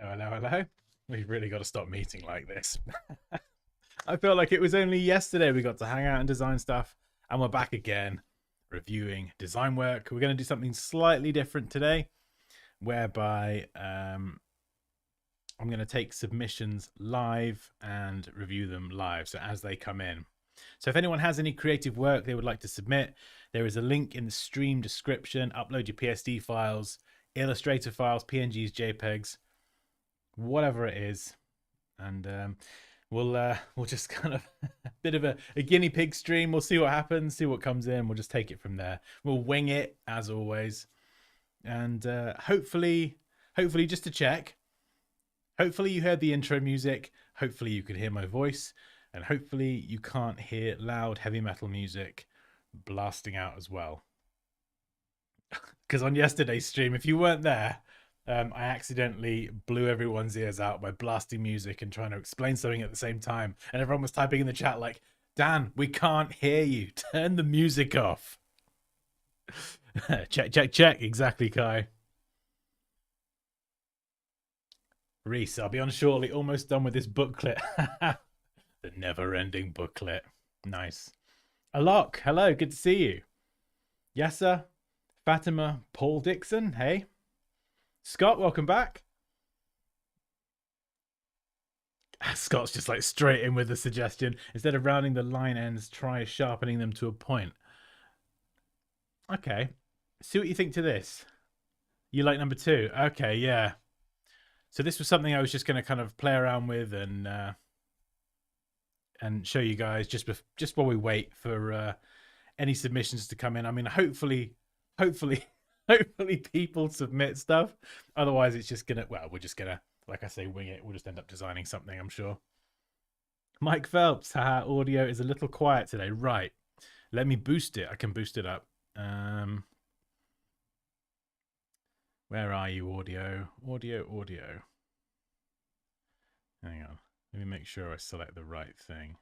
Hello, hello, hello. We've really got to stop meeting like this. I feel like it was only yesterday we got to hang out and design stuff, and we're back again reviewing design work. We're going to do something slightly different today, whereby I'm going to take submissions live and review them live, so as they come in. So if anyone has any creative work they would like to submit, there is a link in the stream description. Upload your PSD files, Illustrator files, PNGs, JPEGs, whatever it is, and we'll just kind of a bit of a guinea pig stream. We'll see what happens, see what comes in. We'll just take it from there. We'll wing it as always, and hopefully just to check, hopefully you heard the intro music, hopefully you could hear my voice, and hopefully you can't hear loud heavy metal music blasting out as well. Because on yesterday's stream, if you weren't there, I accidentally blew everyone's ears out by blasting music and trying to explain something at the same time. And everyone was typing in the chat like, Dan, we can't hear you. Turn the music off. Check, check, check. Exactly, Kai. Reese, I'll be on shortly. Almost done with this booklet. The never-ending booklet. Nice. Alok, hello. Good to see you. Yasser, Fatima, Paul Dixon. Hey. Scott, welcome back. Scott's just like straight in with the suggestion. Instead of rounding the line ends, try sharpening them to a point. Okay. See what you think to this. You like number 2? Okay, yeah. So this was something I was just going to kind of play around with and show you guys just while we wait for any submissions to come in. I mean, hopefully people submit stuff. Otherwise, it's just gonna, well, we're just gonna, like I say, wing it. We'll just end up designing something, I'm sure. Mike Phelps, haha, audio is a little quiet today. Right. Let me boost it. I can boost it up. Where are you, audio? Audio. Hang on. Let me make sure I select the right thing.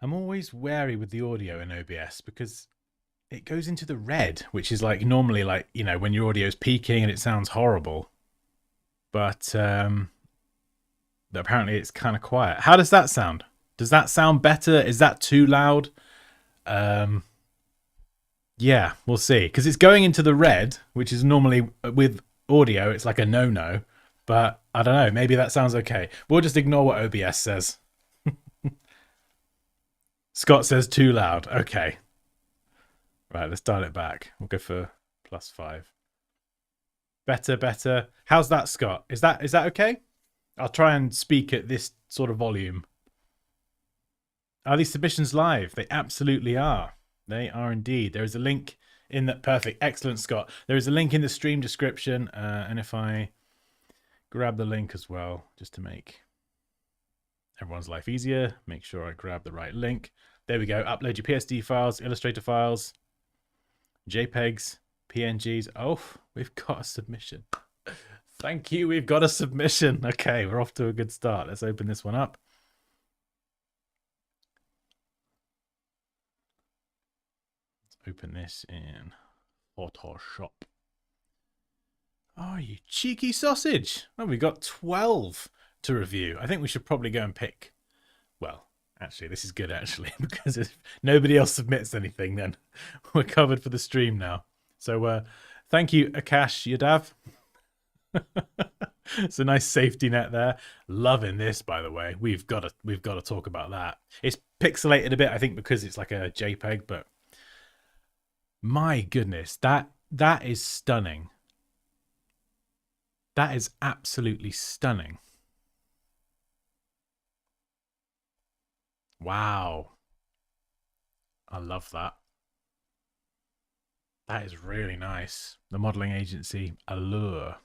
I'm always wary with the audio in OBS because it goes into the red, which is like normally like, you know, when your audio is peaking and it sounds horrible. But apparently it's kind of quiet. How does that sound? Does that sound better? Is that too loud? Yeah, we'll see. Because it's going into the red, which is normally with audio, it's like a no-no. But I don't know. Maybe that sounds okay. We'll just ignore what OBS says. Scott says too loud. Okay. Right, let's dial it back. We'll go for +5. Better. How's that, Scott? Is that okay? I'll try and speak at this sort of volume. Are these submissions live? They absolutely are. They are indeed. There is a link in that. Perfect. Excellent, Scott. There is a link in the stream description. And if I grab the link as well, just to make everyone's life easier, make sure I grab the right link. There we go. Upload your PSD files, Illustrator files, JPEGs, PNGs. Oh, we've got a submission. Thank you. We've got a submission. Okay, we're off to a good start. Let's open this one up. Let's open this in Photoshop. Oh, you cheeky sausage. Oh, we got 12 to review. I think we should probably go and pick. Well, actually, this is good, actually, because if nobody else submits anything, then we're covered for the stream now. So thank you, Akash Yadav. It's a nice safety net there. Loving this, by the way. We've got to talk about that. It's pixelated a bit, I think, because it's like a JPEG, but my goodness, that is stunning. That is absolutely stunning. Wow. I love that. That is really nice. The modeling agency, Allure.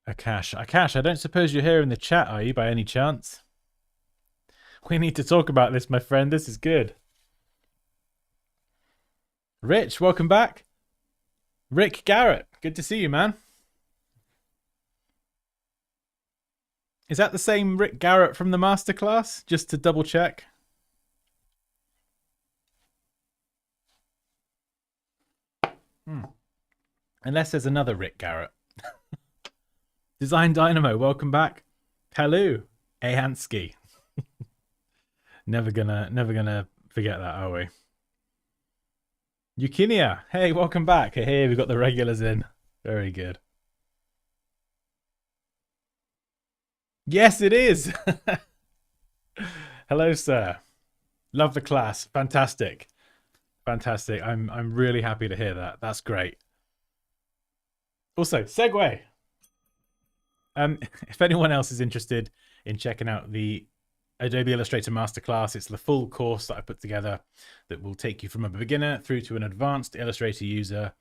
Akash, I don't suppose you're here in the chat, are you, by any chance? We need to talk about this, my friend. This is good. Rich, welcome back. Rick Garrett, good to see you, man. Is that the same Rick Garrett from the masterclass? Just to double check. Unless there's another Rick Garrett. Design Dynamo, welcome back. Hello, Dansky. Never gonna forget that, are we? Yukinia, hey, welcome back. Hey, we've got the regulars in. Very good. Yes, it is. Hello, sir. Love the class. Fantastic. Fantastic. I'm really happy to hear that. That's great. Also, segue. If anyone else is interested in checking out the Adobe Illustrator Masterclass, it's the full course that I put together that will take you from a beginner through to an advanced Illustrator user.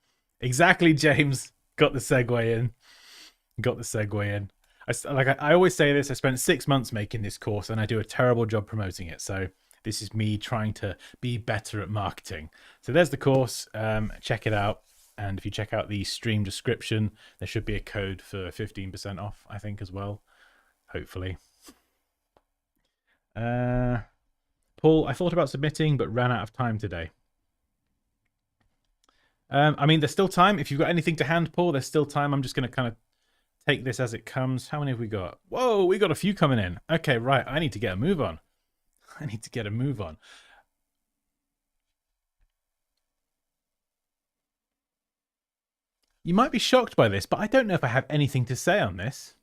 Exactly, James. Got the segue in. Got the segue in. I always say this, I spent 6 months making this course and I do a terrible job promoting it. So this is me trying to be better at marketing. So there's the course. Check it out. And if you check out the stream description, there should be a code for 15% off, I think, as well. Hopefully. Paul, I thought about submitting, but ran out of time today. I mean, there's still time. If you've got anything to hand, Paul, there's still time. I'm just going to kind of take this as it comes. How many have we got? Whoa, we got a few coming in. Okay, right. I need to get a move on. I need to get a move on. You might be shocked by this, but I don't know if I have anything to say on this.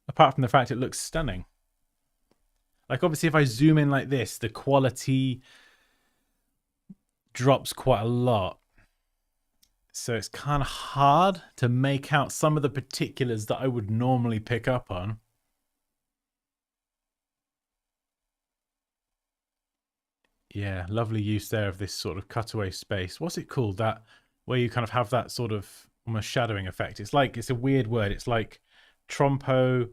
Apart from the fact it looks stunning. Like, obviously, if I zoom in like this, the quality drops quite a lot. So it's kind of hard to make out some of the particulars that I would normally pick up on. Yeah, lovely use there of this sort of cutaway space. What's it called? That where you kind of have that sort of almost shadowing effect. It's like, it's a weird word. It's like trompo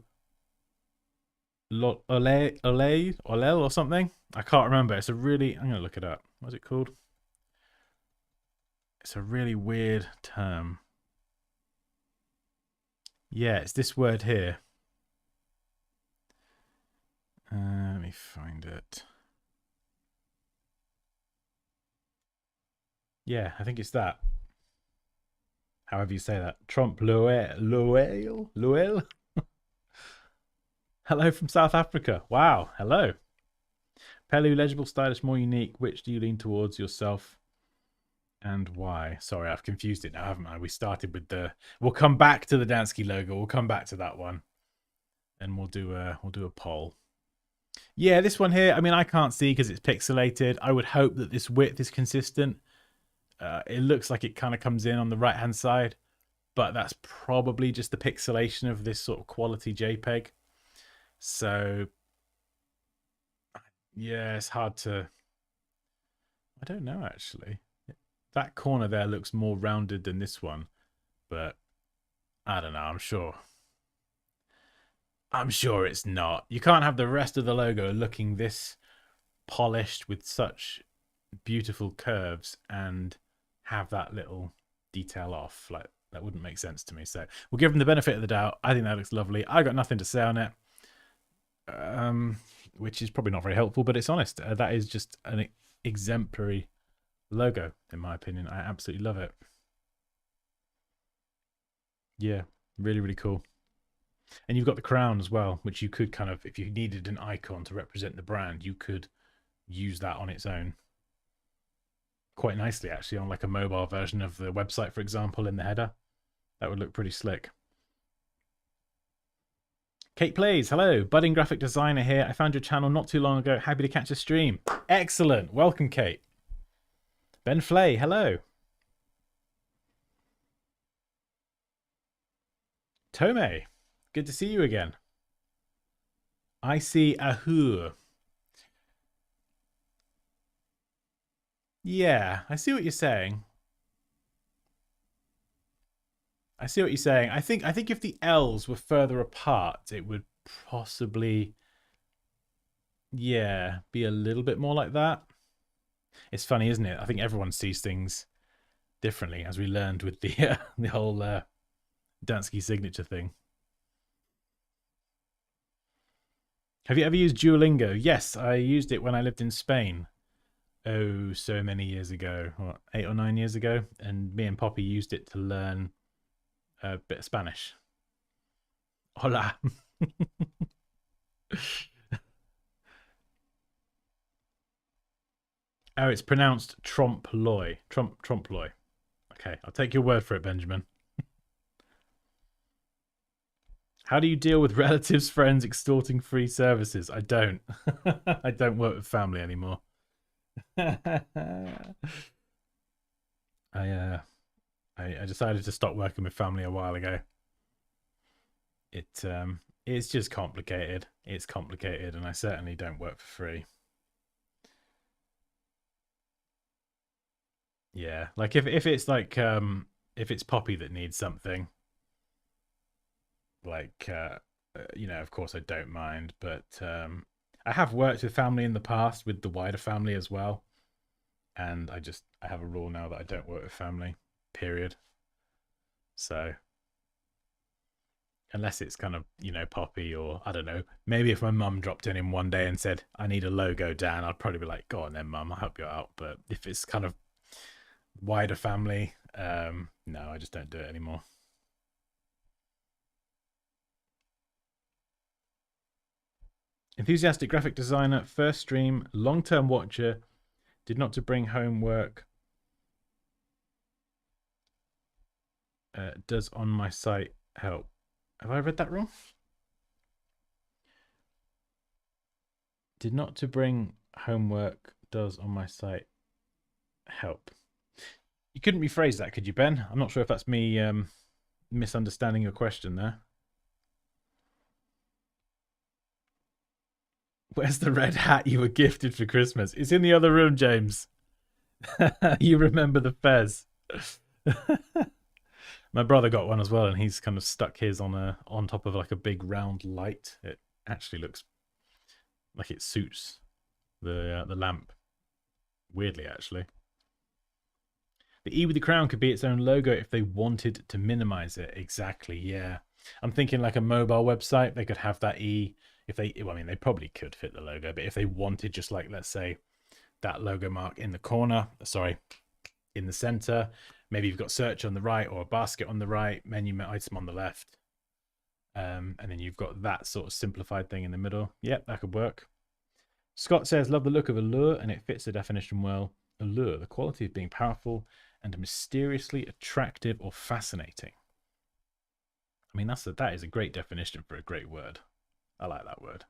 olel or something. I can't remember. It's a really, I'm going to look it up. What's it called? It's a really weird term. Yeah, it's this word here. Let me find it. Yeah, I think it's that. However you say that. Trompe l'oeil. Hello from South Africa. Wow, hello. Pelu, legible, stylish, more unique. Which do you lean towards yourself and why? Sorry, I've confused it now, haven't I? We started with the... We'll come back to the Dansky logo. We'll come back to that one. And we'll do a poll. Yeah, this one here, I mean, I can't see because it's pixelated. I would hope that this width is consistent. It looks like it kind of comes in on the right-hand side, but that's probably just the pixelation of this sort of quality JPEG. So, yeah, it's hard to... I don't know, actually. That corner there looks more rounded than this one, but I don't know, I'm sure it's not. You can't have the rest of the logo looking this polished with such beautiful curves and have that little detail off. Like, that wouldn't make sense to me. So we'll give them the benefit of the doubt. I think that looks lovely. I got nothing to say on it, which is probably not very helpful, but it's honest. That is just an exemplary logo, in my opinion. I absolutely love it. Yeah, really, really cool. And you've got the crown as well, which you could kind of, if you needed an icon to represent the brand, you could use that on its own quite nicely, actually, on like a mobile version of the website, for example, in the header. That would look pretty slick. Kate Plays, hello. Budding graphic designer here. I found your channel not too long ago. Happy to catch a stream. Excellent. Welcome, Kate. Ben Flay, hello. Tome, good to see you again. I see Ahur. Yeah, I see what you're saying. I see what you're saying. I think if the L's were further apart, it would possibly, yeah, be a little bit more like that. It's funny, isn't it? I think everyone sees things differently, as we learned with the the whole Dansky signature thing. Have you ever used Duolingo? Yes, I used it when I lived in Spain. oh, so many years ago, what, 8 or 9 years ago, and me and Poppy used it to learn a bit of Spanish. Hola. Oh, it's pronounced trompe-l'oeil. Trompe-l'oeil. Okay, I'll take your word for it, Benjamin. How do you deal with relatives, friends extorting free services? I don't. I don't work with family anymore. I I decided to stop working with family a while ago. It's just complicated. It's complicated, and I certainly don't work for free. Yeah, like if it's like if it's Poppy that needs something, like you know, of course I don't mind, but I have worked with family in the past with the wider family as well, and I have a rule now that I don't work with family. Period. So unless it's kind of, you know, Poppy, or I don't know, maybe if my mum dropped in one day and said I need a logo, Dan, I'd probably be like, go on then, mum, I'll help you out. But if it's kind of wider family, no, I just don't do it anymore. Enthusiastic graphic designer, first stream, long-term watcher, did not to bring homework. Does on my site help? Have I read that wrong? Did not to bring homework does on my site help? You couldn't rephrase that, could you, Ben? I'm not sure if that's me misunderstanding your question there. Where's the red hat you were gifted for Christmas? It's in the other room, James. You remember the fez. My brother got one as well, and he's kind of stuck his on top of like a big round light. It actually looks like it suits the lamp. Weirdly, actually. The E with the crown could be its own logo if they wanted to minimize it. Exactly, yeah. I'm thinking like a mobile website, they could have that E. If they, well, I mean, they probably could fit the logo, but if they wanted just like, let's say, that logo mark in the corner, sorry, in the center, maybe you've got search on the right or a basket on the right, menu item on the left. And then you've got that sort of simplified thing in the middle. Yep, that could work. Scott says, love the look of Allure, and it fits the definition well. Allure, the quality of being powerful and mysteriously attractive or fascinating. I mean, that is a great definition for a great word. I like that word.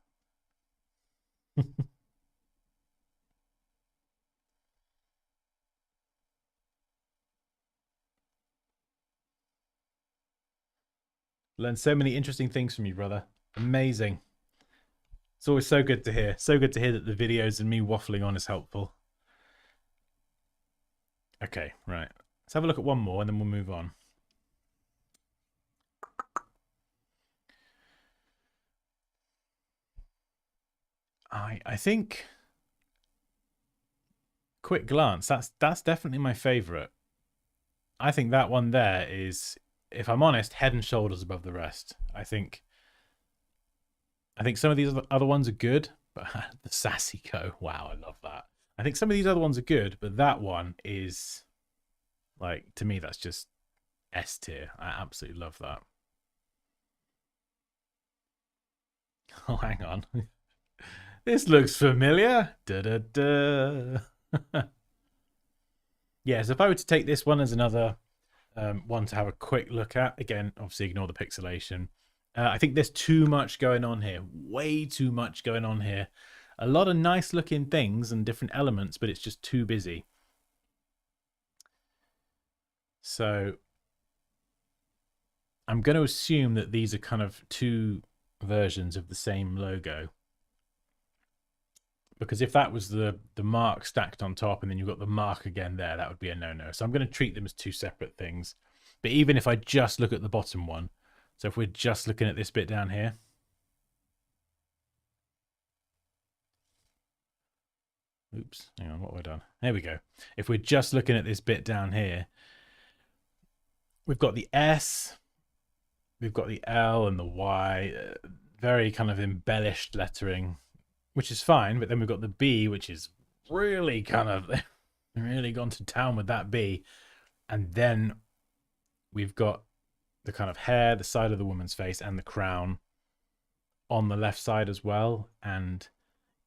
Learned so many interesting things from you, brother. Amazing. It's always so good to hear. So good to hear that the videos and me waffling on is helpful. Okay, right. Let's have a look at one more and then we'll move on. I think quick glance, that's definitely my favorite. I think that one there is, if I'm honest, head and shoulders above the rest. I think some of these other ones are good, but the sassy co, wow, I love that. I think some of these other ones are good, but that one is, like, to me, that's just S tier. I absolutely love that. Oh, hang on. This looks familiar. Da da da. Yeah, so if I were to take this one as another one to have a quick look at, again, obviously ignore the pixelation. I think there's too much going on here. Way too much going on here. A lot of nice looking things and different elements, but it's just too busy. So I'm going to assume that these are kind of two versions of the same logo. Because if that was the mark stacked on top and then you've got the mark again there, that would be a no-no. So I'm going to treat them as two separate things. But even if I just look at the bottom one, so if we're just looking at this bit down here, oops, hang on, what have I done? There we go. If we're just looking at this bit down here, we've got the S, we've got the L and the Y, very kind of embellished lettering, which is fine. But then we've got the B, which is really kind of really gone to town with that bee. And then we've got the kind of hair, the side of the woman's face, and the crown on the left side as well. And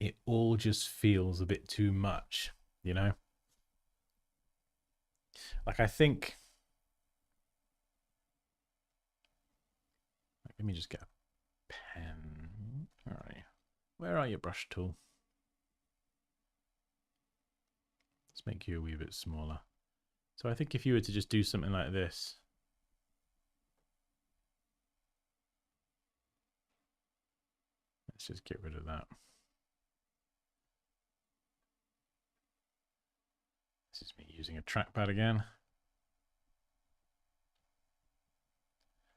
it all just feels a bit too much, you know? Like, I think... Let me just get a pen. All right. Where are your brush tool? Let's make you a wee bit smaller. So I think if you were to just do something like this. Let's just get rid of that. This is me using a trackpad again.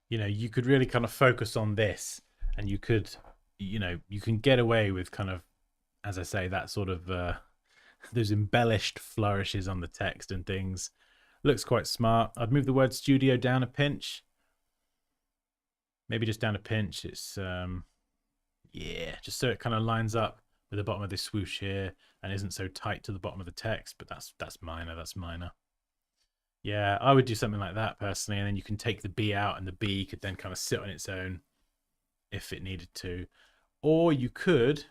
You know, you could really kind of focus on this, and you could, you know, you can get away with kind of, as I say, that sort of those embellished flourishes on the text and things. Looks quite smart. I'd move the word studio down a pinch. Maybe just down a pinch. It's yeah, just so it kind of lines up with the bottom of this swoosh here and isn't so tight to the bottom of the text, but that's minor. That's minor. Yeah, I would do something like that personally, and then you can take the B out, and the B could then kind of sit on its own if it needed to. Or you could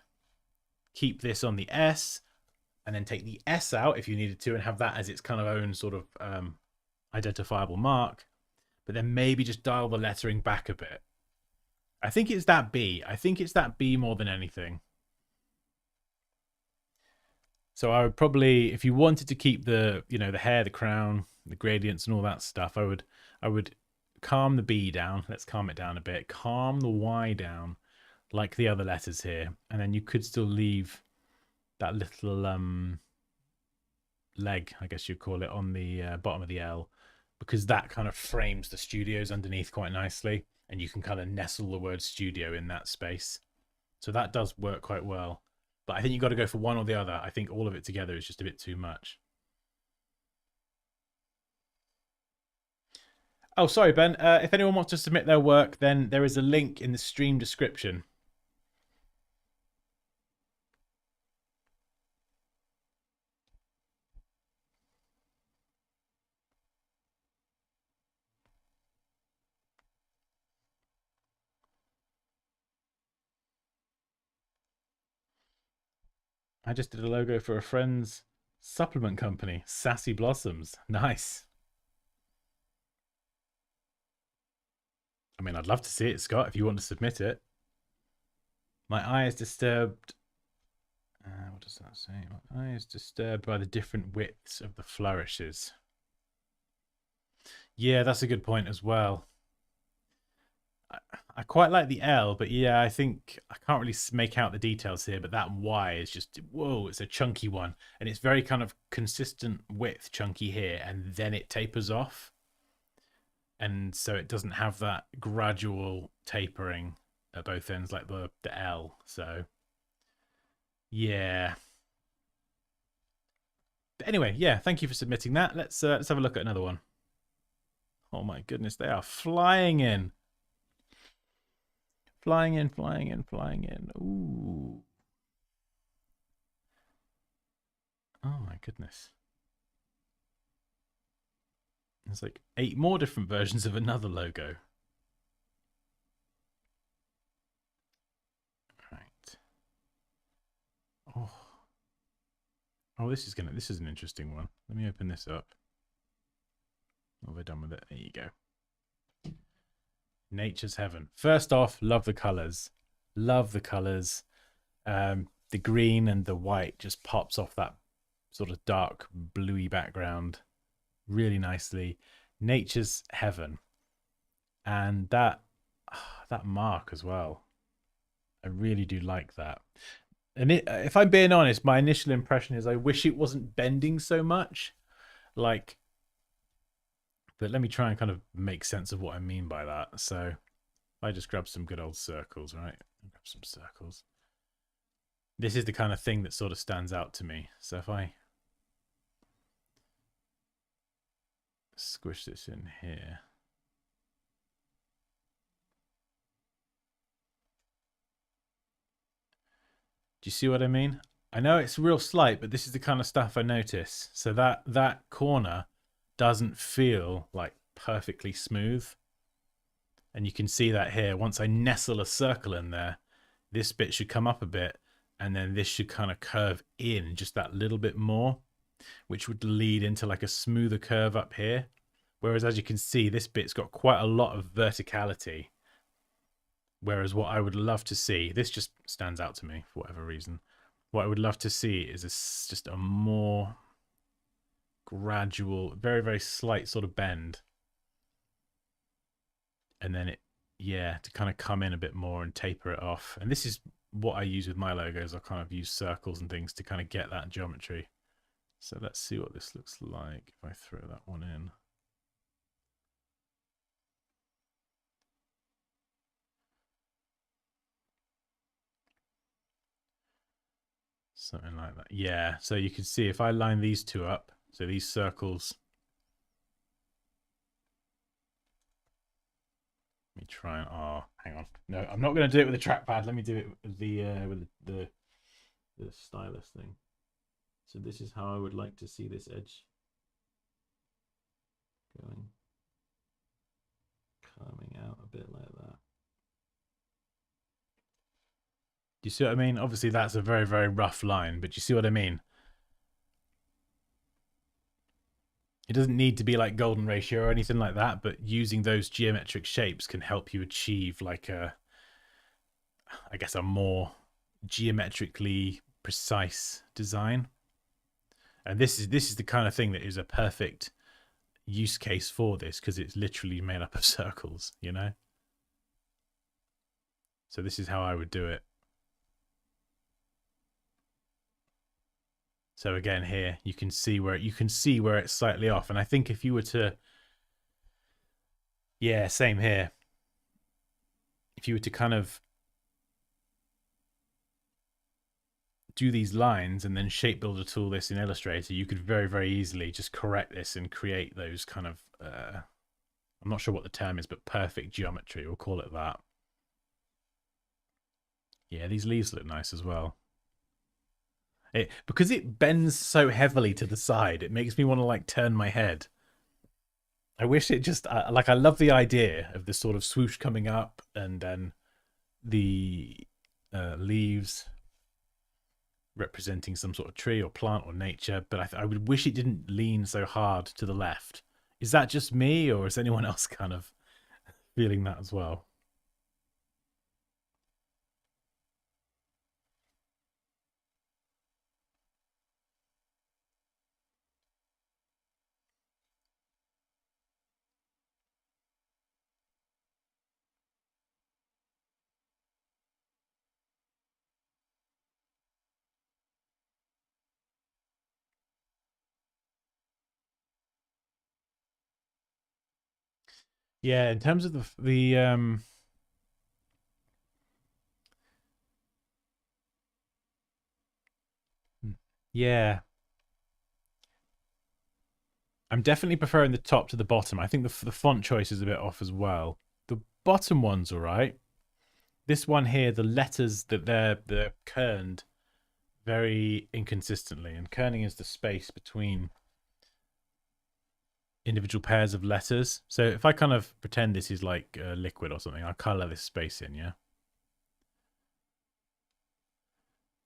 keep this on the S and then take the S out if you needed to and have that as its kind of own sort of identifiable mark, but then maybe just dial the lettering back a bit. I think it's that B. I think it's that B more than anything. So I would probably, if you wanted to keep the, you know, the hair, the crown, the gradients and all that stuff, I would calm the B down. Let's calm it down a bit. Calm the Y down like the other letters here. And then you could still leave that little leg, I guess you'd call it, on the bottom of the L, because that kind of frames the studios underneath quite nicely. And you can kind of nestle the word studio in that space. So that does work quite well. But I think you've got to go for one or the other. I think all of it together is just a bit too much. Oh, sorry, Ben. If anyone wants to submit their work, then there is a link in the stream description. I just did a logo for a friend's supplement company, Sassy Blossoms. Nice. I mean, I'd love to see it, Scott, if you want to submit it. My eye is disturbed. What does that say? My eye is disturbed by the different widths of the flourishes. Yeah, that's a good point as well. I quite like the L, but yeah, I think I can't really make out the details here, but that Y is just, whoa, it's a chunky one. And it's very kind of consistent width, chunky here, and then it tapers off. And so it doesn't have that gradual tapering at both ends like the L. So yeah. But anyway, yeah, thank you for submitting that. Let's have a look at another one. Oh my goodness, they are flying in. Flying in, flying in, flying in. Ooh. Oh my goodness. There's like 8 more different versions of another logo. Right. Oh. Oh, this is an interesting one. Let me open this up. Oh, we're done with it. There you go. Nature's heaven. First off, love the colors. Love the colors. The green and the white just pops off that sort of dark bluey background really nicely. Nature's heaven. And that mark as well. I really do like that. And if I'm being honest, my initial impression is I wish it wasn't bending so much. Like, but let me try and kind of make sense of what I mean by that. So I just grab some good old circles, right? Grab some circles. This is the kind of thing that sort of stands out to me. So if I squish this in here. Do you see what I mean? I know it's real slight, but this is the kind of stuff I notice. So that corner doesn't feel like perfectly smooth. And you can see that here. Once I nestle a circle in there, this bit should come up a bit, and then this should kind of curve in just that little bit more, which would lead into like a smoother curve up here. Whereas as you can see, this bit's got quite a lot of verticality. Whereas what I would love to see, this just stands out to me for whatever reason. What I would love to see is just a more gradual, very, very slight sort of bend. And then it, yeah, to kind of come in a bit more and taper it off. And this is what I use with my logos. I kind of use circles and things to kind of get that geometry. So let's see what this looks like if I throw that one in. Something like that. Yeah, so you can see if I line these two up, so these circles. Let me try and, oh, hang on. No, I'm not going to do it with the trackpad. Let me do it with the stylus thing. So this is how I would like to see this edge going. Coming out a bit like that. Do you see what I mean? Obviously, that's a very, very rough line, but you see what I mean? It doesn't need to be like golden ratio or anything like that, but using those geometric shapes can help you achieve like a, I guess, a more geometrically precise design. And this is the kind of thing that is a perfect use case for this, because it's literally made up of circles, you know? So this is how I would do it. So again, here you can see where it's slightly off. And I think if you were to, yeah, same here. If you were to kind of do these lines and then shape builder tool this in Illustrator, you could very, very easily just correct this and create those kind of, I'm not sure what the term is, but perfect geometry, we'll call it that. Yeah, these leaves look nice as well. Because it bends so heavily to the side, it makes me want to like turn my head. I wish it just, like, I love the idea of this sort of swoosh coming up and then the leaves representing some sort of tree or plant or nature, but I would wish it didn't lean so hard to the left. Is that just me, or is anyone else kind of feeling that as well? Yeah, in terms of the yeah, I'm definitely preferring the top to the bottom. I think the font choice is a bit off as well. The bottom one's all right. This one here, the letters that they're kerned very inconsistently, and kerning is the space between individual pairs of letters. So if I kind of pretend this is like a liquid or something, I'll color this space in, yeah?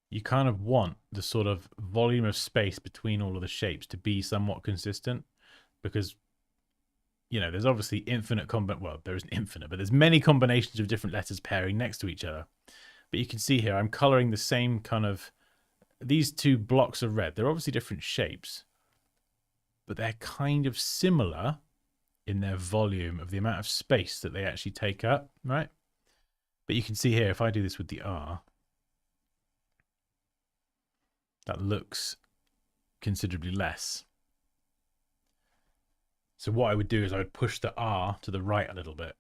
You kind of want the sort of volume of space between all of the shapes to be somewhat consistent, because, you know, there's obviously infinite well, there isn't infinite, but there's many combinations of different letters pairing next to each other. But you can see here, I'm coloring the same kind of, these two blocks of red, they're obviously different shapes, but they're kind of similar in their volume of the amount of space that they actually take up, right? But you can see here, if I do this with the R, that looks considerably less. So what I would do is I would push the R to the right a little bit.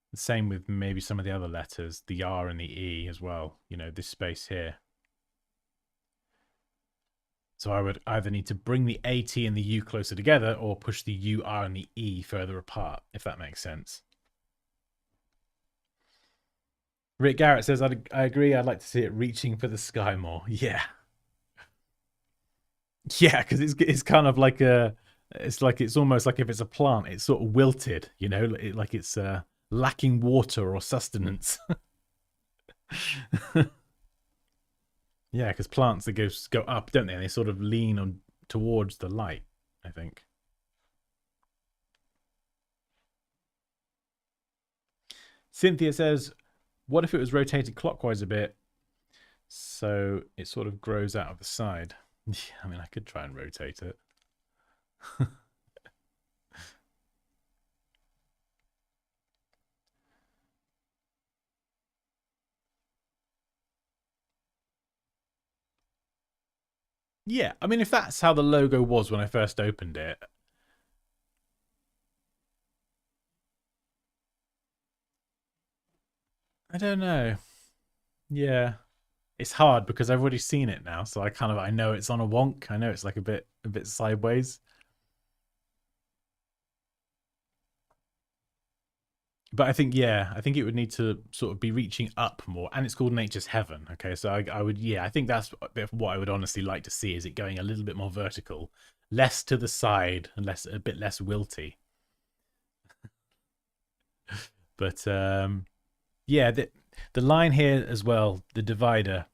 The same with maybe some of the other letters, the R and the E as well, you know, this space here. So I would either need to bring the AT and the U closer together or push the U, R, and the E further apart, if that makes sense. Rick Garrett says, I agree. I'd like to see it reaching for the sky more. Yeah. Yeah, because it's kind of like it's almost like if it's a plant, it's sort of wilted, you know, like it's lacking water or sustenance. Yeah, because plants that go up, don't they? And they sort of lean on towards the light, I think. Cynthia says, what if it was rotated clockwise a bit so it sort of grows out of the side? Yeah, I mean, I could try and rotate it. Yeah, I mean, if that's how the logo was when I first opened it, I don't know. Yeah, it's hard because I've already seen it now, so I know it's on a wonk. I know it's like a bit sideways. But I think, yeah, I think it would need to sort of be reaching up more, and it's called Nature's Heaven. Okay, so I would, yeah, I think that's a bit of what I would honestly like to see, is it going a little bit more vertical, less to the side, and a bit less wilty. But yeah, the line here as well, the divider,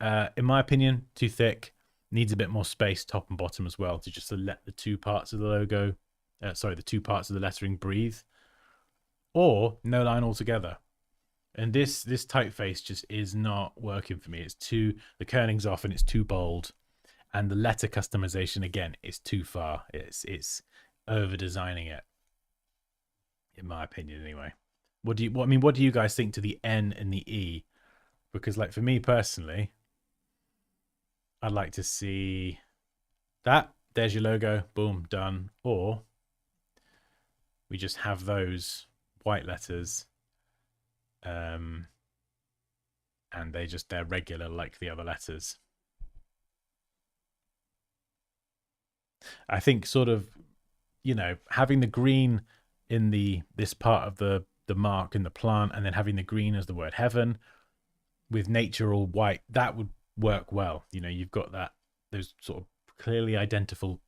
in my opinion, too thick. Needs a bit more space, top and bottom as well, to just to let the two parts of the logo, sorry, the two parts of the lettering breathe, or no line altogether. And this typeface just is not working for me. It's too, the kerning's off and it's too bold, and the letter customization again is too far. It's over designing it, in my opinion. Anyway, what do you guys think to the N and the E? Because like for me personally, I'd like to see that. There's your logo, boom, done. Or we just have those white letters, and they're regular like the other letters. I think sort of, you know, having the green in this part of the mark in the plant, and then having the green as the word heaven with nature all white, that would work well. You know, you've got those sort of clearly identifiable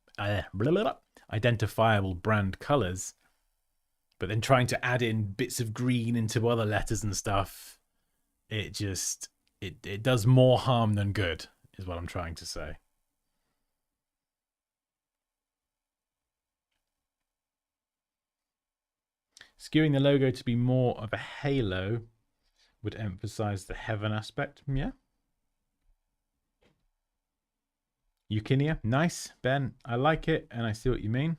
brand colors, but then trying to add in bits of green into other letters and stuff, it just it does more harm than good, is what I'm trying to say. Skewing the logo to be more of a halo would emphasize the heaven aspect. Yeah. Eukinia, nice, Ben. I like it, and I see what you mean.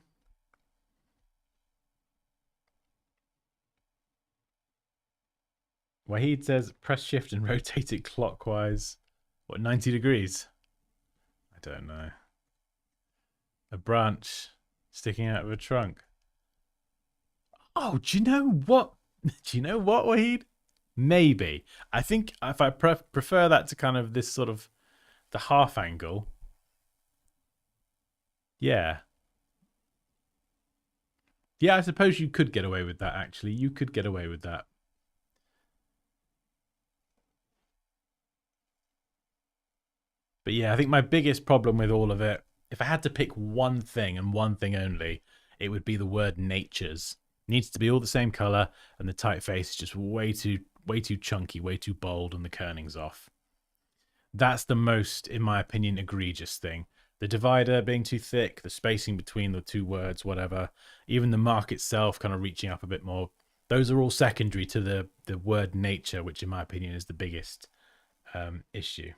Wahid says press shift and rotate it clockwise. What, 90 degrees? I don't know. A branch sticking out of a trunk. Oh, do you know what? Do you know what, Wahid? Maybe. I think if I prefer that to kind of this sort of the half angle. Yeah. Yeah, I suppose you could get away with that, actually. You could get away with that. But yeah, I think my biggest problem with all of it, if I had to pick one thing and one thing only, it would be the word natures. It needs to be all the same color, and the typeface is just way too chunky, way too bold, and the kerning's off. That's the most, in my opinion, egregious thing. The divider being too thick, the spacing between the two words, whatever, even the mark itself kind of reaching up a bit more. Those are all secondary to the word nature, which in my opinion is the biggest issue.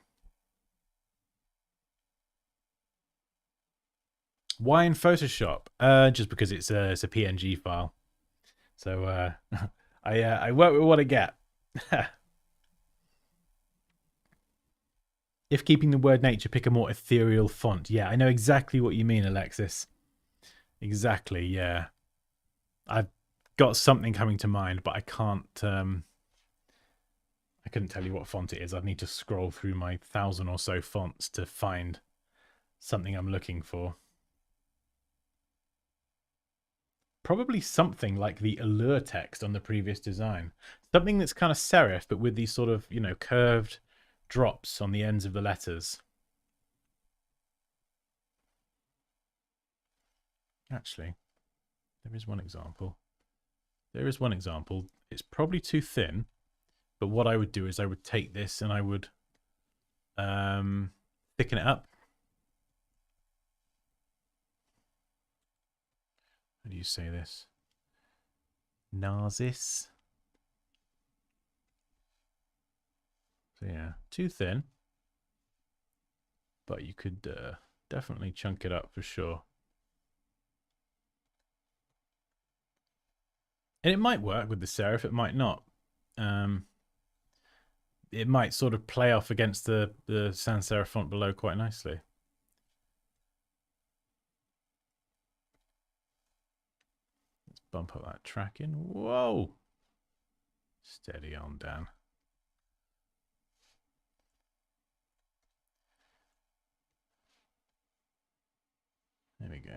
Why in Photoshop? Just because it's a PNG file. So I work with what I get. If keeping the word nature, pick a more ethereal font. Yeah, I know exactly what you mean, Alexis. Exactly, yeah. I've got something coming to mind, but I can't. I couldn't tell you what font it is. I'd need to scroll through my 1,000 or so fonts to find something I'm looking for. probably something like the Allure text on the previous design. Something that's kind of serif, but with these sort of, you know, curved drops on the ends of the letters. Actually, there is one example. It's probably too thin, but what I would do is I would take this and I would thicken it up. How do you say this? Narcissus. So yeah, too thin, but you could definitely chunk it up for sure. And it might work with the serif, it might not. It might sort of play off against the sans serif font below quite nicely. Let's bump up that tracking. Whoa! Steady on, Dan. There we go.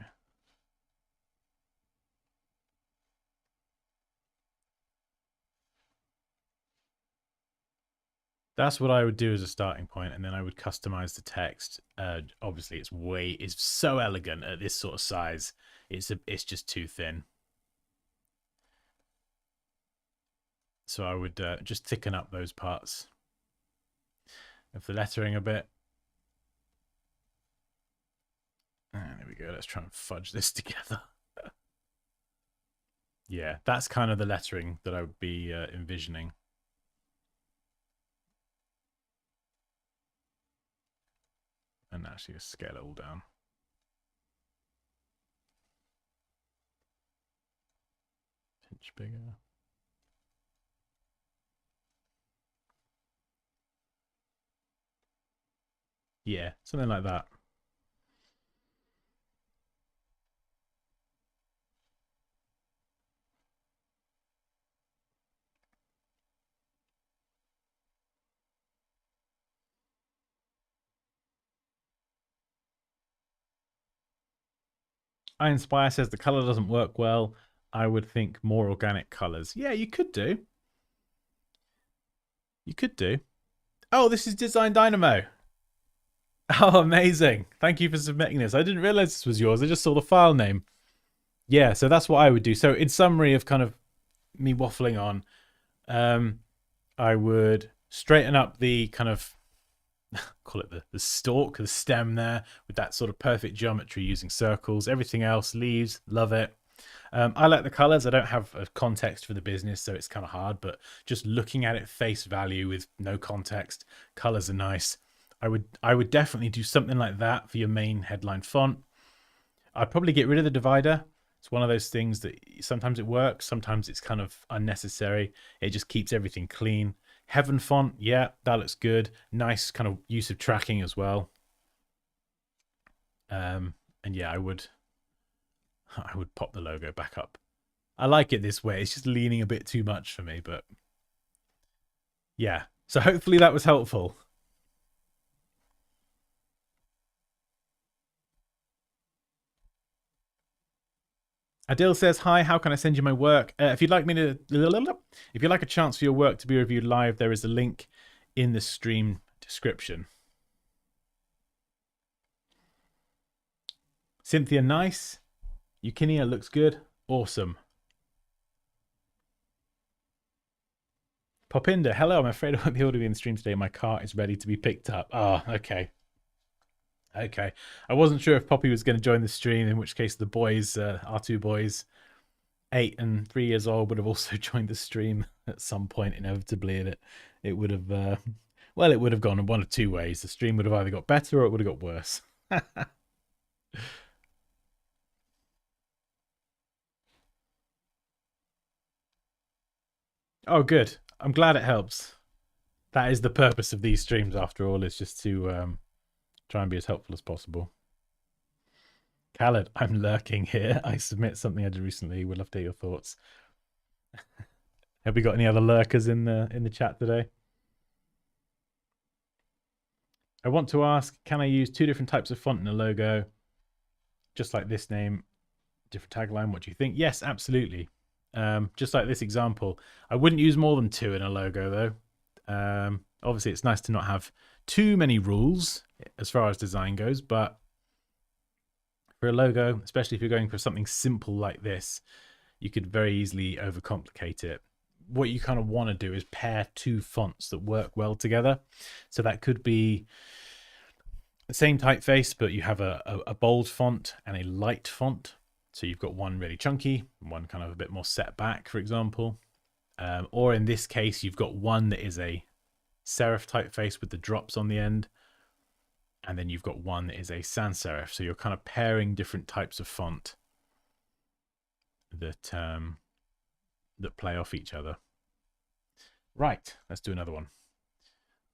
That's what I would do as a starting point, and then I would customize the text. Obviously, it's so elegant at this sort of size. It's just too thin. So I would just thicken up those parts of the lettering a bit. And there we go. Let's try and fudge this together. Yeah, that's kind of the lettering that I would be envisioning. And actually scale it all down. Pinch bigger. Yeah, something like that. I Inspire says the color doesn't work well. I would think more organic colors. Yeah, you could do. You could do. Oh, this is Design Dynamo. Oh, amazing. Thank you for submitting this. I didn't realize this was yours. I just saw the file name. Yeah, so that's what I would do. So in summary of kind of me waffling on, I would straighten up the kind of, call it the stalk, the stem there, with that sort of perfect geometry using circles. Everything else, leaves, love it. I like the colors. I don't have a context for the business, so it's kind of hard, but just looking at it face value with no context, colors are nice. I would definitely do something like that for your main headline font. I'd probably get rid of the divider. It's one of those things that sometimes it works, sometimes it's kind of unnecessary. It just keeps everything clean. Heaven font, yeah, that looks good. Nice kind of use of tracking as well. And yeah, I would pop the logo back up. I like it this way. It's just leaning a bit too much for me, but yeah. So hopefully that was helpful. Adil says, hi, how can I send you my work? If you'd like a chance for your work to be reviewed live, there is a link in the stream description. Cynthia, nice. Eukinia looks good. Awesome. Popinder, hello. I'm afraid I won't be able to be in the stream today. My car is ready to be picked up. Oh, okay. Okay. I wasn't sure if Poppy was going to join the stream, in which case the boys, our two boys, 8 and 3 years old, would have also joined the stream at some point inevitably, and it would have well, it would have gone in one of two ways. The stream would have either got better or it would have got worse. Oh, good. I'm glad it helps. That is the purpose of these streams, after all, is just to try and be as helpful as possible. Khaled, I'm lurking here. I submit something I did recently. Would love to hear your thoughts. Have we got any other lurkers in the chat today? I want to ask, can I use two different types of font in a logo? Just like this name, Different tagline. What do you think? Yes, absolutely. Just like this example, I wouldn't use more than 2 in a logo though. Obviously, it's nice to not have too many rules as far as design goes, but for a logo, especially if you're going for something simple like this, you could very easily overcomplicate it. What you kind of want to do is pair 2 fonts that work well together. So that could be the same typeface, but you have a bold font and a light font. So you've got one really chunky, one kind of a bit more set back, for example. Or in this case, you've got one that is a serif typeface with the drops on the end. And then you've got one that is a sans serif. So you're kind of pairing different types of font that that play off each other. Right, let's do another one.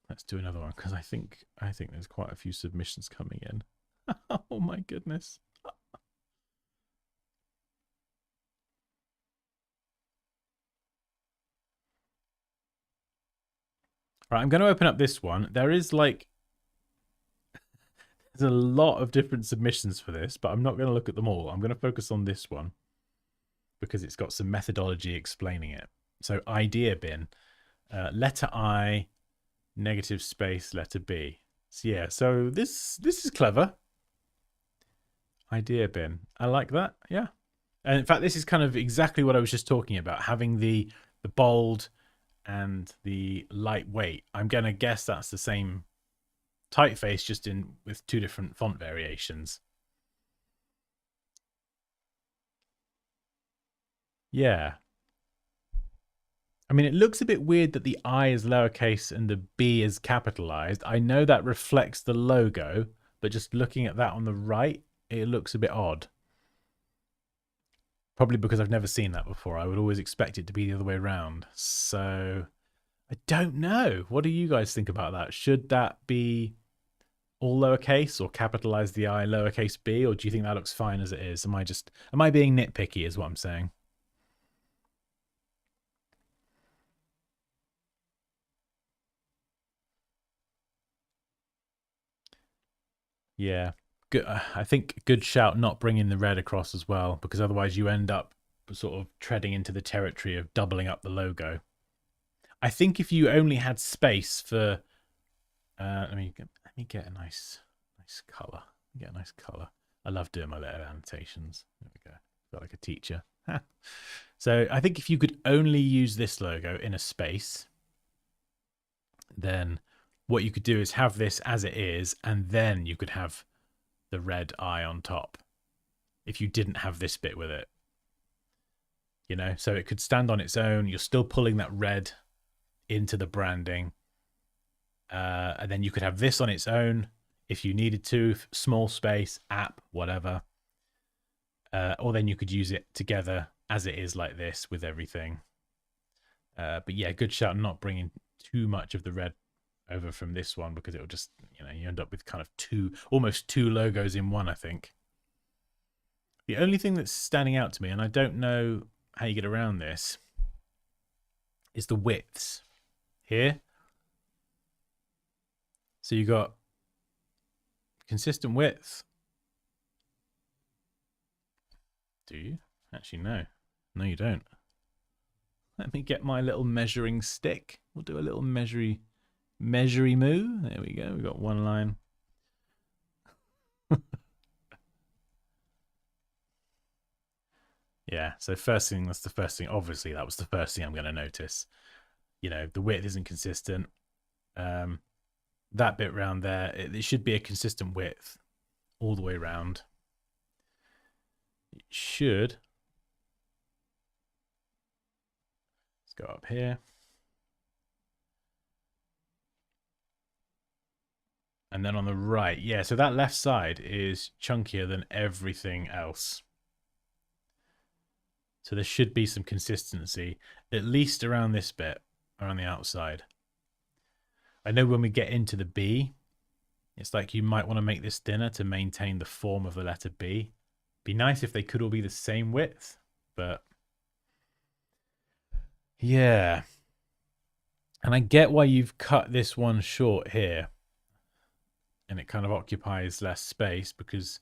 Let's do another one because I think there's quite a few submissions coming in. Oh my goodness. Right, I'm going to open up this one. There is like there's a lot of different submissions for this, but I'm not going to look at them all. I'm going to focus on this one because it's got some methodology explaining it. So idea bin, letter I, negative space, letter B. So yeah, so this is clever. Idea bin. I like that. Yeah. And in fact, this is kind of exactly what I was just talking about, having the bold and the lightweight. I'm going to guess that's the same typeface, just with 2 different font variations. Yeah. I mean, it looks a bit weird that the I is lowercase and the B is capitalized. I know that reflects the logo, but just looking at that on the right, it looks a bit odd. Probably because I've never seen that before. I would always expect it to be the other way around. So I don't know. What do you guys think about that? Should that be all lowercase or capitalize the I, lowercase b, or do you think that looks fine as it is? Am I being nitpicky is what I'm saying? Yeah. Good. I think good shout not bringing the red across as well, because otherwise you end up sort of treading into the territory of doubling up the logo. I think if you only had space for let me get a nice color. Get a nice color. I love doing my letter annotations. There we go. Feel like a teacher. So I think if you could only use this logo in a space, then what you could do is have this as it is, and then you could have the red eye on top if you didn't have this bit with it. You know, so it could stand on its own. You're still pulling that red into the branding. And then you could have this on its own if you needed to, small space, app, whatever. Or then you could use it together as it is like this with everything. But yeah, good shout not bringing too much of the red over from this one, because it'll just, you know, you end up with kind of almost two logos in one, I think. The only thing that's standing out to me, and I don't know how you get around this, is the widths here. So you got consistent width. Do you? Actually, no. No, you don't. Let me get my little measuring stick. We'll do a little measury moo. There we go. We've got one line. Yeah, so that's the first thing. Obviously, that was the first thing I'm going to notice. You know, the width isn't consistent. That bit round there, it should be a consistent width all the way around. It should. Let's go up here. And then on the right, yeah, so that left side is chunkier than everything else. So there should be some consistency, at least around this bit, around the outside. I know when we get into the B, it's like you might want to make this thinner to maintain the form of the letter B. Be nice if they could all be the same width, but yeah. And I get why you've cut this one short here, and it kind of occupies less space, because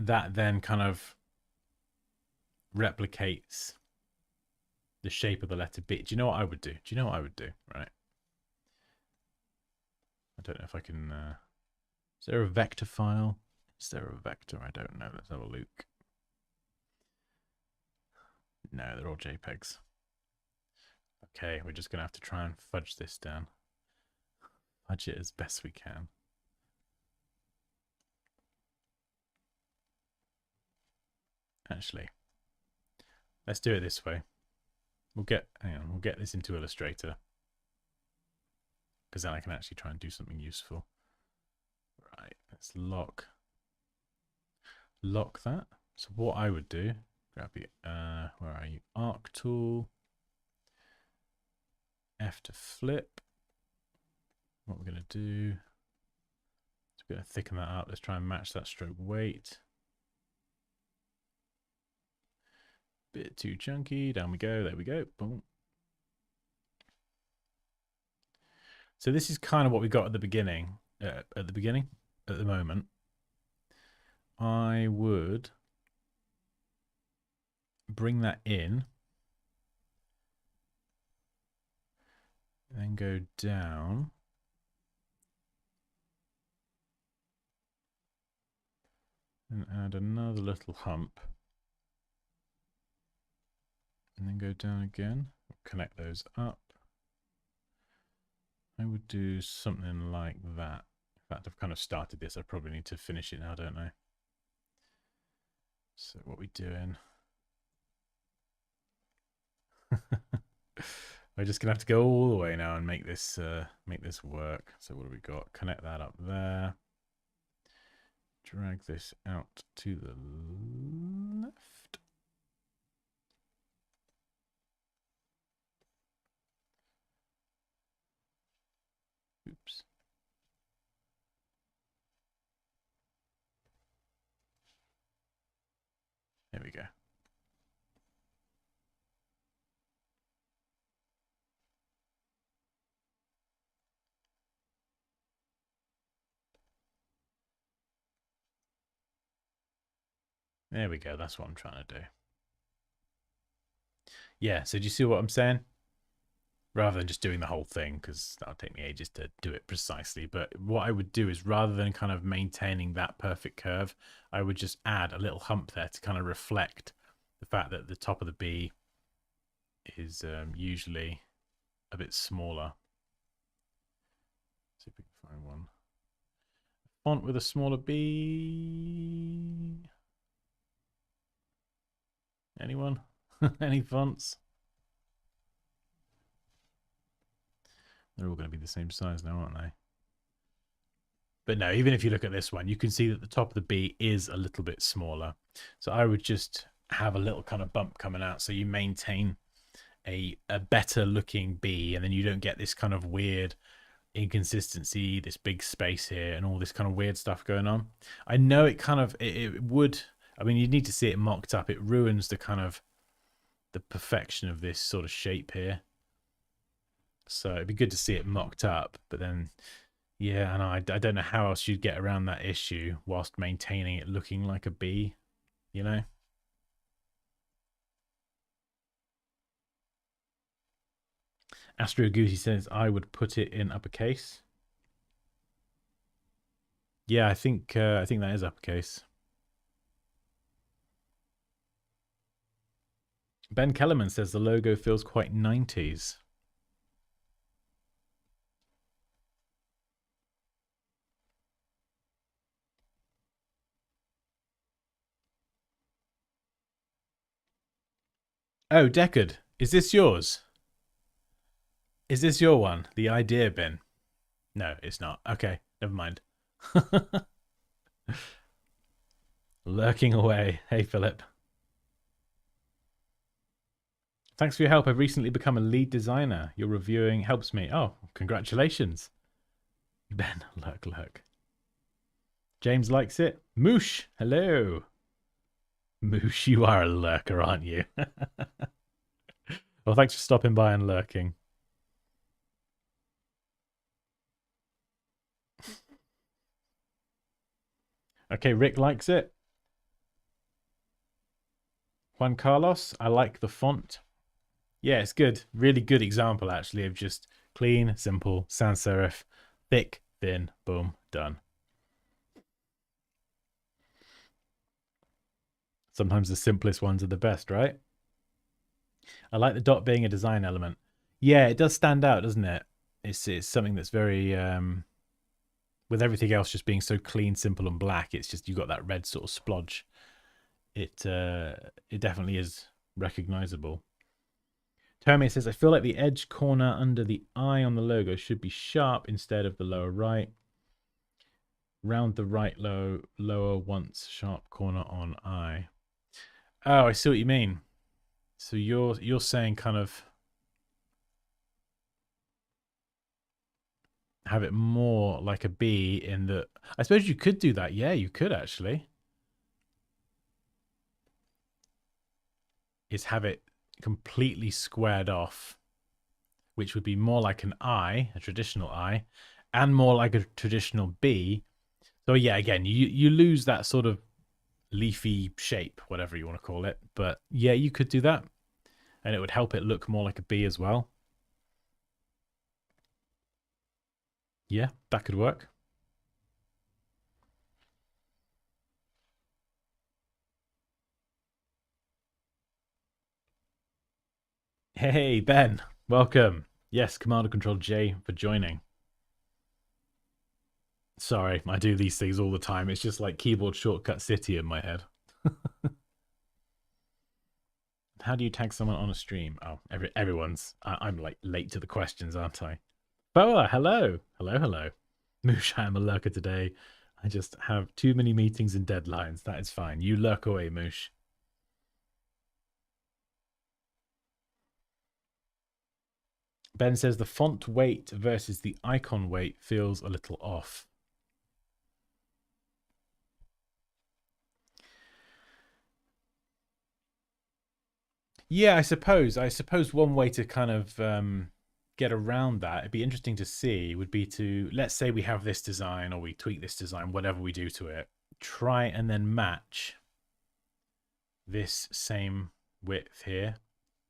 that then kind of replicates the shape of the letter B. Do you know what I would do? Do you know what I would do? Right. I don't know if I can... is there a vector file? Is there a vector? I don't know. Let's have a look. No, they're all JPEGs. Okay, we're just going to have to try and fudge this down. Fudge it as best we can. Actually, let's do it this way. We'll get this into Illustrator, because then I can actually try and do something useful. Right, let's lock that. So what I would do, grab the where are you? Arc tool, F to flip. What we're gonna do is we're gonna thicken that up. Let's try and match that stroke weight. Bit too chunky. Down we go. There we go. Boom. So this is kind of what we got at the beginning. At the moment, I would bring that in, then go down, and add another little hump, and then go down again. Connect those up. I would do something like that. In fact, I've kind of started this. I probably need to finish it now, don't I? So what are we doing? We're just gonna have to go all the way now and make this work. So what have we got? Connect that up there. Drag this out to the left. Oops. There we go. There we go. That's what I'm trying to do. Yeah, so do you see what I'm saying? Rather than just doing the whole thing, because that'll take me ages to do it precisely. But what I would do is, rather than kind of maintaining that perfect curve, I would just add a little hump there to kind of reflect the fact that the top of the B is usually a bit smaller. See if we can find one. Font with a smaller B. Anyone? Any fonts? They're all going to be the same size now, aren't they? But no, even if you look at this one, you can see that the top of the B is a little bit smaller. So I would just have a little kind of bump coming out, so you maintain a better looking B, and then you don't get this kind of weird inconsistency, this big space here, and all this kind of weird stuff going on. I know it kind of, it would, I mean, you need to see it mocked up. It ruins the kind of the perfection of this sort of shape here. So it'd be good to see it mocked up, but then, yeah, and I don't know how else you'd get around that issue whilst maintaining it looking like a B, you know? Astro Goosey says I would put it in uppercase. Yeah, I think that is uppercase. Ben Kellerman says the logo feels quite 90s. Oh, Deckard, is this yours? Is this your one? The idea bin? No, it's not. Okay, never mind. Lurking away. Hey, Philip. Thanks for your help. I've recently become a lead designer. Your reviewing helps me. Oh, congratulations. Ben, lurk. James likes it. Moosh, hello. Moosh, you are a lurker, aren't you? Well, thanks for stopping by and lurking. Okay, Rick likes it. Juan Carlos, I like the font. Yeah, it's good. Really good example, actually, of just clean, simple, sans serif, thick, thin, boom, done. Sometimes the simplest ones are the best, right? I like the dot being a design element. Yeah, it does stand out, doesn't it? It's something that's very with everything else just being so clean, simple, and black. It's just you got that red sort of splodge. It definitely is recognizable. Terme says, I feel like the edge corner under the eye on the logo should be sharp instead of the lower right. Round the right lower once sharp corner on eye. Oh, I see what you mean. So you're saying kind of have it more like a B in the... I suppose you could do that. Yeah, you could actually. Is have it completely squared off, which would be more like an I, a traditional I, and more like a traditional B. So yeah, again, you lose that sort of leafy shape, whatever you want to call it. But yeah, you could do that, and it would help it look more like a B as well. Yeah, that could work. Hey, Ben, welcome. Yes, Command and Control J for joining. Sorry, I do these things all the time. It's just like keyboard shortcut city in my head. How do you tag someone on a stream? Oh, everyone's. I'm like late to the questions, aren't I? Boa, hello. Hello. Moosh, I am a lurker today. I just have too many meetings and deadlines. That is fine. You lurk away, Moosh. Ben says the font weight versus the icon weight feels a little off. Yeah, I suppose one way to kind of get around that, it'd be interesting to see, would be to, let's say we have this design or we tweak this design, whatever we do to it, try and then match this same width here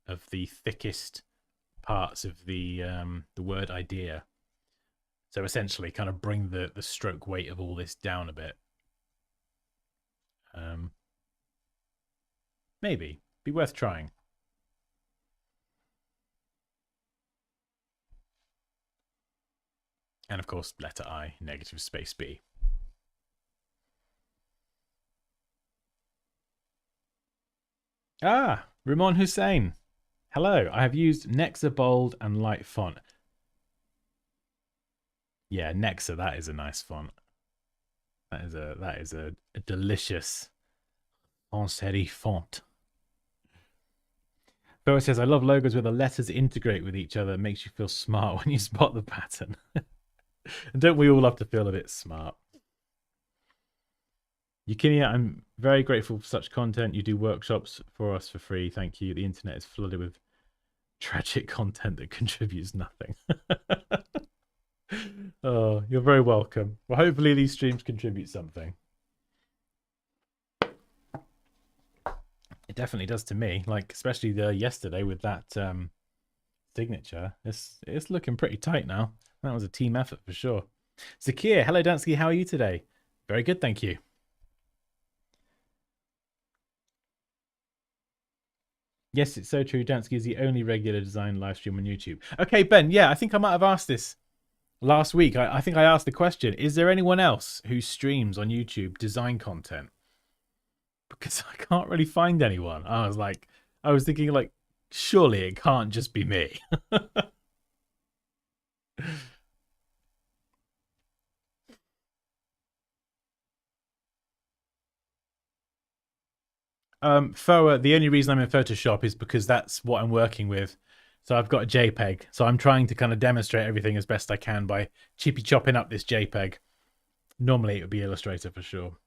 of the thickest parts of the word idea. So essentially kind of bring the stroke weight of all this down a bit. Maybe be worth trying. And of course, letter I, negative space B. Ah, Ramon Hussein. Hello, I have used Nexa bold and light font. Yeah, Nexa, that is a nice font. That is a delicious sans serif font. Boa says, I love logos where the letters integrate with each other. It makes you feel smart when you spot the pattern. And don't we all love to feel a bit smart? Yukinia, I'm very grateful for such content. You do workshops for us for free. Thank you. The internet is flooded with tragic content that contributes nothing. Oh, you're very welcome. Well, hopefully these streams contribute something. It definitely does to me. Like, especially the yesterday with that signature. It's looking pretty tight now. That was a team effort for sure. Zakir, hello Dansky, how are you today? Very good, thank you. Yes, it's so true. Dansky is the only regular design live stream on YouTube. Okay, Ben, yeah, I think I might have asked this last week. I think I asked the question, is there anyone else who streams on YouTube design content? Because I can't really find anyone. I was thinking like, surely it can't just be me. Foa, the only reason I'm in Photoshop is because that's what I'm working with. So I've got a JPEG. So I'm trying to kind of demonstrate everything as best I can by chippy chopping up this JPEG. Normally it would be Illustrator for sure.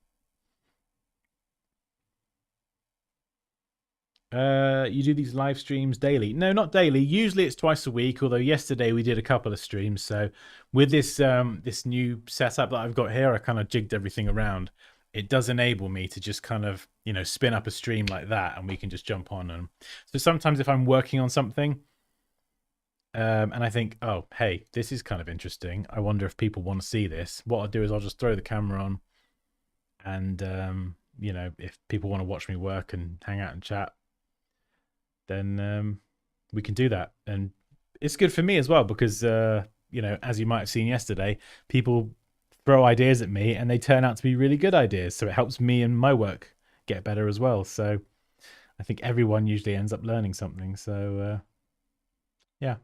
You do these live streams daily? No, not daily. Usually it's twice a week, although yesterday we did a couple of streams. So with this this new setup that I've got here, I kind of jigged everything around. it does enable me to just kind of, you know, spin up a stream like that, and we can just jump on. And so sometimes if I'm working on something, and I think, oh, hey, this is kind of interesting, I wonder if people want to see this, what I'll do is I'll just throw the camera on, and you know, if people want to watch me work and hang out and chat, then we can do that. And it's good for me as well, because you know, as you might have seen yesterday, people throw ideas at me and they turn out to be really good ideas, so it helps me and my work get better as well. So I think everyone usually ends up learning something. So yeah.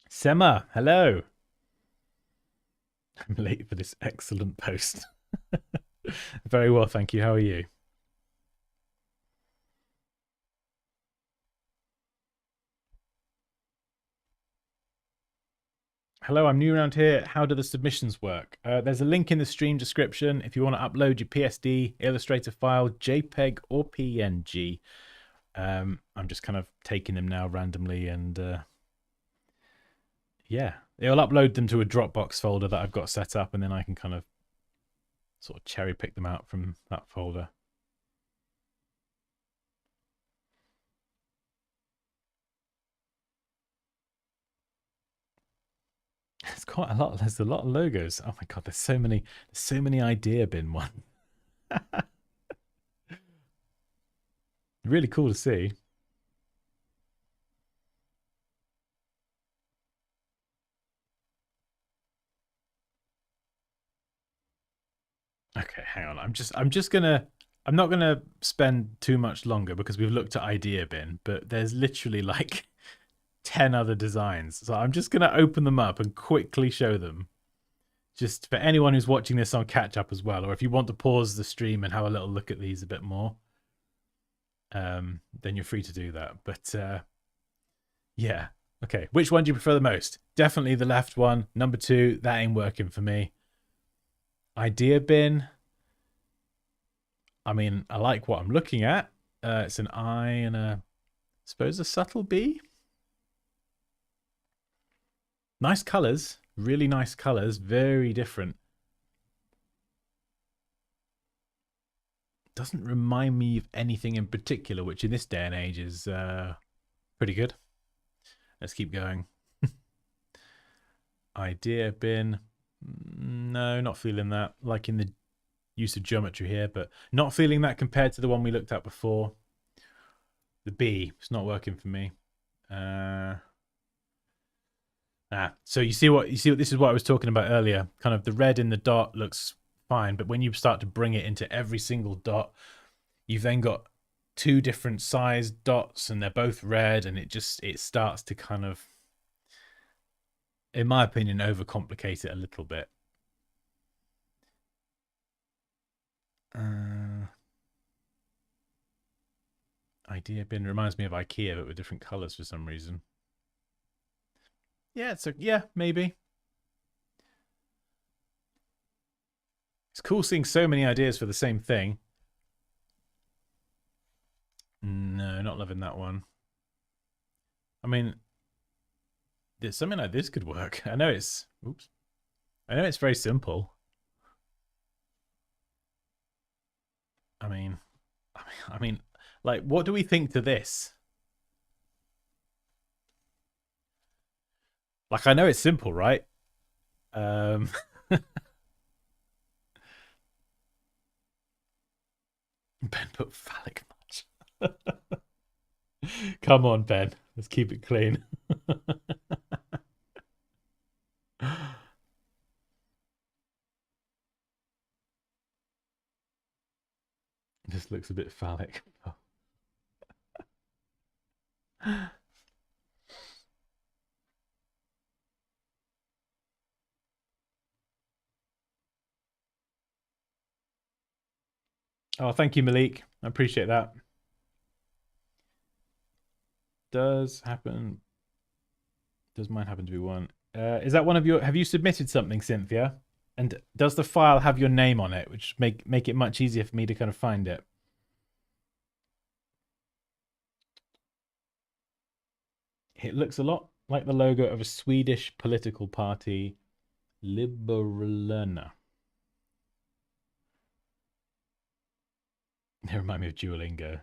Sema, hello. I'm late for this excellent post. Very well, thank you. How are you? Hello, I'm new around here. How do the submissions work? There's a link in the stream description if you want to upload your PSD, Illustrator file, JPEG, or PNG. I'm just kind of taking them now randomly, and yeah, it'll upload them to a Dropbox folder that I've got set up, and then I can kind of sort of cherry pick them out from that folder. It's quite a lot. There's a lot of logos. Oh my god, there's so many idea bin ones. Really cool to see. Okay, hang on. I'm not gonna spend too much longer because we've looked at idea bin, but there's literally like 10 other designs. So I'm just gonna open them up and quickly show them. Just for anyone who's watching this on catch up as well, or if you want to pause the stream and have a little look at these a bit more, then you're free to do that. But yeah. Okay, which one do you prefer the most? Definitely the left one. Number 2, that ain't working for me. Idea bin. I mean, I like what I'm looking at. It's an I and I suppose a subtle B. Nice colors, really nice colors, very different. Doesn't remind me of anything in particular, which in this day and age is pretty good. Let's keep going. Idea bin. No, not feeling that. Liking the use of geometry here, but not feeling that compared to the one we looked at before. The B, it's not working for me. So you see what this is what I was talking about earlier. Kind of the red in the dot looks fine, but when you start to bring it into every single dot, you've then got 2 different sized dots and they're both red, and it starts to kind of, in my opinion, overcomplicate it a little bit. Idea bin reminds me of IKEA, but with different colors for some reason. Yeah, maybe. It's cool seeing so many ideas for the same thing. No, not loving that one. I mean, something like this could work. I know it's very simple. I mean, like, what do we think to this? Like, I know it's simple, right? Ben put phallic much. Come on, Ben. Let's keep it clean. This looks a bit phallic. Oh, thank you, Malik. I appreciate that. Does mine happen to be one? Is that one of your? Have you submitted something, Cynthia? And does the file have your name on it, which make it much easier for me to kind of find it? It looks a lot like the logo of a Swedish political party, Liberalerna. They remind me of Duolingo.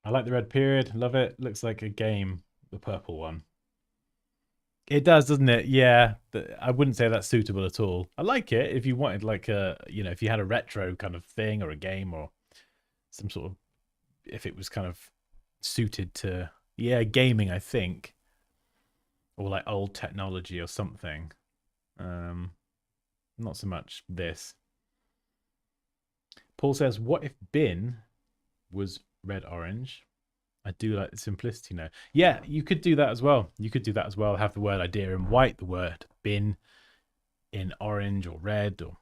I like the red period. Love it. Looks like a game, the purple one. It does, doesn't it? Yeah. I wouldn't say that's suitable at all. I like it if you wanted like a, if you had a retro kind of thing or a game or some sort of, if it was kind of suited to, yeah, gaming, I think, or like old technology or something. Not so much this. Paul says, what if bin was red orange? I do like the simplicity now. Yeah, you could do that as well. You could do that as well. Have the word idea in white, the word bin in orange or red, or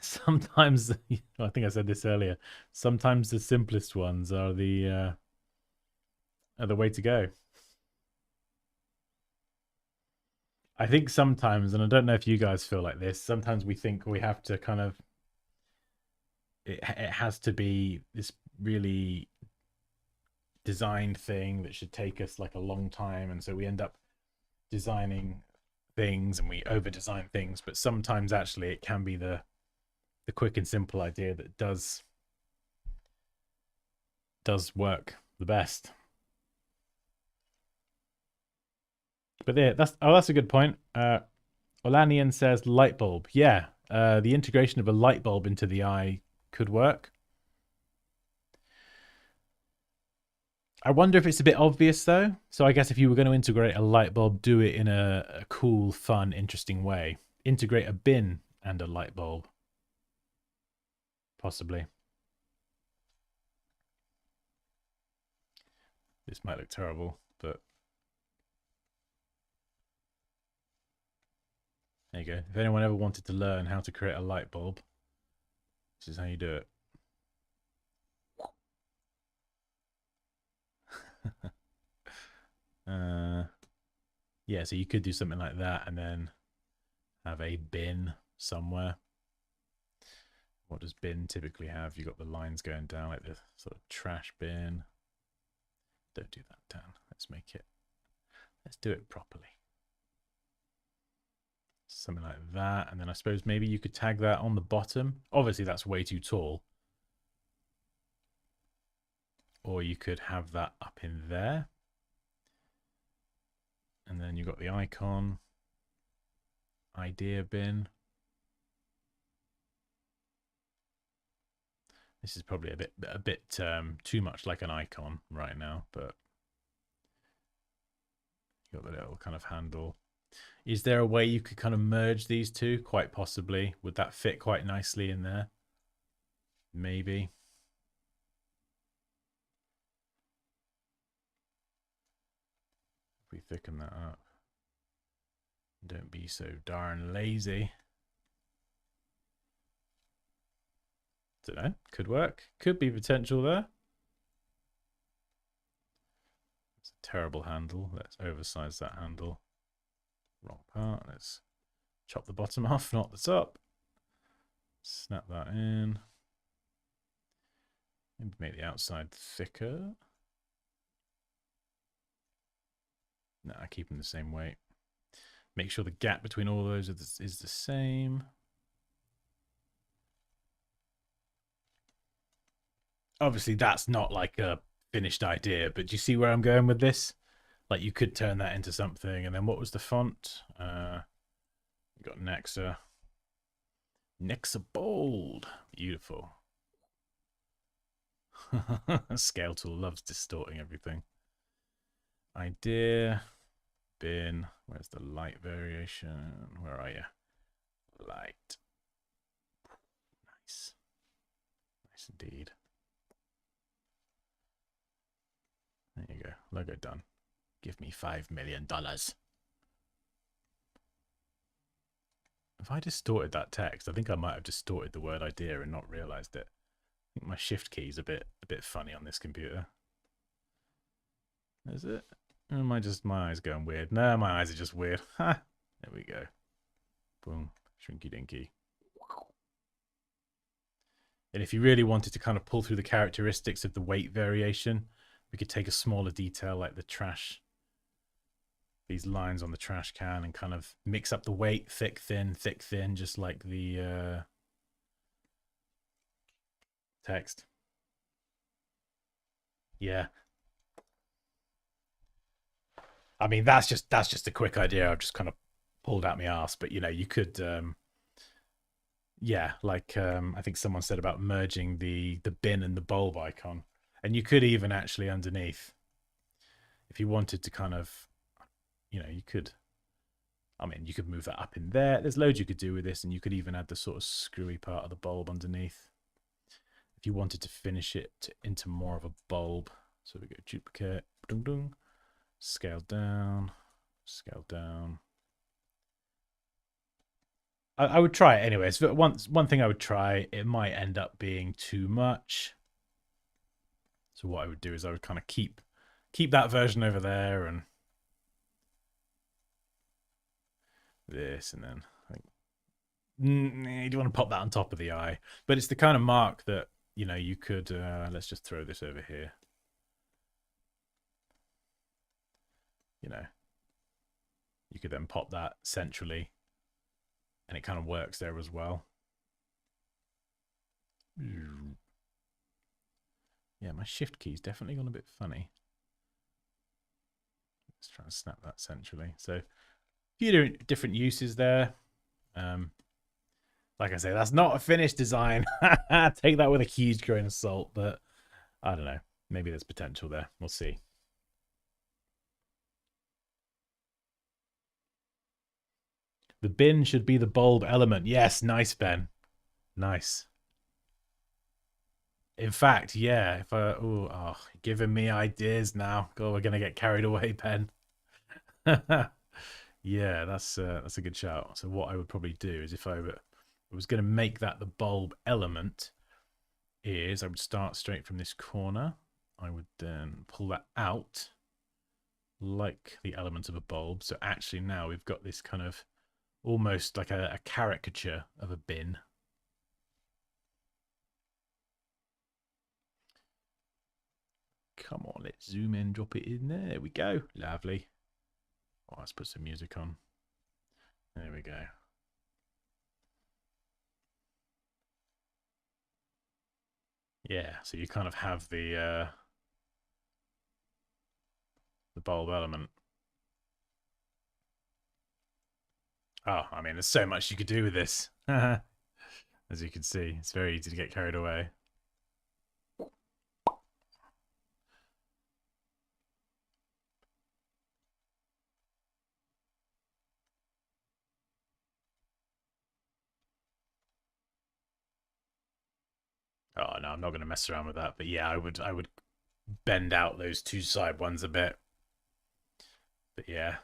sometimes I think I said this earlier. Sometimes the simplest ones are the way to go. I think sometimes, and I don't know if you guys feel like this, sometimes we think we have to kind of it has to be this really designed thing that should take us like a long time, and so we end up designing things and we over design things, but sometimes actually it can be the quick and simple idea that does work the best. But yeah, that's a good point. Olanian says light bulb. Yeah, the integration of a light bulb into the eye could work. I wonder if it's a bit obvious though. So I guess if you were going to integrate a light bulb, do it in a cool, fun, interesting way. Integrate a bin and a light bulb. Possibly. This might look terrible, but there you go. If anyone ever wanted to learn how to create a light bulb, this is how you do it. Yeah, so you could do something like that and then have a bin somewhere. What does bin typically have? You got the lines going down like this sort of trash bin. Don't do that, Dan. Let's do it properly. Something like that. And then I suppose maybe you could tag that on the bottom. Obviously, that's way too tall. Or you could have that up in there. And then you've got the icon. Idea bin. This is probably a bit too much like an icon right now, but you got the little kind of handle. Is there a way you could kind of merge these two? Quite possibly. Would that fit quite nicely in there? Maybe. If we thicken that up. Don't be so darn lazy. Don't know. Could work. Could be potential there. It's a terrible handle. Let's oversize that handle. Wrong part. Let's chop the bottom off, not the top. Snap that in. Maybe make the outside thicker. No, I keep them the same weight. Make sure the gap between all those is the same. Obviously, that's not like a finished idea, but do you see where I'm going with this? Like you could turn that into something. And then what was the font? You got Nexa. Nexa Bold. Beautiful. Scale tool loves distorting everything. Idea. Bin. Where's the light variation? Where are you? Light. Nice. Nice indeed. There you go. Logo done. Give me $5 million. If I distorted that text, I think I might have distorted the word idea and not realized it. I think my shift key is a bit funny on this computer. Is it? Or am I just my eyes going weird? No, my eyes are just weird. Ha! There we go. Boom. Shrinky dinky. And if you really wanted to kind of pull through the characteristics of the weight variation, we could take a smaller detail like the trash these lines on the trash can and kind of mix up the weight, thick, thin, just like the text. Yeah. I mean, that's just a quick idea I've just kind of pulled out my ass, but you know, you could yeah, like I think someone said about merging the bin and the bulb icon. And you could even actually underneath, if you wanted to kind of, you know, you could, I mean, you could move that up in there. There's loads you could do with this, and you could even add the sort of screwy part of the bulb underneath if you wanted to finish it into more of a bulb. So we go duplicate, dung dung, scale down, scale down. I would try it anyways. One thing I would try, it might end up being too much. So what I would do is I would kind of keep that version over there and this, and then I think you don't want to pop that on top of the eye, but it's the kind of mark that, you know, you could let's just throw this over here. You know, you could then pop that centrally and it kind of works there as well. Yeah, my shift key's definitely gone a bit funny. Let's try and snap that centrally. So a few different uses there. Like I say, that's not a finished design. Take that with a huge grain of salt, but I don't know. Maybe there's potential there. We'll see. The bin should be the bulb element. Yes, nice, Ben. Nice. In fact, yeah. If I giving me ideas now. God, we're gonna get carried away, Ben. Yeah, that's a good shout. So what I would probably do is if I was going to make that the bulb element, is I would start straight from this corner. I would then pull that out like the element of a bulb. So actually now we've got this kind of almost like a caricature of a bin. Come on, let's zoom in, drop it in there. There we go. Lovely. Oh, let's put some music on. There we go. Yeah, so you kind of have the bulb element. Oh, I mean, there's so much you could do with this. As you can see, it's very easy to get carried away. Oh no, I'm not going to mess around with that. But yeah, I would bend out those two side ones a bit. But yeah,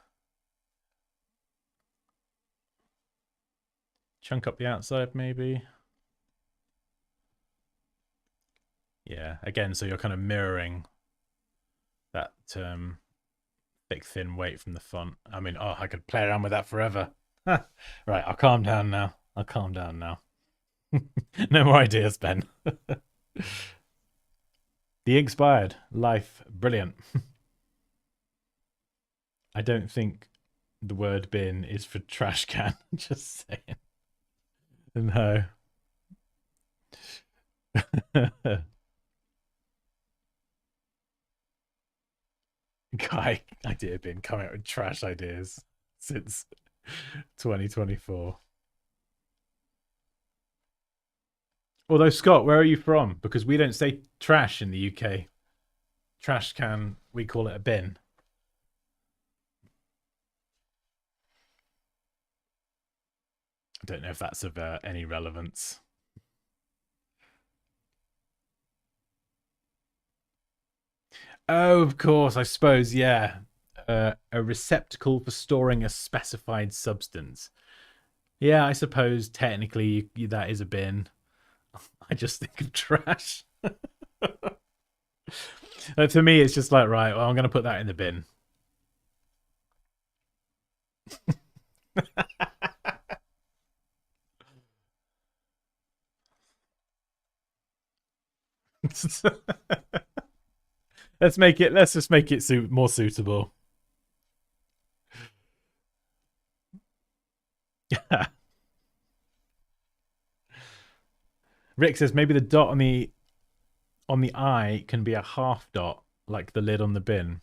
chunk up the outside maybe. Yeah, again, so you're kind of mirroring that thick, thin weight from the font. I mean, oh, I could play around with that forever. Right, I'll calm down now. I'll calm down now. No more ideas, Ben. The expired life, brilliant. I don't think the word bin is for trash can. Just saying. No. Guy, idea bin coming out with trash ideas since 2024. Although, Scott, where are you from? Because we don't say trash in the UK. Trash can, we call it a bin. I don't know if that's of any relevance. Oh, of course, I suppose, yeah. A receptacle for storing a specified substance. Yeah, I suppose technically that is a bin. I just think of trash. For me, it's just like, right, well, I'm going to put that in the bin. Let's just make it more suitable. Rick says maybe the dot on the eye can be a half dot, like the lid on the bin.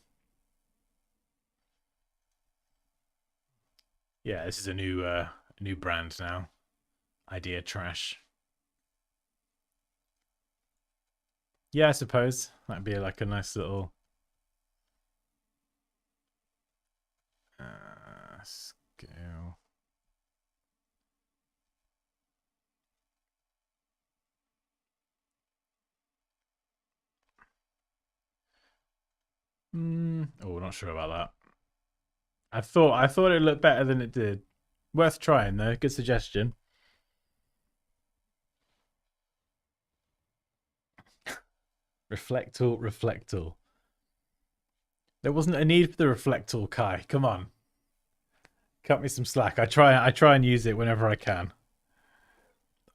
Yeah, this is a new brand now. Idea trash. Yeah, I suppose that'd be like a nice little scale. Oh, not sure about that. I thought it looked better than it did. Worth trying though. Good suggestion. Reflector, reflector. There wasn't a need for the reflector, Kai. Come on, cut me some slack. I try and use it whenever I can.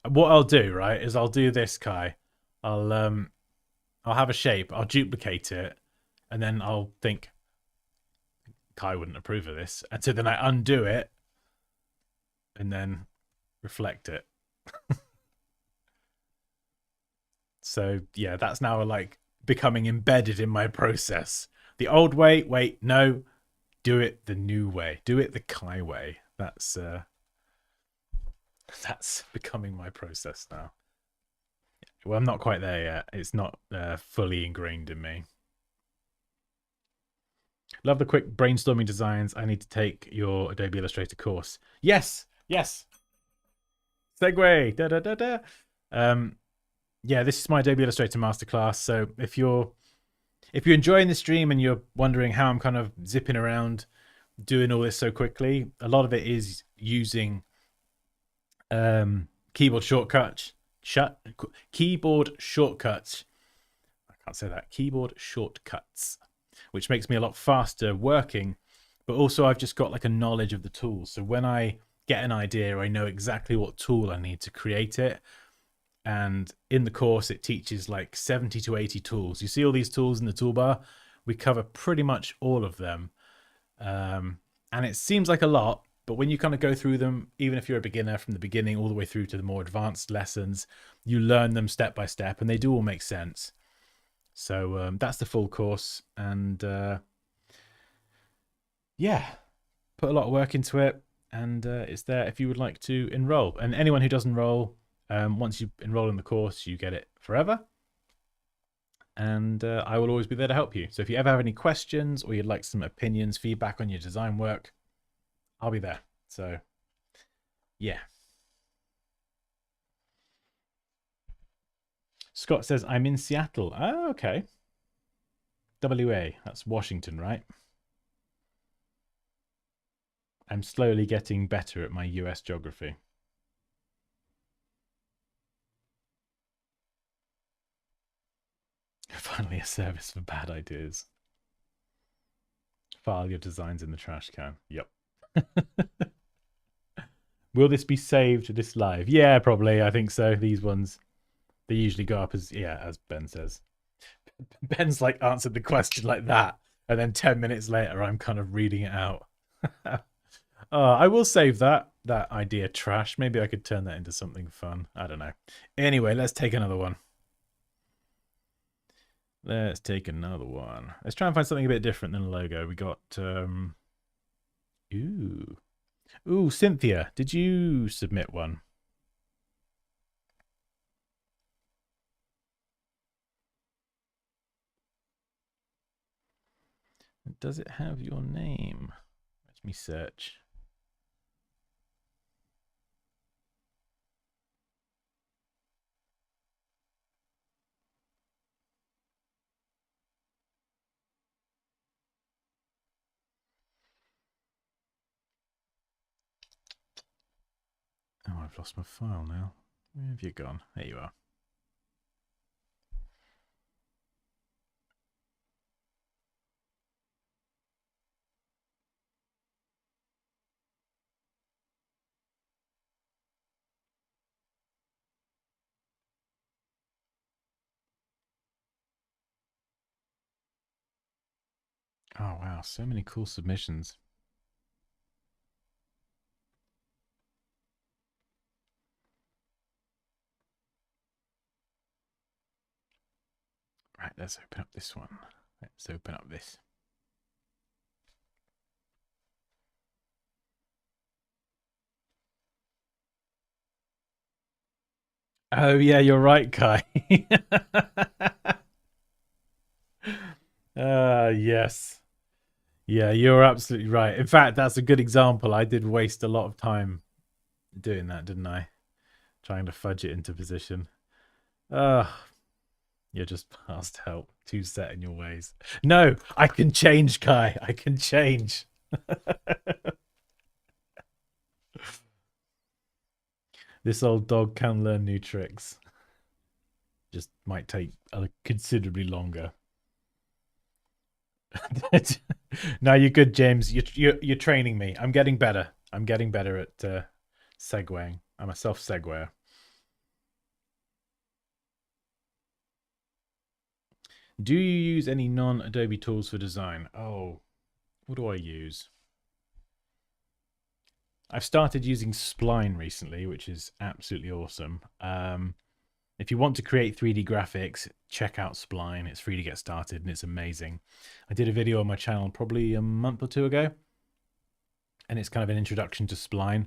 What I'll do, right, is I'll do this, Kai. I'll have a shape. I'll duplicate it, and then I'll think Kai wouldn't approve of this, and so then I undo it, and then reflect it. So yeah, that's now like becoming embedded in my process. The old way, wait, no, do it the new way. Do it the Kai way. That's becoming my process now. Well, I'm not quite there yet. It's not fully ingrained in me. Love the quick brainstorming designs. I need to take your Adobe Illustrator course. Yes, yes. Segue. Da da da da. Yeah, this is my Adobe Illustrator masterclass. So if you're enjoying the stream and you're wondering how I'm kind of zipping around doing all this so quickly, a lot of it is using keyboard shortcuts. Keyboard shortcuts. I can't say that. Keyboard shortcuts, which makes me a lot faster working. But also, I've just got like a knowledge of the tools. So when I get an idea, I know exactly what tool I need to create it. And in the course, it teaches like 70 to 80 tools. You see all these tools in the toolbar? We cover pretty much all of them. And it seems like a lot, but when you kind of go through them, even if you're a beginner from the beginning all the way through to the more advanced lessons, you learn them step by step and they do all make sense. So that's the full course. And yeah, put a lot of work into it. And it's there if you would like to enroll. And anyone who does enroll, once you enroll in the course, you get it forever. And I will always be there to help you. So if you ever have any questions or you'd like some opinions, feedback on your design work, I'll be there. So yeah. Scott says, I'm in Seattle. Oh, okay. WA, that's Washington, right? I'm slowly getting better at my US geography. Finally, a service for bad ideas. File your designs in the trash can. Yep. Will this be saved to this live? Yeah, probably. I think so. These ones, they usually go up as, yeah, as Ben says. Ben's like answered the question like that. And then 10 minutes later, I'm kind of reading it out. I will save that idea trash. Maybe I could turn that into something fun. I don't know. Anyway, let's take another one. Let's take another one. Let's try and find something a bit different than a logo. We got Ooh, Cynthia, did you submit one? Does it have your name? Let me search. Oh, I've lost my file now. Where have you gone? There you are. Oh, wow. So many cool submissions. Right, let's open up this one. Let's open up this. Oh yeah, you're right, Kai. Yes. Yeah, you're absolutely right. In fact, that's a good example. I did waste a lot of time doing that, didn't I? Trying to fudge it into position. You're just past help. Too set in your ways. No, I can change, Kai. I can change. This old dog can learn new tricks. Just might take considerably longer. No, you're good, James. You're training me. I'm getting better. I'm getting better at segueing. I'm a self seguer. Do you use any non-Adobe tools for design? Oh, what do I use? I've started using Spline recently, which is absolutely awesome. If you want to create 3D graphics, check out Spline. It's free to get started and it's amazing. I did a video on my channel probably a month or two ago, and it's kind of an introduction to Spline.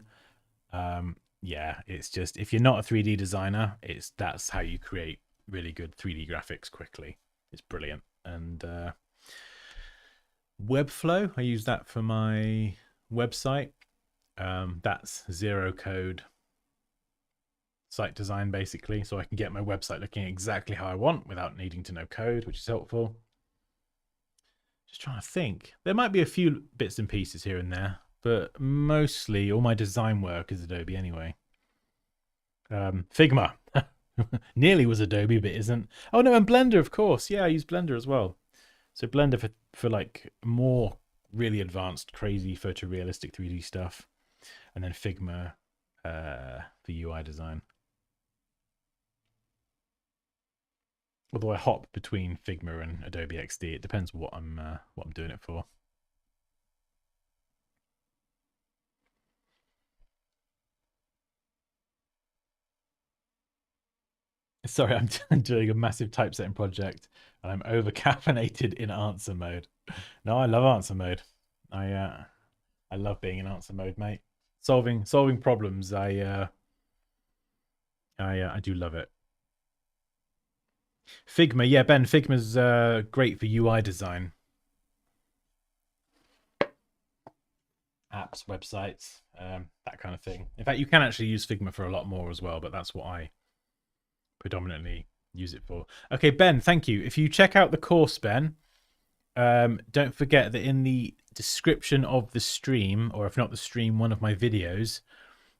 Yeah, it's just, if you're not a 3D designer, that's how you create really good 3D graphics quickly. It's brilliant. And Webflow, I use that for my website. That's zero code site design basically, so I can get my website looking exactly how I want without needing to know code, which is helpful. Just trying to think. There might be a few bits and pieces here and there, but mostly all my design work is Adobe anyway. Figma. Nearly was Adobe, but isn't. Oh no, and Blender, of course. Yeah, I use Blender as well. So Blender for like more really advanced, crazy photorealistic 3D stuff, and then Figma for UI design. Although I hop between Figma and Adobe XD, it depends what I'm doing it for. Sorry, I'm doing a massive typesetting project, and I'm over caffeinated in answer mode. No, I love answer mode. I love being in answer mode, mate. Solving problems. I do love it. Figma, yeah, Ben. Figma's great for UI design. Apps, websites, that kind of thing. In fact, you can actually use Figma for a lot more as well, but that's what I predominantly use it for. Okay, Ben, thank you. If you check out the course, Ben, don't forget that in the description of the stream, or if not the stream, one of my videos,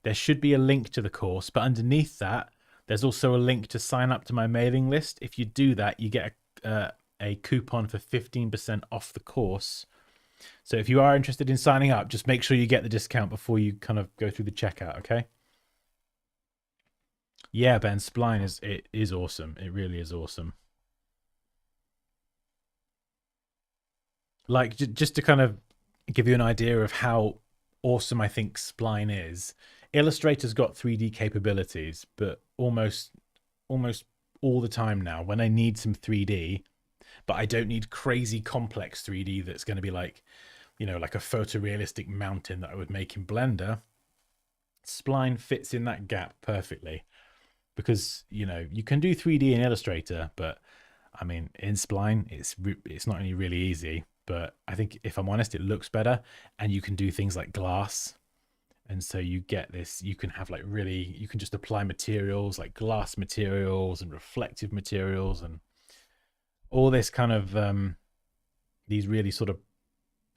there should be a link to the course, but underneath that, there's also a link to sign up to my mailing list. If you do that, you get a coupon for 15% off the course. So if you are interested in signing up, just make sure you get the discount before you kind of go through the checkout, okay? Yeah, Ben, Spline is awesome. It really is awesome. Like, just to kind of give you an idea of how awesome I think Spline is, Illustrator's got 3D capabilities, but almost all the time now, when I need some 3D, but I don't need crazy complex 3D that's going to be like, you know, like a photorealistic mountain that I would make in Blender, Spline fits in that gap perfectly. Because, you know, you can do 3D in Illustrator, but I mean, in Spline, it's not only really easy, but I think, if I'm honest, it looks better, and you can do things like glass. And so you get this, you can have like really, you can just apply materials like glass materials and reflective materials and all this kind of, these really sort of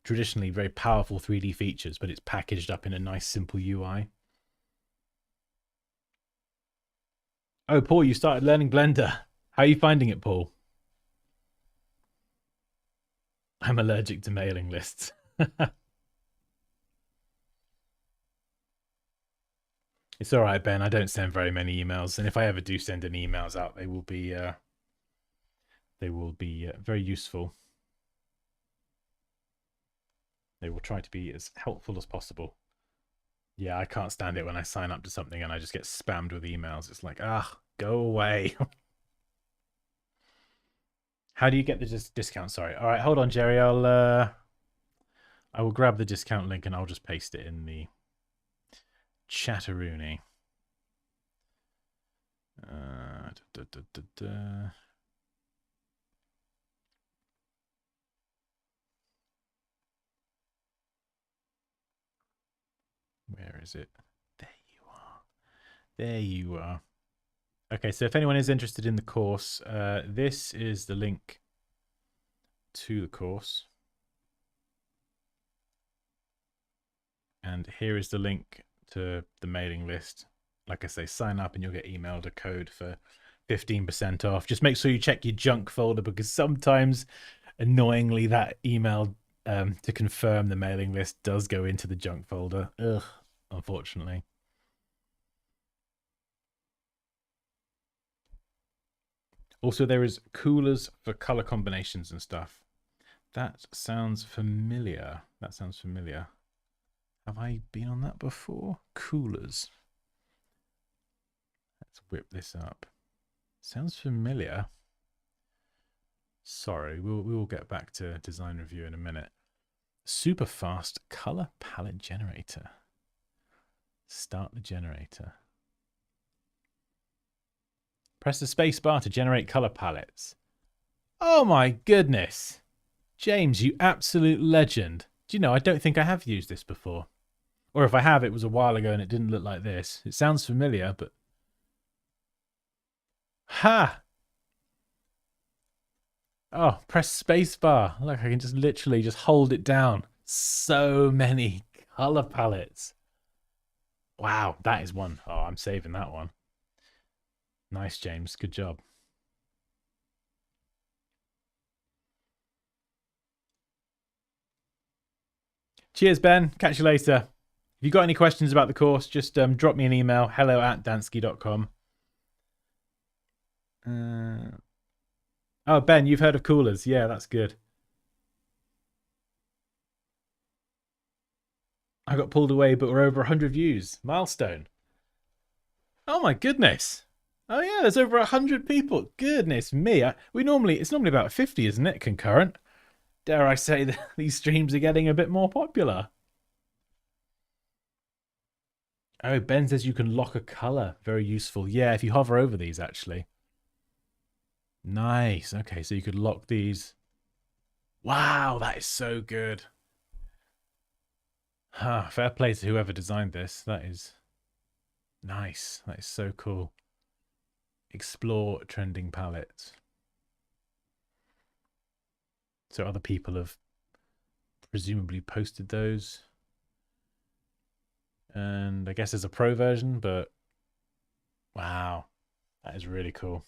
traditionally very powerful 3D features, but it's packaged up in a nice simple UI. Oh, Paul, you started learning Blender. How are you finding it, Paul? I'm allergic to mailing lists. It's all right, Ben. I don't send very many emails, and if I ever do send any emails out, they will be very useful. They will try to be as helpful as possible. Yeah, I can't stand it when I sign up to something and I just get spammed with emails. It's like, go away. How do you get the discount? Sorry. All right, hold on, Jerry. I will grab the discount link and I'll just paste it in the chatteroony. Where is it? There you are. There you are. Okay, so if anyone is interested in the course, this is the link to the course. And here is the link to the mailing list. Like I say, sign up and you'll get emailed a code for 15% off. Just make sure you check your junk folder, because sometimes, annoyingly, that email to confirm the mailing list does go into the junk folder. Ugh, unfortunately. Also, there is coolers for color combinations and stuff. That sounds familiar. That sounds familiar. Have I been on that before? Coolers. Let's whip this up. Sounds familiar. Sorry, we will get back to design review in a minute. Super fast color palette generator. Start the generator. Press the space bar to generate color palettes. Oh my goodness. James, you absolute legend. Do you know, I don't think I have used this before. Or if I have, it was a while ago and it didn't look like this. It sounds familiar, but... Ha! Oh, press space bar. Look, I can just literally just hold it down. So many color palettes. Wow, that is one. Oh, I'm saving that one. Nice, James. Good job. Cheers, Ben. Catch you later. If you've got any questions about the course, just drop me an email, hello@dansky.com. Oh, Ben, you've heard of coolers. Yeah, that's good. I got pulled away, but we're over 100 views. Milestone. Oh my goodness. Oh yeah, there's over 100 people. Goodness me. It's normally about 50, isn't it? Concurrent. Dare I say that these streams are getting a bit more popular. Oh, Ben says you can lock a color. Very useful. Yeah, if you hover over these, actually. Nice. Okay, so you could lock these. Wow, that is so good. Huh, fair play to whoever designed this. That is nice. That is so cool. Explore trending palettes. So other people have presumably posted those. And I guess there's a pro version, but wow, that is really cool.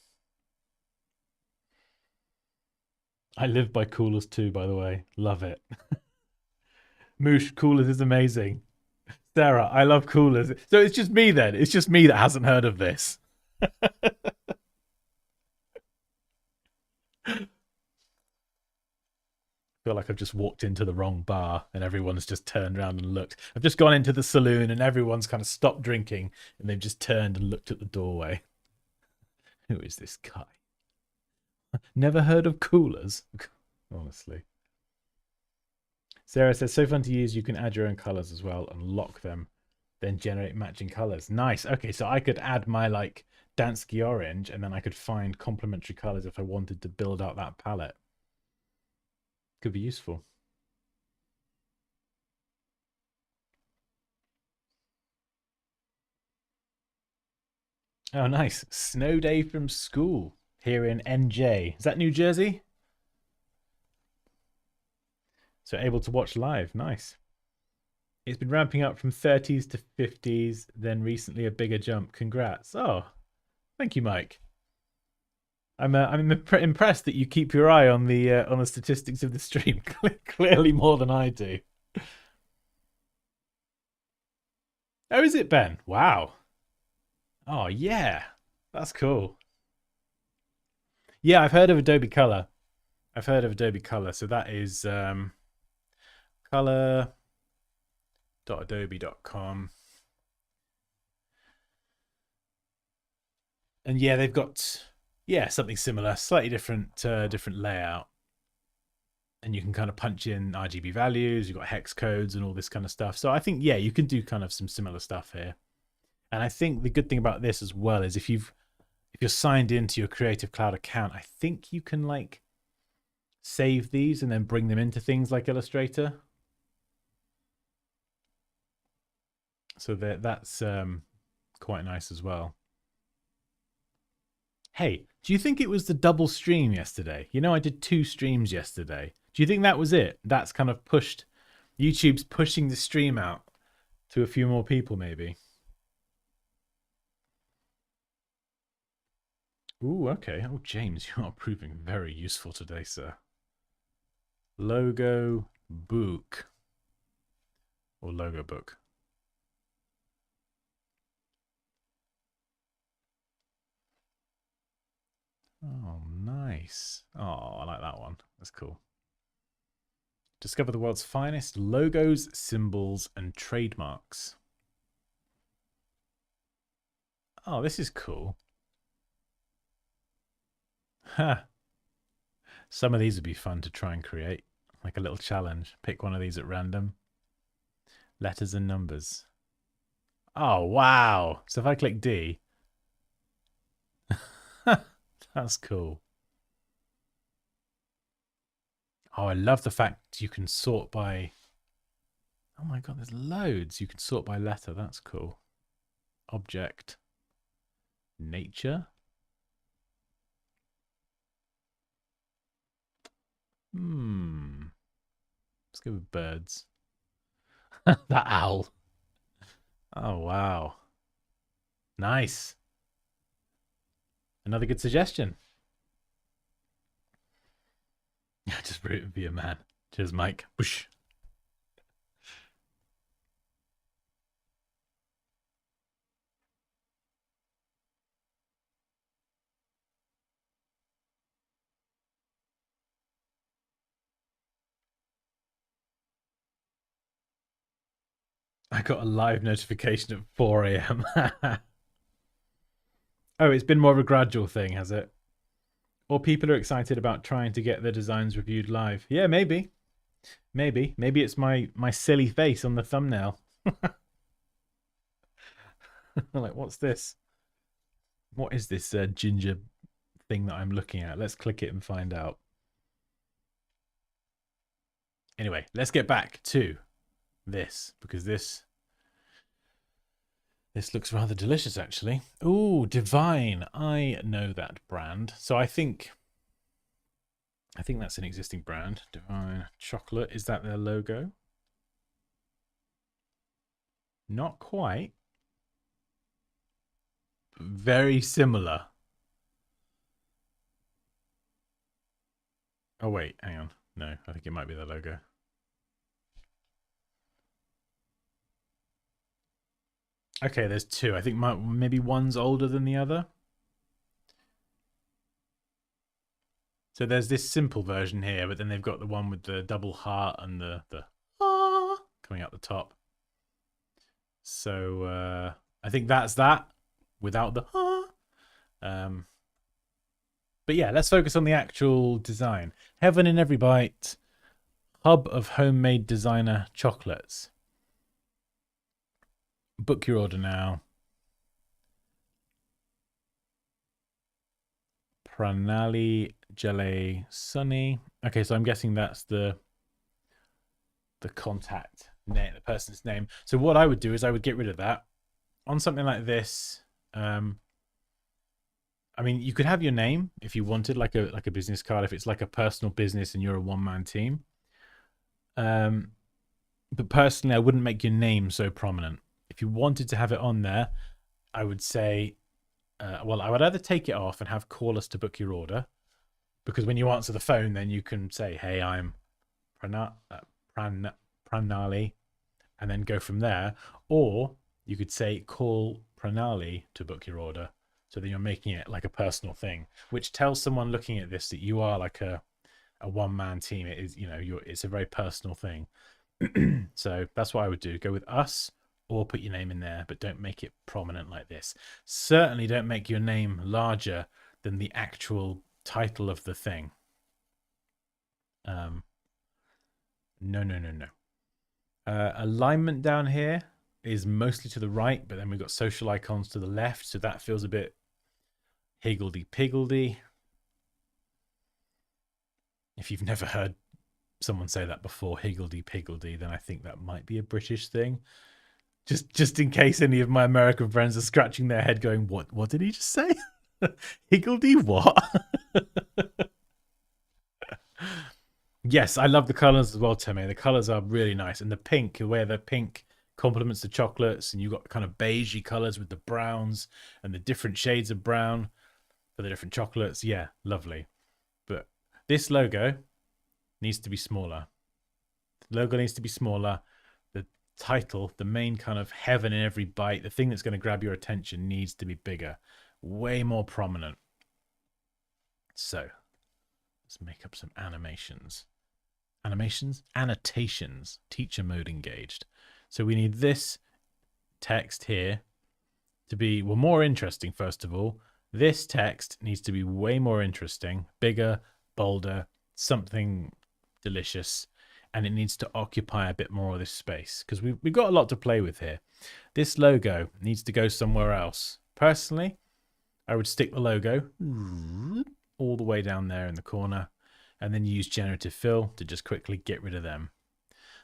I live by coolers too, by the way. Love it. Moosh, coolers is amazing. Sarah, I love coolers. So it's just me then. It's just me that hasn't heard of this. I feel like I've just walked into the wrong bar and everyone's just turned around and looked. I've just gone into the saloon and everyone's kind of stopped drinking and they've just turned and looked at the doorway. Who is this guy? Never heard of coolers? Honestly. Sarah says, so fun to use. You can add your own colors as well and lock them, then generate matching colors. Nice. Okay, so I could add my like Dansky orange and then I could find complementary colors if I wanted to build out that palette. Could be useful. Oh, nice. Snow day from school here in NJ. Is that New Jersey? So able to watch live. Nice. It's been ramping up from 30s to 50s, then recently a bigger jump. Congrats. Oh, thank you, Mike. I'm impressed that you keep your eye on the statistics of the stream. Clearly more than I do. Oh, is it, Ben? Wow. Oh yeah, that's cool. Yeah, I've heard of Adobe Color. I've heard of Adobe Color. So that is color.adobe.com. And yeah, they've got Yeah, something similar, slightly different, different layout. And you can kind of punch in RGB values. You've got hex codes and all this kind of stuff. So I think, yeah, you can do kind of some similar stuff here. And I think the good thing about this as well is if you're signed into your Creative Cloud account, I think you can like save these and then bring them into things like Illustrator. So that's quite nice as well. Hey, do you think it was the double stream yesterday? You know, I did 2 streams yesterday. Do you think that was it? That's kind of pushed, YouTube's pushing the stream out to a few more people, maybe. Ooh, okay. Oh, James, you are proving very useful today, sir. Logo book. Or logo book. Oh, nice. Oh, I like that one. That's cool. Discover the world's finest logos, symbols, and trademarks. Oh, this is cool. Ha. Some of these would be fun to try and create. Like a little challenge. Pick one of these at random. Letters and numbers. Oh, wow. So if I click D. That's cool. Oh, I love the fact you can sort by... Oh my god, there's loads. You can sort by letter. That's cool. Object. Nature. Let's go with birds. That owl. Oh, wow. Nice. Another good suggestion. Just root and be a man. Cheers, Mike. Whoosh. I got a live notification at 4 a.m. Oh, it's been more of a gradual thing, has it? Or people are excited about trying to get their designs reviewed live. Yeah, maybe. Maybe it's my silly face on the thumbnail. Like, what's this? What is this ginger thing that I'm looking at? Let's click it and find out. Anyway, let's get back to this, because this looks rather delicious, actually. Ooh, Divine. I know that brand. So I think that's an existing brand. Divine Chocolate. Is that their logo? Not quite. Very similar. Oh, wait. Hang on. No, I think it might be the logo. Okay, there's 2. I think maybe one's older than the other. So there's this simple version here, but then they've got the one with the double heart and the ah coming out the top. So I think that's that without the ah. But yeah, let's focus on the actual design. Heaven in every bite, hub of homemade designer chocolates. Book your order now. Pranali Jelly Sunny. Okay, so I'm guessing that's the contact name, the person's name. So what I would do is I would get rid of that. On something like this, I mean, you could have your name if you wanted, like a business card, if it's like a personal business and you're a one-man team. But personally, I wouldn't make your name so prominent. If you wanted to have it on there, I would say, well, I would either take it off and have call us to book your order, because when you answer the phone, then you can say, hey, I'm Pranali, and then go from there. Or you could say, call Pranali to book your order. So then you're making it like a personal thing, which tells someone looking at this that you are like a one-man team. It is, you know, it's a very personal thing. So that's what I would do. Go with us, or put your name in there, but don't make it prominent like this. Certainly don't make your name larger than the actual title of the thing. No. Alignment down here is mostly to the right, but then we've got social icons to the left, so that feels a bit higgledy-piggledy. If you've never heard someone say that before, higgledy-piggledy, then I think that might be a British thing. Just in case any of my American friends are scratching their head going, what did he just say? Higgledy what? Yes, I love the colors as well, Teme. The colors are really nice. And the pink, where the pink complements the chocolates, and you've got kind of beigey colors with the browns and the different shades of brown for the different chocolates. Yeah, lovely. But this logo needs to be smaller. The logo needs to be smaller. The title, the main kind of heaven in every bite, the thing that's going to grab your attention needs to be bigger, way more prominent. So let's make up some animations. Annotations, teacher mode engaged. So we need this text here to be, well, more interesting. First of all, this text needs to be way more interesting, bigger, bolder, something delicious, and it needs to occupy a bit more of this space because we've got a lot to play with here. This logo needs to go somewhere else. Personally, I would stick the logo all the way down there in the corner, and then use generative fill to just quickly get rid of them.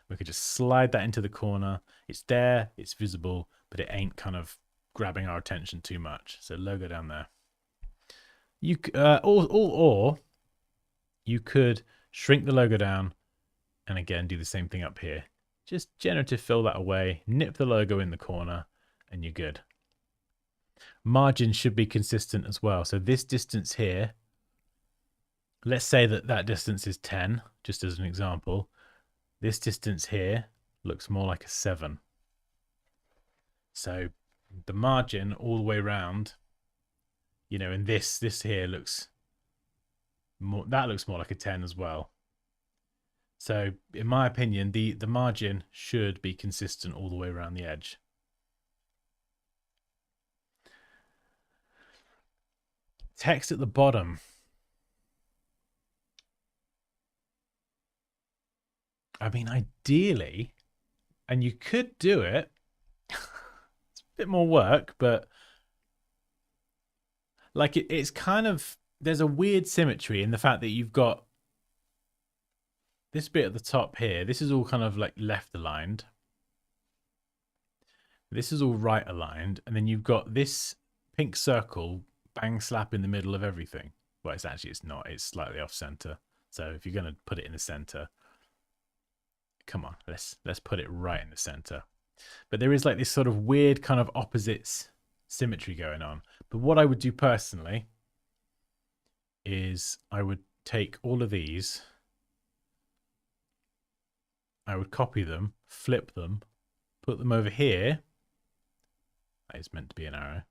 We could just slide that into the corner. It's there, it's visible, but it ain't kind of grabbing our attention too much. So logo down there. You or you could shrink the logo down and again do the same thing up here. Just generative fill that away, nip the logo in the corner, and you're good. Margin should be consistent as well. So this distance here, let's say that distance is 10, just as an example. This distance here looks more like a 7. So the margin all the way around, you know, and this here looks more, that looks more like a 10 as well. So in my opinion, the margin should be consistent all the way around the edge. Text at the bottom. I mean, ideally, and you could do it, it's a bit more work, but like it's kind of, there's a weird symmetry in the fact that you've got this bit at the top here. This is all kind of like left aligned. This is all right aligned. And then you've got this pink circle bang slap in the middle of everything. Well, it's not, it's slightly off center. So if you're going to put it in the center, come on, let's put it right in the center. But there is like this sort of weird kind of opposites symmetry going on. But what I would do personally is I would take all of these, I would copy them, flip them, put them over here. That is meant to be an arrow.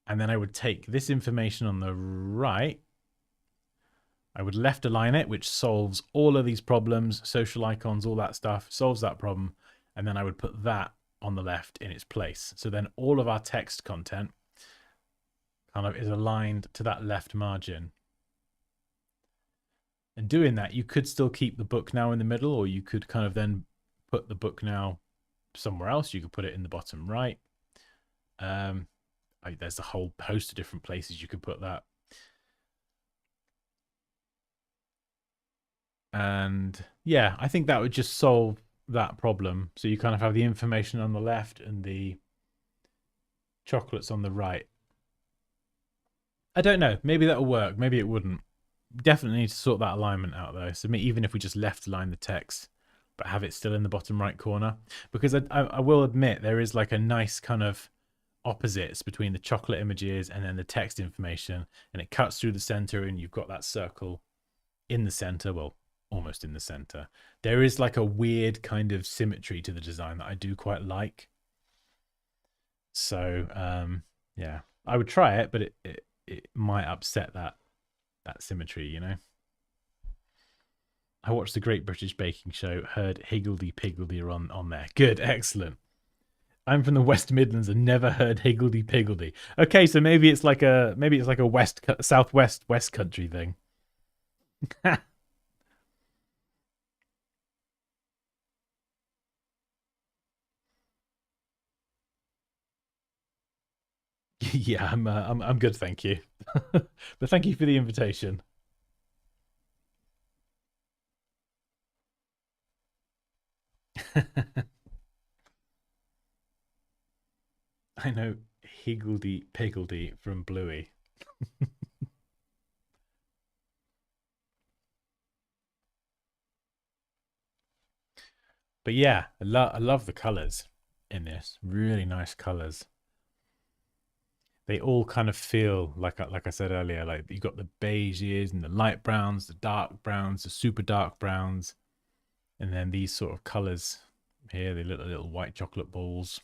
And then I would take this information on the right, I would left align it, which solves all of these problems, social icons, all that stuff, solves that problem. And then I would put that on the left in its place. So then all of our text content kind of is aligned to that left margin. And doing that, you could still keep the book now in the middle, or you could kind of then put the book now somewhere else. You could put it in the bottom right. There's a whole host of different places you could put that. And yeah, I think that would just solve that problem. So you kind of have the information on the left and the chocolates on the right. I don't know. Maybe that'll work. Maybe it wouldn't. Definitely need to sort that alignment out though. So even if we just left align the text, but have it still in the bottom right corner, because I will admit there is like a nice kind of opposites between the chocolate images and then the text information, and it cuts through the center and you've got that circle in the center. Well, almost in the center. There is like a weird kind of symmetry to the design that I do quite like. So yeah, I would try it, but it might upset that symmetry, you know. I watched the Great British Baking Show, heard higgledy piggledy on there. Good, excellent. I'm from the West Midlands and never heard higgledy piggledy. Okay, so maybe it's like a southwest West country thing. Yeah, I'm good, thank you. But thank you for the invitation. I know higgledy piggledy from Bluey. But yeah, I love the colors in this. Really nice colors. They all kind of feel like I said earlier, like you got the beiges and the light browns, the dark browns, the super dark browns, and then these sort of colors here, the little white chocolate balls.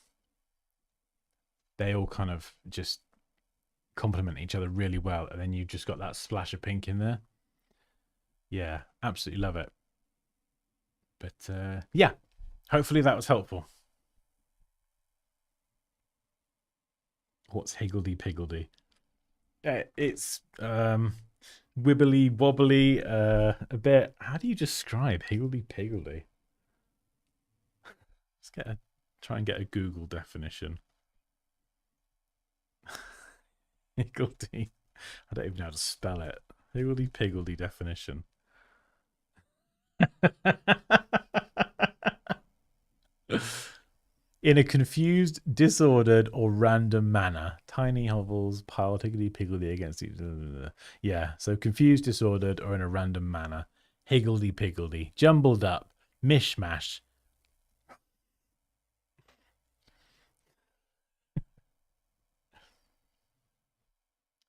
They all kind of just complement each other really well, and then you've just got that splash of pink in there. Yeah, absolutely love it. But yeah, hopefully that was helpful. What's higgledy piggledy? It's wibbly wobbly, a bit. How do you describe higgledy piggledy? Try and get a Google definition. Higgledy. I don't even know how to spell it. Higgledy piggledy definition. In a confused, disordered, or random manner. Tiny hovels piled higgledy-piggledy against each other. Yeah, so confused, disordered, or in a random manner. Higgledy-piggledy. Jumbled up. Mishmash.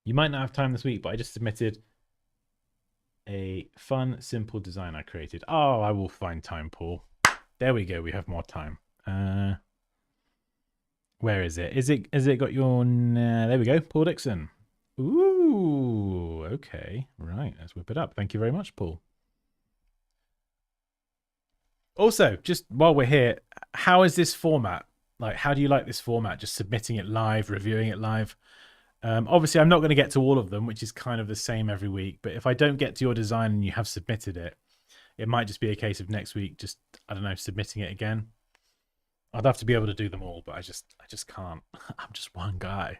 You might not have time this week, but I just submitted a fun, simple design I created. Oh, I will find time, Paul. There we go. We have more time. Where is it? Has it got your? There we go. Paul Dixon. Ooh. Okay. Right. Let's whip it up. Thank you very much, Paul. Also, just while we're here, how is this format? Like, how do you like this format? Just submitting it live, reviewing it live. Obviously, I'm not going to get to all of them, which is kind of the same every week. But if I don't get to your design and you have submitted it, it might just be a case of next week, just, I don't know, submitting it again. I'd have to be able to do them all, but I just can't. I'm just one guy.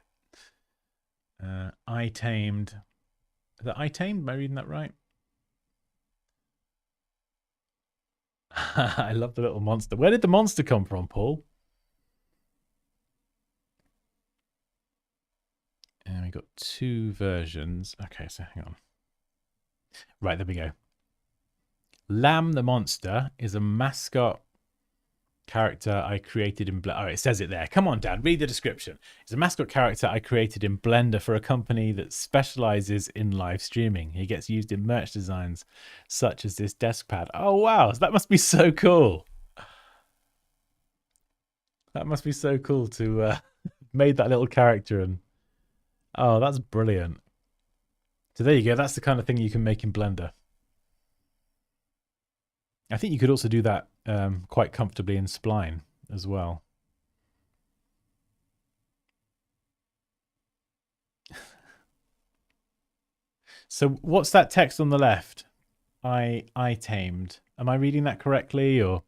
I tamed. Is that I tamed? Am I reading that right? I love the little monster. Where did the monster come from, Paul? And we got two versions. Okay, so hang on. Right, there we go. Lamb the monster is a mascot character I created in Blender. Oh, it says it there. Come on, Dad, read the description. It's a mascot character I created in Blender for a company that specializes in live streaming. He gets used in merch designs such as this desk pad. Oh, wow. That must be so cool. That must be so cool to made that little character. And oh, that's brilliant. So there you go. That's the kind of thing you can make in Blender. I think you could also do that quite comfortably in Spline as well. So what's that text on the left? I tamed. Am I reading that correctly? Or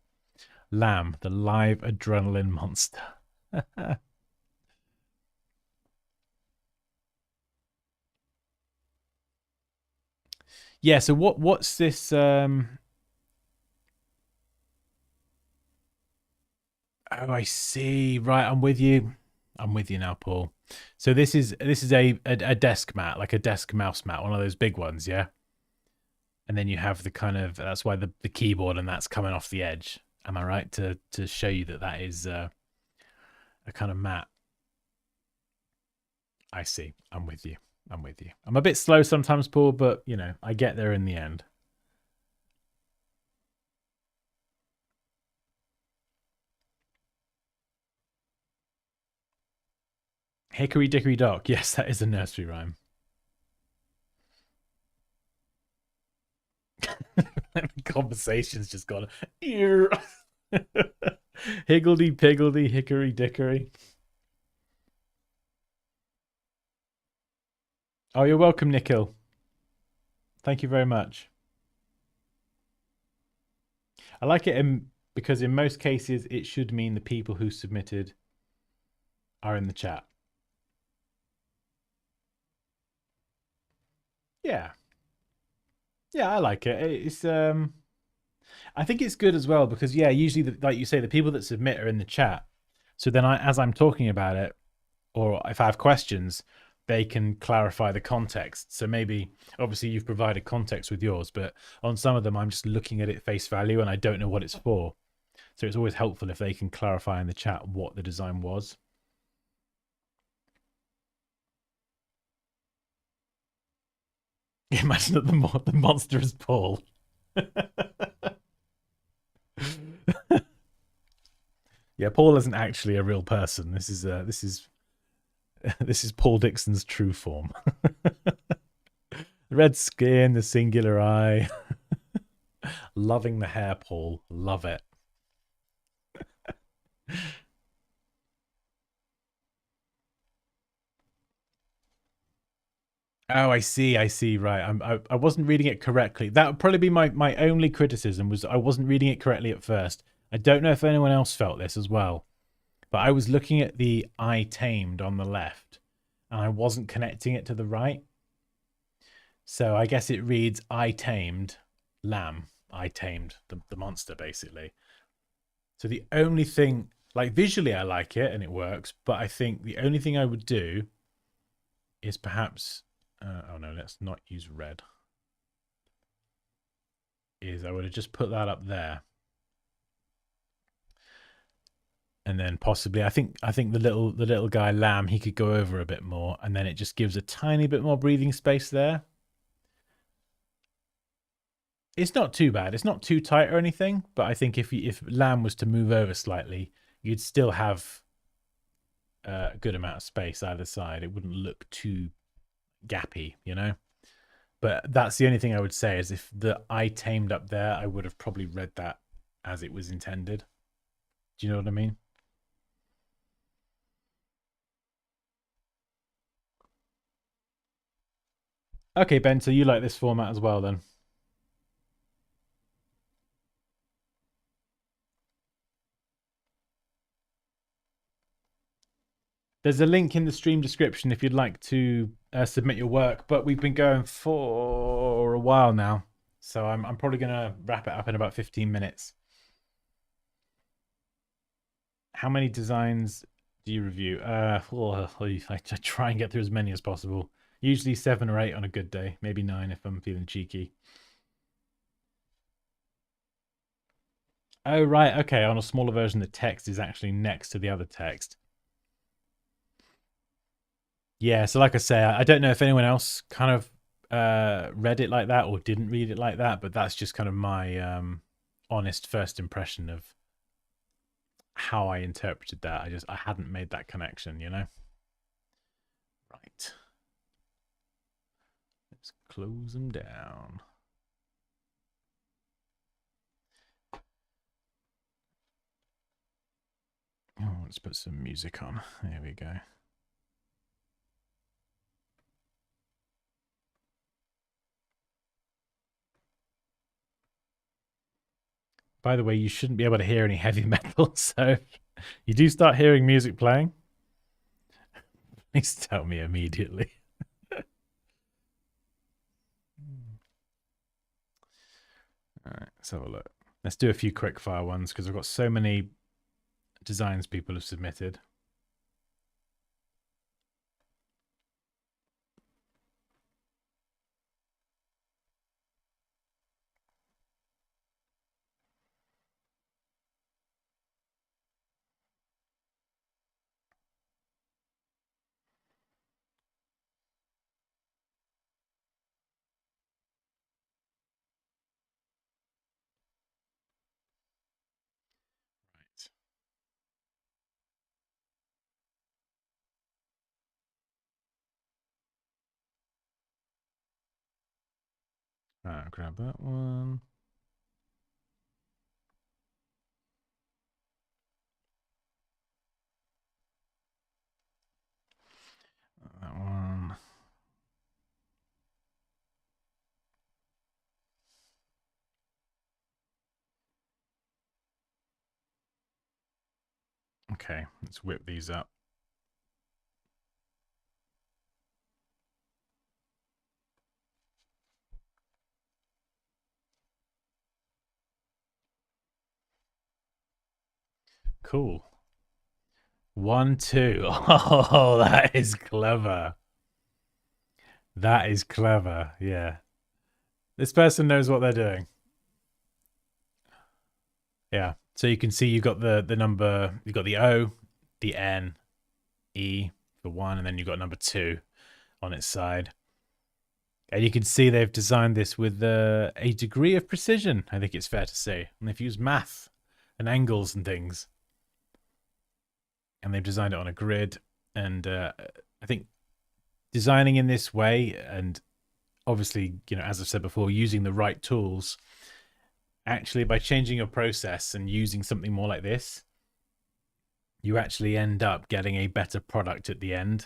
Lamb, the live adrenaline monster. Yeah, so what's this Oh, I see. Right, I'm with you. I'm with you now, Paul. So this is a desk mat, like a desk mouse mat, one of those big ones, yeah. And then you have the kind of that's why the keyboard and that's coming off the edge. Am I right to show you that that is a kind of mat? I see. I'm with you. I'm with you. I'm a bit slow sometimes, Paul, but you know I get there in the end. Hickory dickory dock. Yes, that is a nursery rhyme. Conversation's just gone. Higgledy piggledy, hickory dickory. Oh, you're welcome, Nikhil. Thank you very much. I like it because in most cases it should mean the people who submitted are in the chat. Yeah. Yeah, I like it. It's I think it's good as well because yeah, usually like you say, the people that submit are in the chat. So then as I'm talking about it, or if I have questions, they can clarify the context. So maybe obviously you've provided context with yours, but on some of them I'm just looking at it face value and I don't know what it's for. So it's always helpful if they can clarify in the chat what the design was. Imagine that the monster is Paul. Yeah, Paul isn't actually a real person. This is this is Paul Dixon's true form. Red skin, the singular eye. Loving the hair, Paul. Love it. Oh, I see. I see. Right. I wasn't reading it correctly. That would probably be my only criticism was I wasn't reading it correctly at first. I don't know if anyone else felt this as well, but I was looking at the I tamed on the left and I wasn't connecting it to the right. So I guess it reads I tamed lamb. I tamed the monster basically. So the only thing, like visually I like it and it works, but I think the only thing I would do is perhaps oh no, let's not use red. Is I would have just put that up there. And then possibly I think the little guy lamb, he could go over a bit more, and then it just gives a tiny bit more breathing space there. It's not too bad. It's not too tight or anything, but I think if lamb was to move over slightly, you'd still have a good amount of space either side. It wouldn't look too gappy, you know. But that's the only thing I would say is if the I tamed up there, I would have probably read that as it was intended. Do you know what I mean? Okay, Ben, so you like this format as well then? There's a link in the stream description if you'd like to submit your work, but we've been going for a while now. So I'm probably going to wrap it up in about 15 minutes. How many designs do you review? I try and get through as many as possible. Usually 7 or 8 on a good day, maybe 9 if I'm feeling cheeky. Oh, right. Okay. On a smaller version, the text is actually next to the other text. Yeah. So, like I say, I don't know if anyone else kind of read it like that or didn't read it like that, but that's just kind of my honest first impression of how I interpreted that. I hadn't made that connection, you know? Right. Let's close them down. Oh, let's put some music on. There we go. By the way, you shouldn't be able to hear any heavy metal, so you do start hearing music playing, please tell me immediately. All right, let's have a look. Let's do a few quickfire ones because I've got so many designs people have submitted. Right, I'll grab that one. That one. Okay, let's whip these up. Cool. 1, 2. Oh, that is clever. That is clever. Yeah. This person knows what they're doing. Yeah. So you can see you've got the number, you've got the O, the N, E for 1, and then you've got number 2 on its side. And you can see they've designed this with a degree of precision, I think it's fair to say. And they've used math and angles and things. And they've designed it on a grid. And I think designing in this way, and obviously, you know, as I've said before, using the right tools, actually by changing your process and using something more like this, you actually end up getting a better product at the end.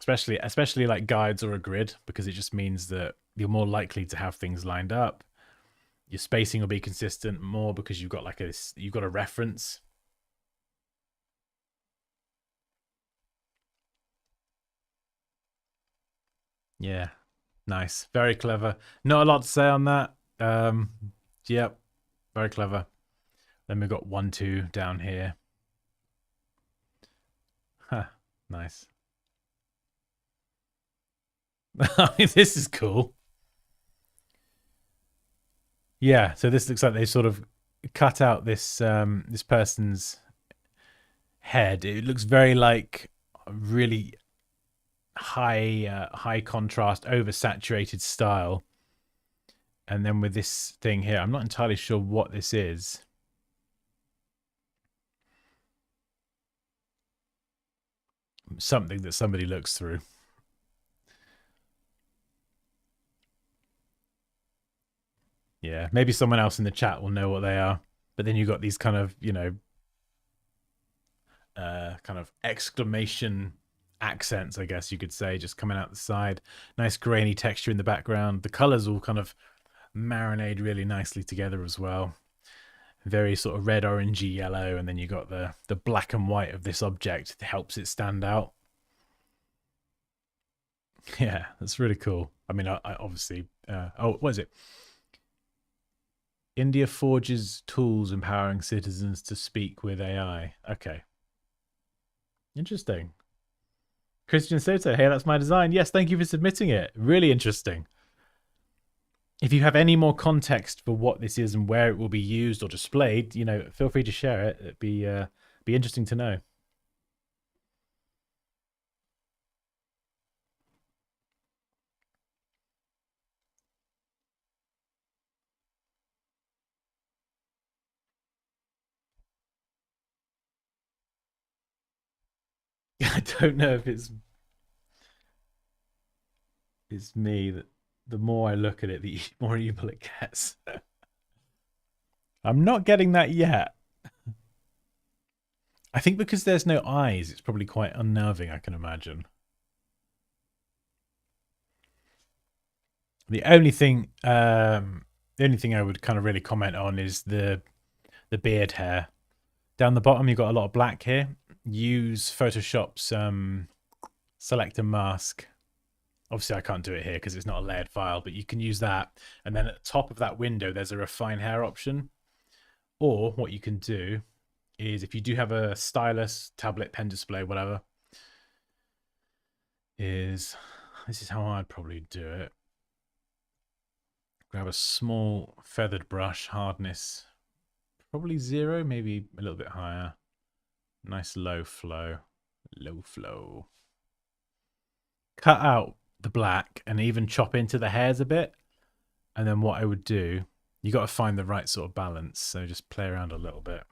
Especially like guides or a grid, because it just means that you're more likely to have things lined up. Your spacing will be consistent more because you've got like you've got a reference. Yeah, nice, very clever. Not a lot to say on that. Yep, very clever. Then we've got 1, 2 down here. Huh, nice. This is cool. Yeah, so this looks like they sort of cut out this this person's head. It looks very like really high contrast, oversaturated style. And then with this thing here, I'm not entirely sure what this is. Something that somebody looks through. Yeah, maybe someone else in the chat will know what they are. But then you've got these kind of, you know, kind of exclamation accents, I guess you could say, just coming out the side. Nice grainy texture in the background. The colors all kind of marinate really nicely together as well. Very sort of red, orangey, yellow, and then you got the black and white of this object that helps it stand out. Yeah, that's really cool. I mean, I obviously, oh, what is it? India forges tools empowering citizens to speak with AI. Okay. Interesting. Christian Soto, hey, that's my design. Yes, thank you for submitting it. Really interesting. If you have any more context for what this is and where it will be used or displayed, you know, feel free to share it. It'd be interesting to know. I don't know if it's me that the more I look at it, the more evil it gets. I'm not getting that yet. I think because there's no eyes, it's probably quite unnerving, I can imagine. The only thing I would kind of really comment on is the beard hair. Down the bottom, you've got a lot of black here. Use Photoshop's select a mask. Obviously, I can't do it here because it's not a layered file, but you can use that. And then at the top of that window, there's a refine hair option. Or what you can do is, if you do have a stylus, tablet, pen display, whatever, this is how I'd probably do it. Grab a small feathered brush, hardness probably 0, maybe a little bit higher. Nice low flow. Cut out the black and even chop into the hairs a bit. And then what I would do, you got to find the right sort of balance. So just play around a little bit.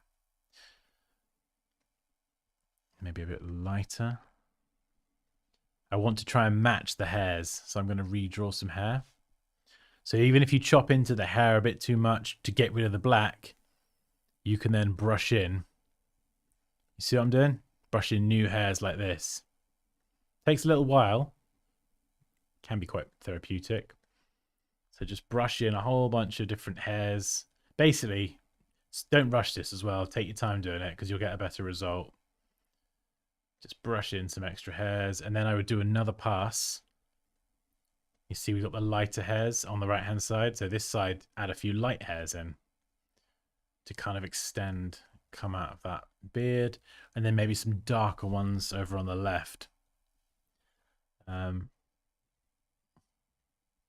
Maybe a bit lighter. I want to try and match the hairs. So I'm going to redraw some hair. So even if you chop into the hair a bit too much to get rid of the black, you can then brush in. You see what I'm doing? Brush in new hairs like this Takes a little while. Can be quite therapeutic. So just brush in a whole bunch of different hairs. Basically, don't rush this as well. Take your time doing it because you'll get a better result. Just brush in some extra hairs, and then I would do another pass. You see we've got the lighter hairs on the right-hand side. So this side, add a few light hairs in to kind of extend, come out of that beard. And then maybe some darker ones over on the left.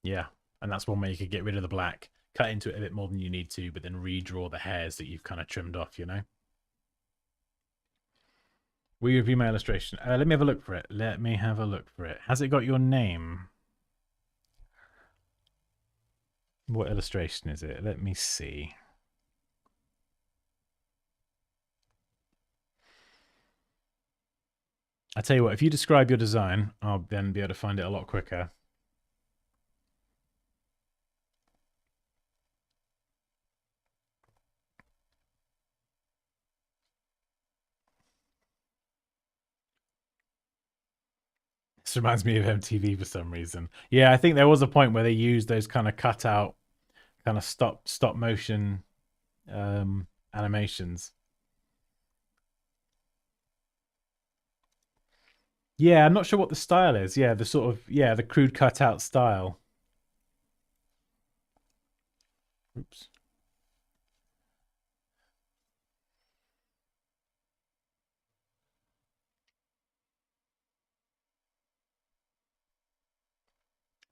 Yeah, and that's one way you could get rid of the black. Cut into it a bit more than you need to, but then redraw the hairs that you've kind of trimmed off, you know? Will you review my illustration? Let me have a look for it. Let me have a look for it. Has it got your name? What illustration is it? Let me see. I tell you what, if you describe your design, I'll then be able to find it a lot quicker. This reminds me of MTV for some reason. Yeah, I think there was a point where they used those kind of cutout, kind of stop motion animations. Yeah, I'm not sure what the style is. Yeah, the sort of, yeah, the crude cutout style. Oops.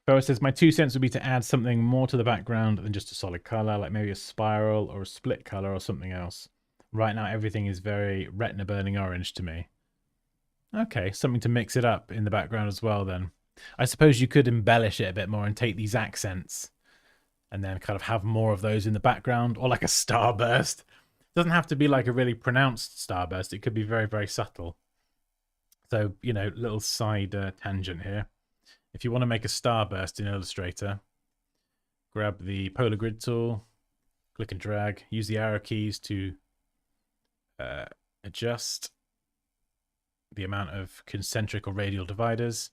Pharaoh says, my 2 cents would be to add something more to the background than just a solid color, like maybe a spiral or a split color or something else. Right now, everything is very retina burning orange to me. Okay, something to mix it up in the background as well then. I suppose you could embellish it a bit more and take these accents and then kind of have more of those in the background, or like a starburst. It doesn't have to be like a really pronounced starburst. It could be very, very subtle. So, you know, little side tangent here. If you want to make a starburst in Illustrator, grab the polar grid tool, click and drag, use the arrow keys to adjust the amount of concentric or radial dividers.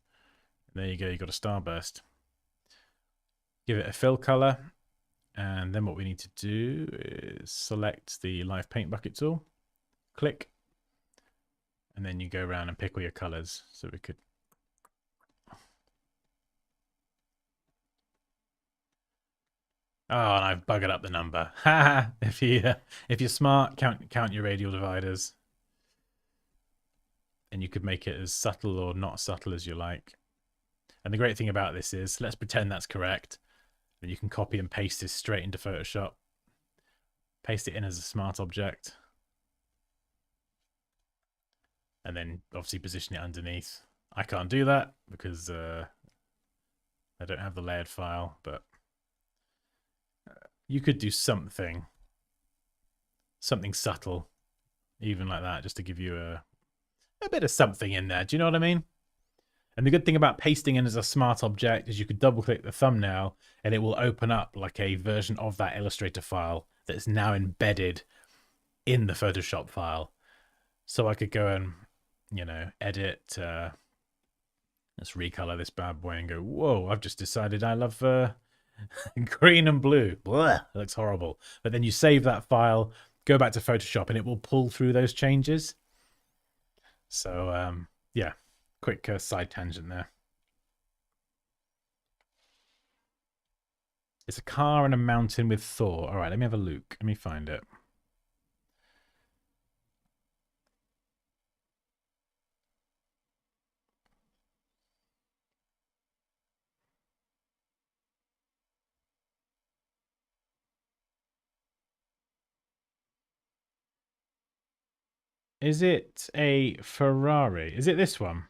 And there you go, you've got a starburst. Give it a fill color, and then what we need to do is select the live paint bucket tool, click, and then you go around and pick all your colors. So we could oh, and I've buggered up the number. if you're smart, count your radial dividers, and you could make it as subtle or not subtle as you like. And the great thing about this is, let's pretend that's correct. Then you can copy and paste this straight into Photoshop. Paste it in as a smart object, and then obviously position it underneath. I can't do that because I don't have the layered file, but you could do something subtle, even like that, just to give you a bit of something in there. Do you know what I mean? And the good thing about pasting in as a smart object is you could double click the thumbnail and it will open up like a version of that Illustrator file that's now embedded in the Photoshop file. So I could go and, you know, edit, let's recolor this bad boy and go, whoa, I've just decided I love green and blue. Blah, that looks horrible. But then you save that file, go back to Photoshop, and it will pull through those changes. So, yeah, quick side tangent there. It's a car and a mountain with Thor. All right, let me have a look. Let me find it. Is it a Ferrari? Is it this one?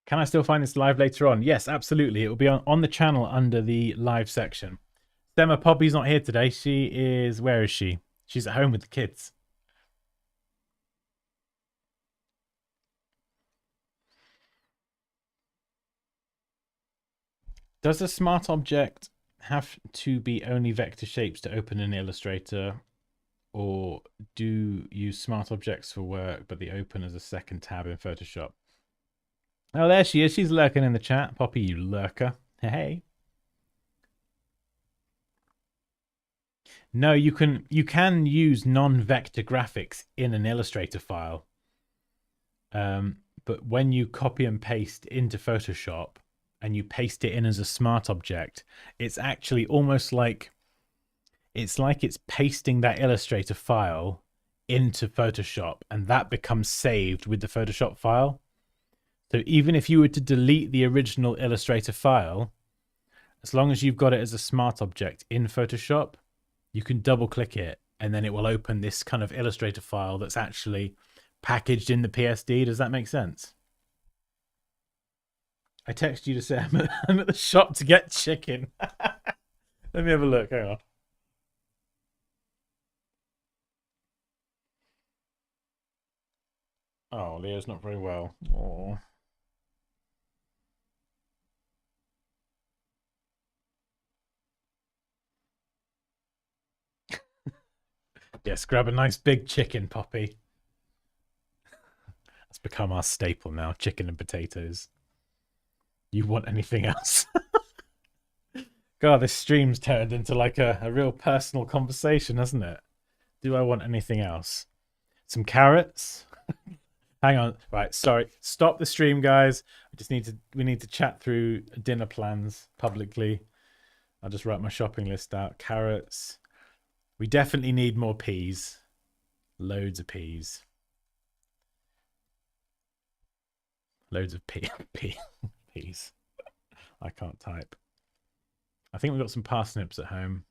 Can I still find this live later on? Yes, absolutely. It will be on the channel under the live section. Stemma Poppy's not here today. She is... Where is she? She's at home with the kids. Does a smart object have to be only vector shapes to open in Illustrator? Or do use smart objects for work, but the open as a second tab in Photoshop? Oh, there she is. She's lurking in the chat. Poppy, you lurker. Hey. No, you can use non-vector graphics in an Illustrator file. But when you copy and paste into Photoshop and you paste it in as a smart object, it's actually almost like it's pasting that Illustrator file into Photoshop, and that becomes saved with the Photoshop file. So even if you were to delete the original Illustrator file, as long as you've got it as a smart object in Photoshop, you can double click it and then it will open this kind of Illustrator file that's actually packaged in the PSD. Does that make sense? I text you to say I'm at the shop to get chicken. Let me have a look. Hang on. Oh, Leo's not very well. Oh. Yes, grab a nice big chicken, Poppy. That's become our staple now, chicken and potatoes. You want anything else? God, this stream's turned into like a real personal conversation, hasn't it? Do I want anything else? Some carrots? Hang on. Right, sorry. Stop the stream, guys. We need to chat through dinner plans publicly. I'll just write my shopping list out. Carrots. We definitely need more peas. Loads of peas. Loads of peas. I can't type. I think we've got some parsnips at home.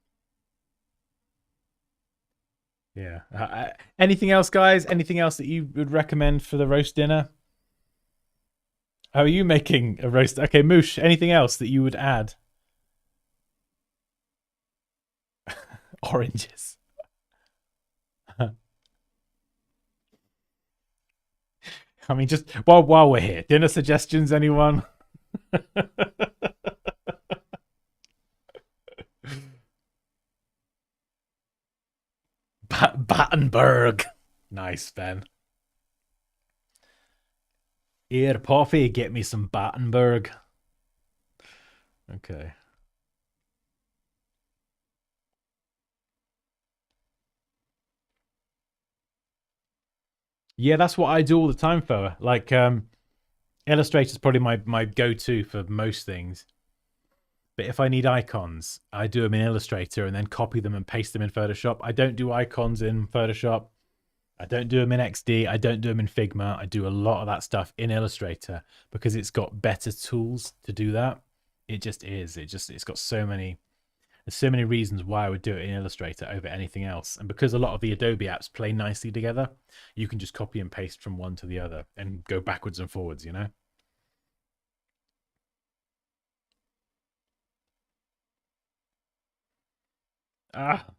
Yeah. Anything else, guys? Anything else that you would recommend for the roast dinner? How are you making a roast? Okay, Moosh, anything else that you would add? Oranges. I mean, just while we're here, dinner suggestions, anyone? Battenberg. Nice, Ben. Here, Poppy, get me some Battenberg. Okay. Yeah, that's what I do all the time, Foa. Like, Illustrator's probably my go-to for most things. But if I need icons, I do them in Illustrator and then copy them and paste them in Photoshop. I don't do icons in Photoshop. I don't do them in XD. I don't do them in Figma. I do a lot of that stuff in Illustrator because it's got better tools to do that. It just is. It's got so many. There's so many reasons why I would do it in Illustrator over anything else. And because a lot of the Adobe apps play nicely together, you can just copy and paste from one to the other and go backwards and forwards, you know?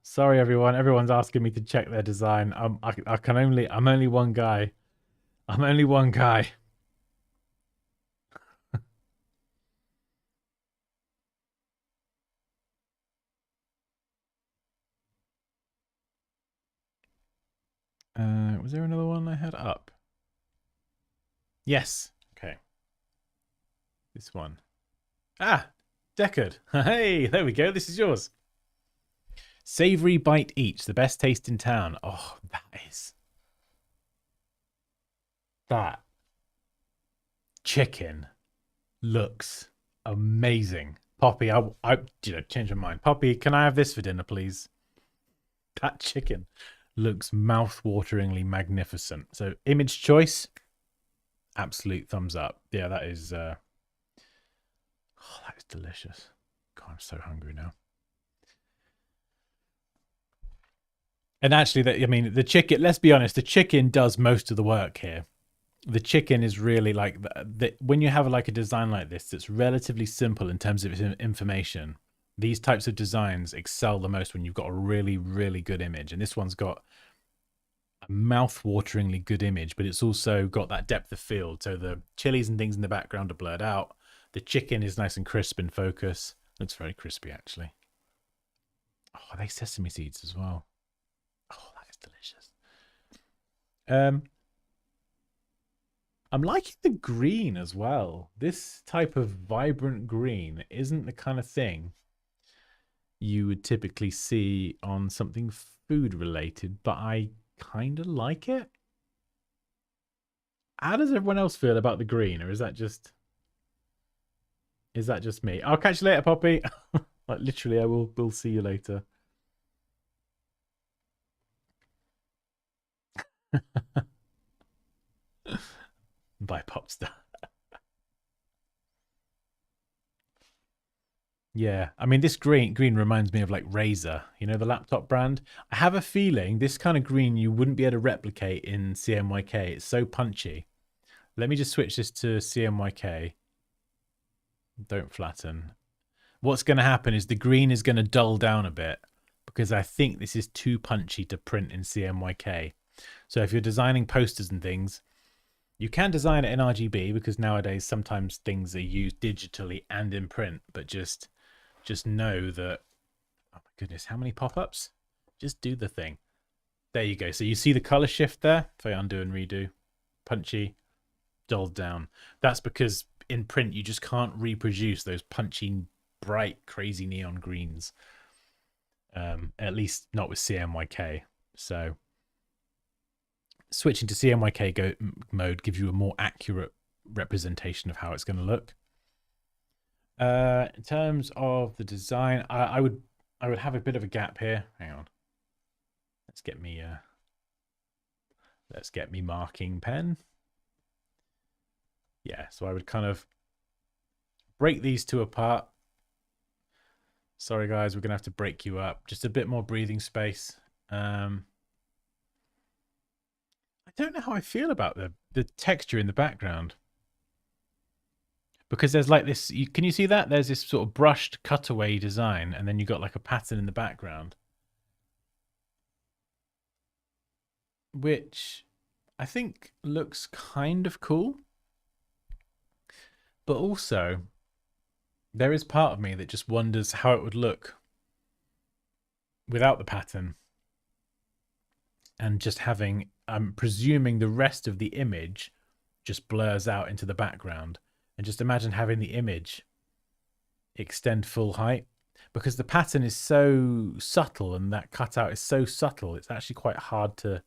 Sorry everyone. Everyone's asking me to check their design. I'm only one guy. I'm only one guy. Was there another one I had up? Yes. Okay. This one. Deckard. Hey, there we go. This is yours. Savory Bite each, the best taste in town. Oh, that chicken looks amazing. Poppy, I changed my mind. Poppy, can I have this for dinner, please? That chicken looks mouth-wateringly magnificent. So, image choice, absolute thumbs up. Yeah, that is that is delicious. God, I'm so hungry now. And actually, the chicken, let's be honest, the chicken does most of the work here. The chicken is really like, when you have like a design like this that's relatively simple in terms of its information, These types of designs excel the most when you've got a really, really good image. And this one's got a mouth-wateringly good image, but it's also got that depth of field. So the chilies and things in the background are blurred out. The chicken is nice and crisp in focus. Looks very crispy, actually. Oh, are they sesame seeds as well? Oh, that is delicious. I'm liking the green as well. This type of vibrant green isn't the kind of thing you would typically see on something food related, but I kind of like it. How does everyone else feel about the green, or is that just me? I'll catch you later, Poppy. Like literally, we'll see you later. Bye, Popstar. Yeah, I mean, this green reminds me of like Razer, you know, the laptop brand. I have a feeling this kind of green you wouldn't be able to replicate in CMYK. It's so punchy. Let me just switch this to CMYK. Don't flatten. What's going to happen is the green is going to dull down a bit because I think this is too punchy to print in CMYK. So if you're designing posters and things, you can design it in RGB because nowadays sometimes things are used digitally and in print, but just know that, oh my goodness, how many pop-ups? Just do the thing. There you go. So you see the color shift there. If I undo and redo, punchy, dulled down. That's because in print you just can't reproduce those punchy, bright, crazy neon greens. At least not with CMYK. So switching to CMYK mode gives you a more accurate representation of how it's going to look. In terms of the design, I would have a bit of a gap here. Hang on. Let's get me marking pen. Yeah, so I would kind of break these two apart. Sorry guys, we're gonna have to break you up. Just a bit more breathing space. I don't know how I feel about the texture in the background. Because there's like this, can you see that? There's this sort of brushed cutaway design, and then you got like a pattern in the background. Which I think looks kind of cool. But also, there is part of me that just wonders how it would look without the pattern. And just having, I'm presuming the rest of the image just blurs out into the background. And just imagine having the image extend full height, because the pattern is so subtle and that cutout is so subtle, it's actually quite hard to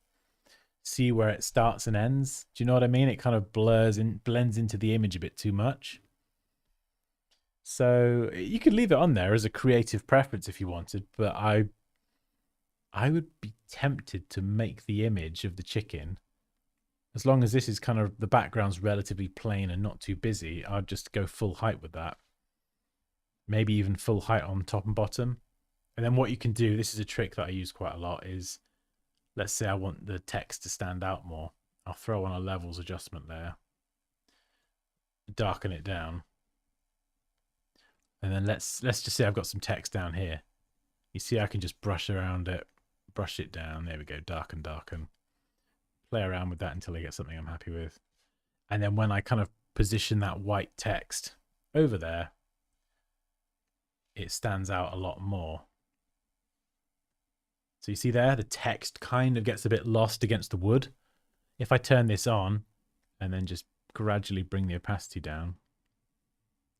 see where it starts and ends. Do you know what I mean? It kind of blends into the image a bit too much. So you could leave it on there as a creative preference if you wanted, but I would be tempted to make the image of the chicken, as long as this is kind of, the background's relatively plain and not too busy, I'd just go full height with that. Maybe even full height on top and bottom. And then what you can do, this is a trick that I use quite a lot, is let's say I want the text to stand out more. I'll throw on a levels adjustment layer, darken it down. And then let's just say I've got some text down here. You see I can just brush around it, brush it down. There we go, darken, darken. Play around with that until I get something I'm happy with. And then when I kind of position that white text over there, it stands out a lot more. So you see there, the text kind of gets a bit lost against the wood. If I turn this on and then just gradually bring the opacity down,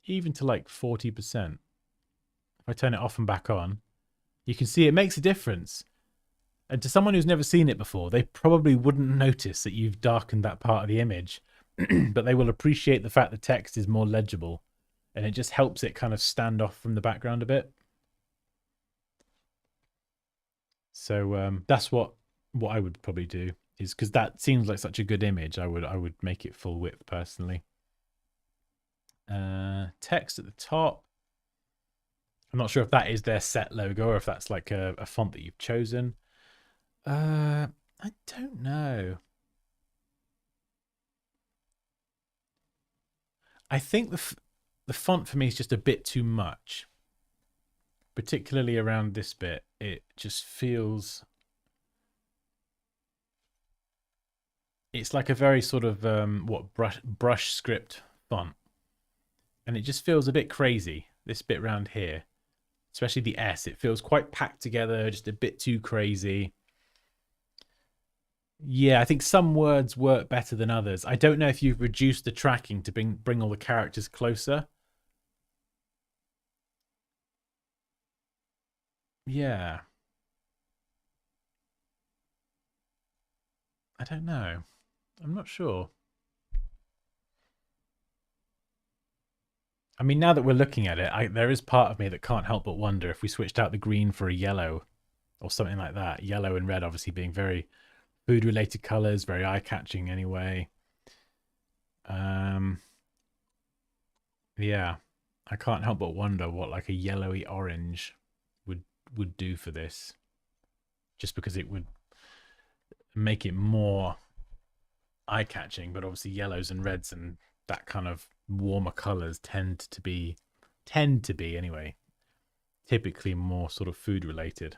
even to like 40%. If I turn it off and back on, you can see it makes a difference. And to someone who's never seen it before, they probably wouldn't notice that you've darkened that part of the image, but they will appreciate the fact the text is more legible, and it just helps it kind of stand off from the background a bit. So that's what I would probably do, is because that seems like such a good image. I would make it full width personally. Text at the top. I'm not sure if that is their set logo or if that's like a font that you've chosen. I don't know. I think the font for me is just a bit too much. particularly around this bit, it just feels... It's like a very sort of, brush script font. And it just feels a bit crazy, this bit around here. Especially the S, it feels quite packed together, just a bit too crazy. Yeah, I think some words work better than others. I don't know if you've reduced the tracking to bring all the characters closer. Yeah. I don't know. I'm not sure. I mean, now that we're looking at it, there is part of me that can't help but wonder if we switched out the green for a yellow or something like that. Yellow and red obviously being very food-related colors, very eye-catching anyway. Yeah, I can't help but wonder what like a yellowy orange would do for this. Just because it would make it more eye-catching, but obviously yellows and reds and that kind of warmer colors tend to be anyway, typically more sort of food related.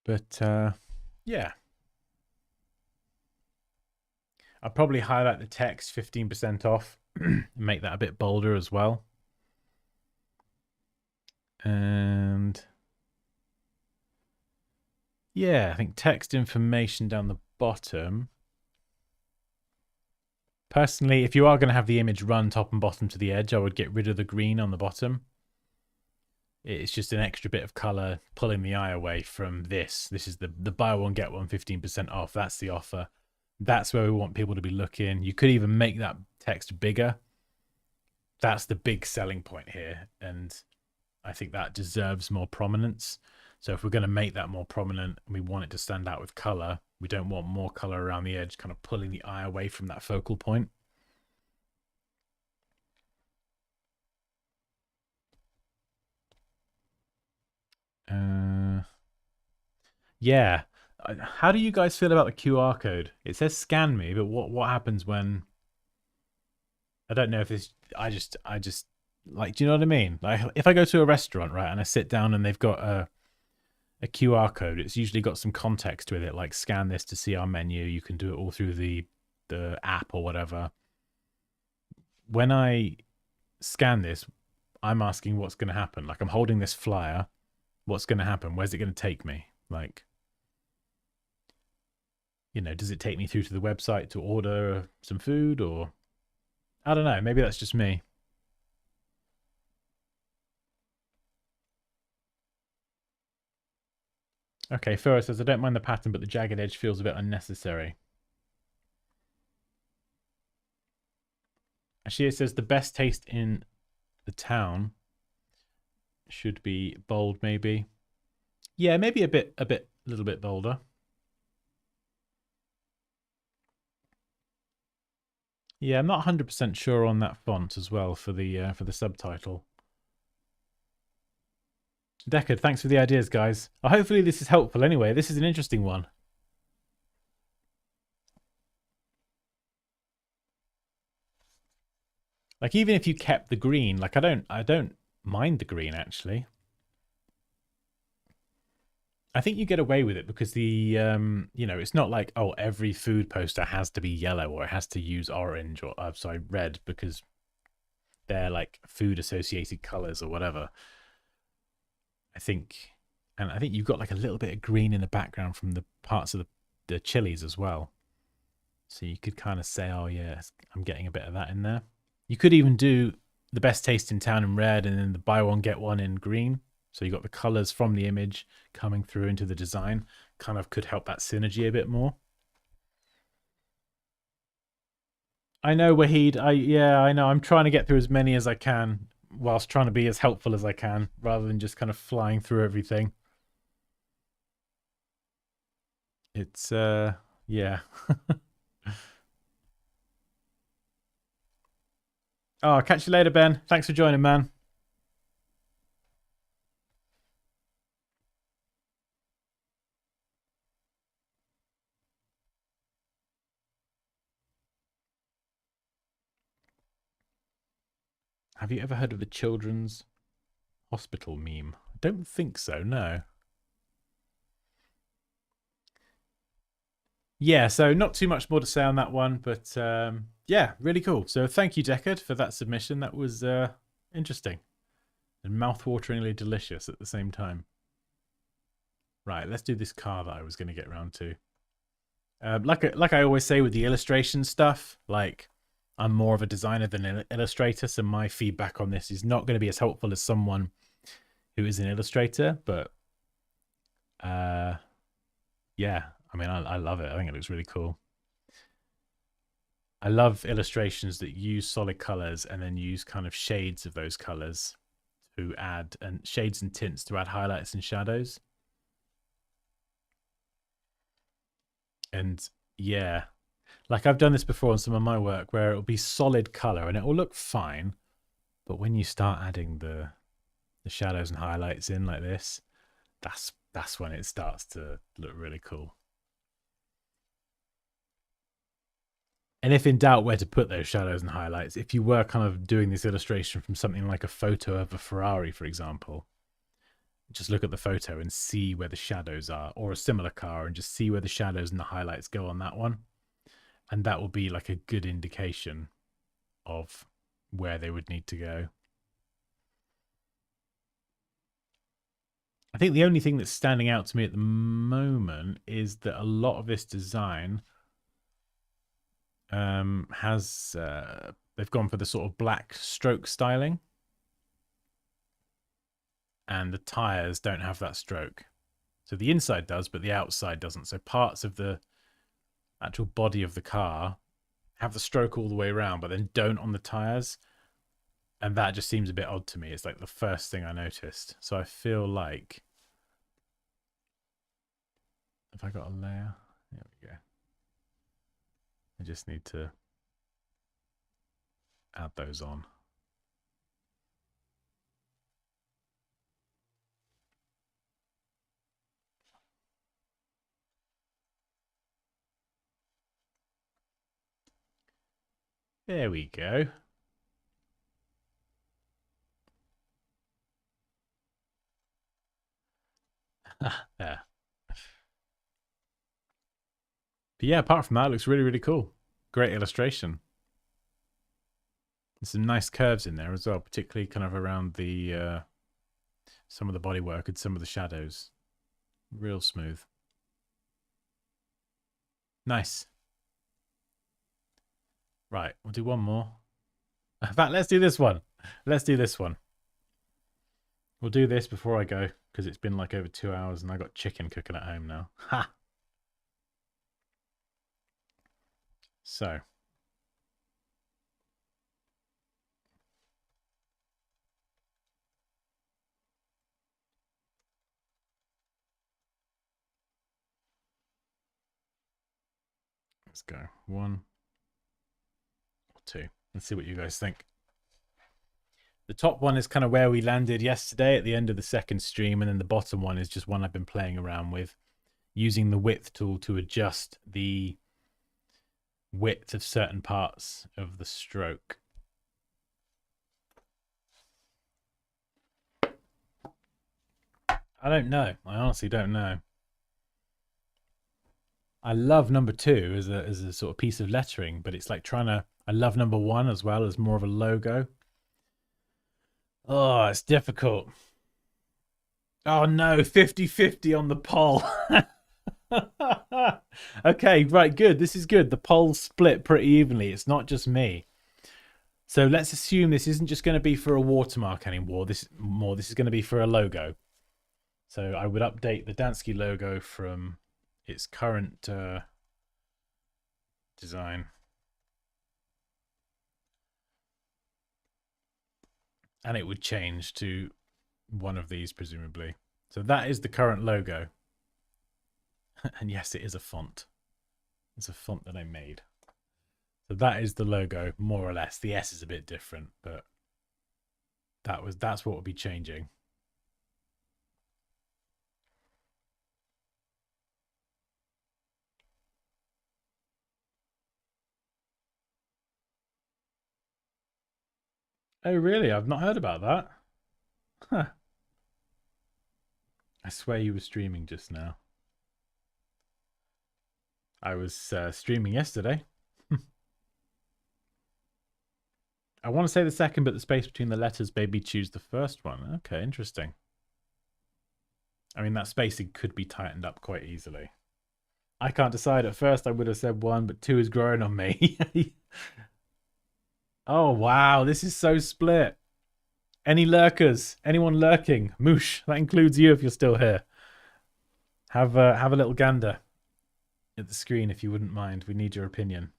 But yeah, I'll probably highlight the text 15% off and make that a bit bolder as well. And yeah, I think text information down the bottom. Personally, if you are going to have the image run top and bottom to the edge, I would get rid of the green on the bottom. It's just an extra bit of color pulling the eye away from this. This is the buy one, get one 15% off. That's the offer. That's where we want people to be looking. You could even make that text bigger. That's the big selling point here. And I think that deserves more prominence. So if we're going to make that more prominent and we want it to stand out with color, we don't want more color around the edge kind of pulling the eye away from that focal point. Yeah. How do you guys feel about the QR code? It says scan me, but what happens when... I don't know if it's... I just like, do you know what I mean? Like if I go to a restaurant, right, and I sit down and they've got a QR code, it's usually got some context with it, like scan this to see our menu. You can do it all through the app or whatever. When I scan this, I'm asking what's going to happen. Like I'm holding this flyer. What's going to happen? Where's it going to take me? Like, you know, does it take me through to the website to order some food, or I don't know, maybe that's just me. Okay, Fura says, I don't mind the pattern, but the jagged edge feels a bit unnecessary. Ashia says, the best taste in the town should be bold, maybe. Yeah, maybe a little bit bolder. Yeah, I'm not 100% sure on that font as well for the subtitle. Deckard, thanks for the ideas, guys. Hopefully this is helpful anyway. This is an interesting one. Like even if you kept the green, like I don't mind the green actually. I think you get away with it because the you know, it's not like, oh, every food poster has to be yellow or it has to use orange or sorry, red because they're like food associated colors or whatever. I think you've got like a little bit of green in the background from the parts of the chilies as well. So you could kind of say, oh yeah, I'm getting a bit of that in there. You could even do the best taste in town in red and then the buy one, get one in green. So you got the colors from the image coming through into the design. Kind of could help that synergy a bit more. I know, Wahid. I know. I'm trying to get through as many as I can. whilst trying to be as helpful as I can, rather than just kind of flying through everything. It's yeah. Oh, I'll catch you later, Ben. Thanks for joining, man. Have you ever heard of the children's hospital meme? I don't think so, no. Yeah, so not too much more to say on that one, but yeah, really cool. So thank you, Deckard, for that submission. That was interesting and mouth-wateringly delicious at the same time. Right, let's do this car that I was going to get around to. Like I always say with the illustration stuff, like I'm more of a designer than an illustrator, so my feedback on this is not going to be as helpful as someone who is an illustrator, but yeah, I mean, I love it. I think it looks really cool. I love illustrations that use solid colors and then use kind of shades of those colors to add, and shades and tints to add highlights and shadows. And yeah, like I've done this before on some of my work where it'll be solid color and it will look fine, but when you start adding the shadows and highlights in like this, that's when it starts to look really cool. And if in doubt where to put those shadows and highlights, if you were kind of doing this illustration from something like a photo of a Ferrari, for example, just look at the photo and see where the shadows are, or a similar car and just see where the shadows and the highlights go on that one. And that will be like a good indication of where they would need to go. I think the only thing that's standing out to me at the moment is that a lot of this design has they've gone for the sort of black stroke styling, and the tires don't have that stroke. So the inside does, but the outside doesn't. So parts of the actual body of the car have the stroke all the way around, but then don't on the tires. And that just seems a bit odd to me. It's like the first thing I noticed. So I feel like, have I got a layer? There we go. I just need to add those on. There we go. There. But yeah, apart from that, it looks really, really cool. Great illustration. There's some nice curves in there as well, particularly kind of around the some of the bodywork and some of the shadows. Real smooth. Nice. Right, we'll do one more. In fact, let's do this one. Let's do this one. We'll do this before I go, because it's been like over 2 hours and I got chicken cooking at home now. Ha! So. Let's go. 1 or 2. Let's see what you guys think. The top one is kind of where we landed yesterday at the end of the second stream, and then the bottom one is just one I've been playing around with, using the width tool to adjust the width of certain parts of the stroke. I don't know. I honestly don't know. I love number 2 as a sort of piece of lettering, but it's like trying to... I love number 1 as well as more of a logo. Oh, it's difficult. Oh no, 50-50 on the poll. Okay, right, good. This is good. The polls split pretty evenly. It's not just me. So let's assume this isn't just going to be for a watermark anymore. This is going to be for a logo. So I would update the Dansky logo from its current design. and it would change to one of these presumably. So that is the current logo. And yes, it is a font. It's a font that I made. So that is the logo, more or less. The S is a bit different, but that's what will be changing. Oh, really? I've not heard about that. Huh. I swear you were streaming just now. I was streaming yesterday. I want to say the second, but the space between the letters made me choose the first one. Okay, interesting. I mean, that spacing could be tightened up quite easily. I can't decide. At first, I would have said 1, but 2 is growing on me. Oh, wow. This is so split. Any lurkers? Anyone lurking? Moosh, that includes you if you're still here. Have a little gander at the screen if you wouldn't mind. We need your opinion.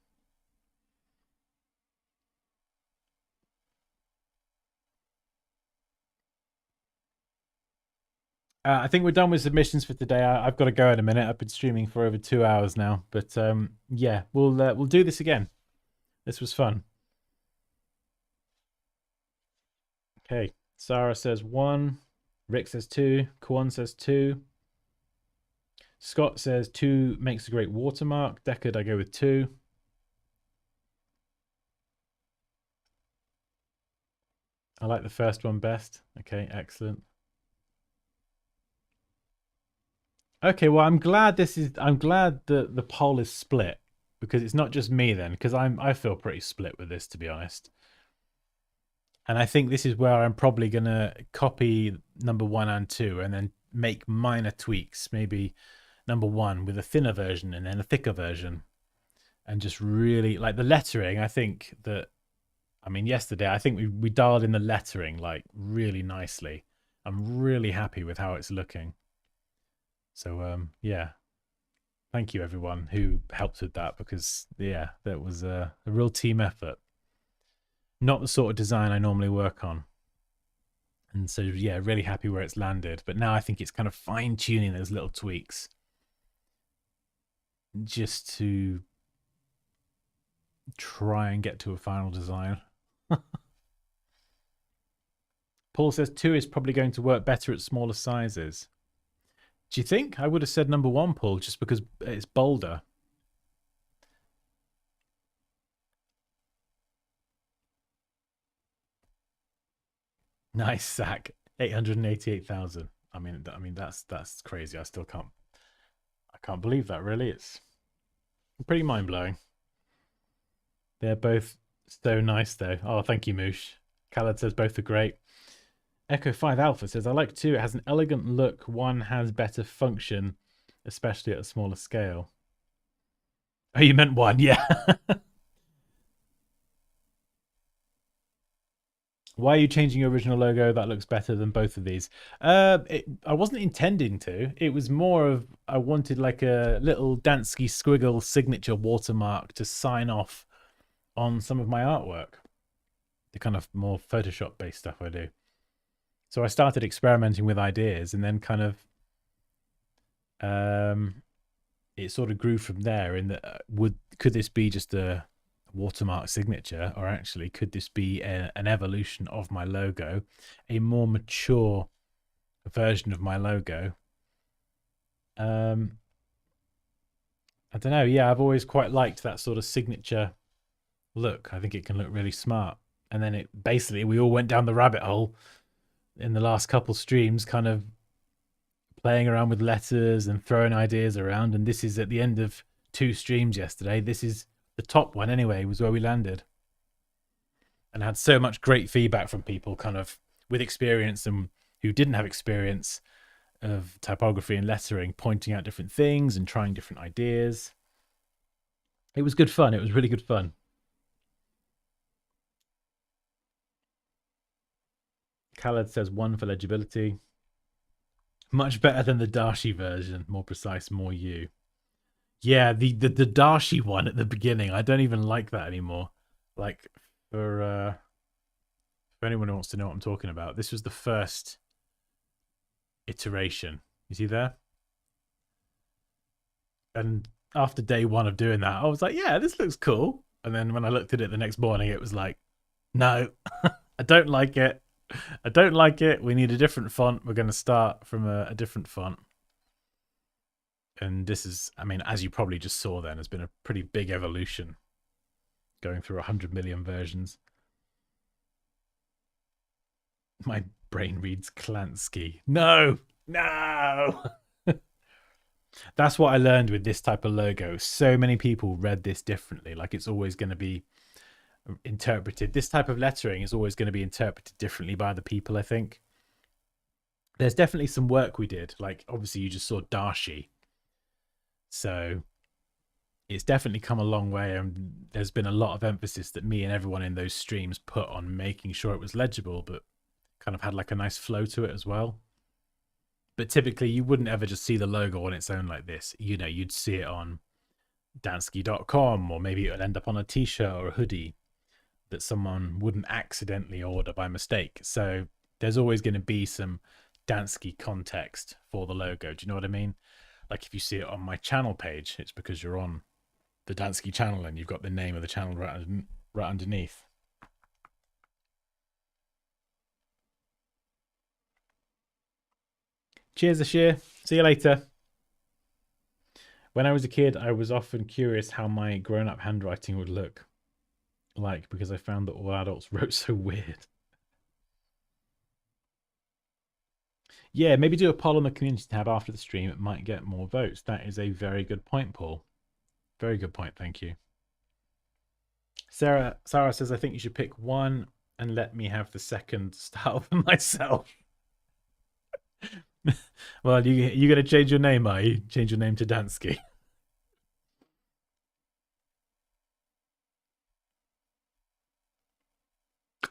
I think we're done with submissions for today. I've got to go in a minute. I've been streaming for over 2 hours now, but yeah, we'll do this again. This was fun. Okay, Sarah says 1, Rick says 2, Kwan says 2, Scott says 2 makes a great watermark. Deckard, I go with 2. I like the first one best. Okay, excellent. Okay, well, I'm glad the poll is split, because it's not just me then, because I feel pretty split with this, to be honest. And I think this is where I'm probably gonna copy number 1 and 2, and then make minor tweaks. Maybe number 1 with a thinner version and then a thicker version, and just really like the lettering. I think that, I mean, yesterday I think we dialed in the lettering like really nicely. I'm really happy with how it's looking. So yeah, thank you everyone who helped with that, because yeah, that was a real team effort. Not the sort of design I normally work on. And so yeah, really happy where it's landed. But now I think it's kind of fine tuning those little tweaks just to try and get to a final design. Paul says 2 is probably going to work better at smaller sizes. Do you think? I would have said number 1, Paul, just because it's bolder. Nice sack. 888,000. I mean that's crazy. I can't believe that, really. It's pretty mind-blowing. They're both so nice though. Oh, thank you, Moosh. Khaled says both are great. Echo 5 Alpha says, I like 2. It has an elegant look. 1 has better function, especially at a smaller scale. Oh, you meant 1, yeah. Why are you changing your original logo? That looks better than both of these. I wasn't intending to. It was more of, I wanted like a little Dansky squiggle signature watermark to sign off on some of my artwork. The kind of more Photoshop based stuff I do. So I started experimenting with ideas, and then kind of it sort of grew from there. In that, could this be just a watermark signature, or actually could this be an evolution of my logo, a more mature version of my logo? I don't know. Yeah, I've always quite liked that sort of signature look. I think it can look really smart. And then we all went down the rabbit hole in the last couple streams, kind of playing around with letters and throwing ideas around. And this is at the end of 2 streams yesterday. This is the top one anyway, was where we landed. And I had so much great feedback from people kind of with experience and who didn't have experience of typography and lettering, pointing out different things and trying different ideas. It was good fun. It was really good fun. Khaled says 1 for legibility. Much better than the Dashi version. More precise, more you. Yeah, the Dashi one at the beginning. I don't even like that anymore. Like for If anyone wants to know what I'm talking about, this was the first iteration. You see there? And after day one of doing that, I was like, yeah, this looks cool. And then when I looked at it the next morning, it was like, no, I don't like it. I don't like it. We need a different font. We're going to start from a different font. And this is, I mean, as you probably just saw then, has been a pretty big evolution going through 100 million versions. My brain reads Dansky. No, no. That's what I learned with this type of logo. So many people read this differently. Like it's always going to be interpreted. This type of lettering is always going to be interpreted differently by the people, I think. There's definitely some work we did. Like obviously you just saw Dansky. So it's definitely come a long way, and there's been a lot of emphasis that me and everyone in those streams put on making sure it was legible, but kind of had like a nice flow to it as well. But typically you wouldn't ever just see the logo on its own like this. You know, you'd see it on Dansky.com, or maybe it would end up on a t-shirt or a hoodie that someone wouldn't accidentally order by mistake. So there's always going to be some Dansky context for the logo. Do you know what I mean? Like if you see it on my channel page, it's because you're on the Dansky channel and you've got the name of the channel right underneath. Cheers, Ashir. See you later. When I was a kid, I was often curious how my grown-up handwriting would look like, because I found that all adults wrote so weird. Yeah, maybe do a poll on the community tab after the stream. It might get more votes. That is a very good point, Paul. Very good point. Thank you. Sarah says, I think you should pick one and let me have the second style for myself. Well, you going to change your name, are you? Change your name to Dansky.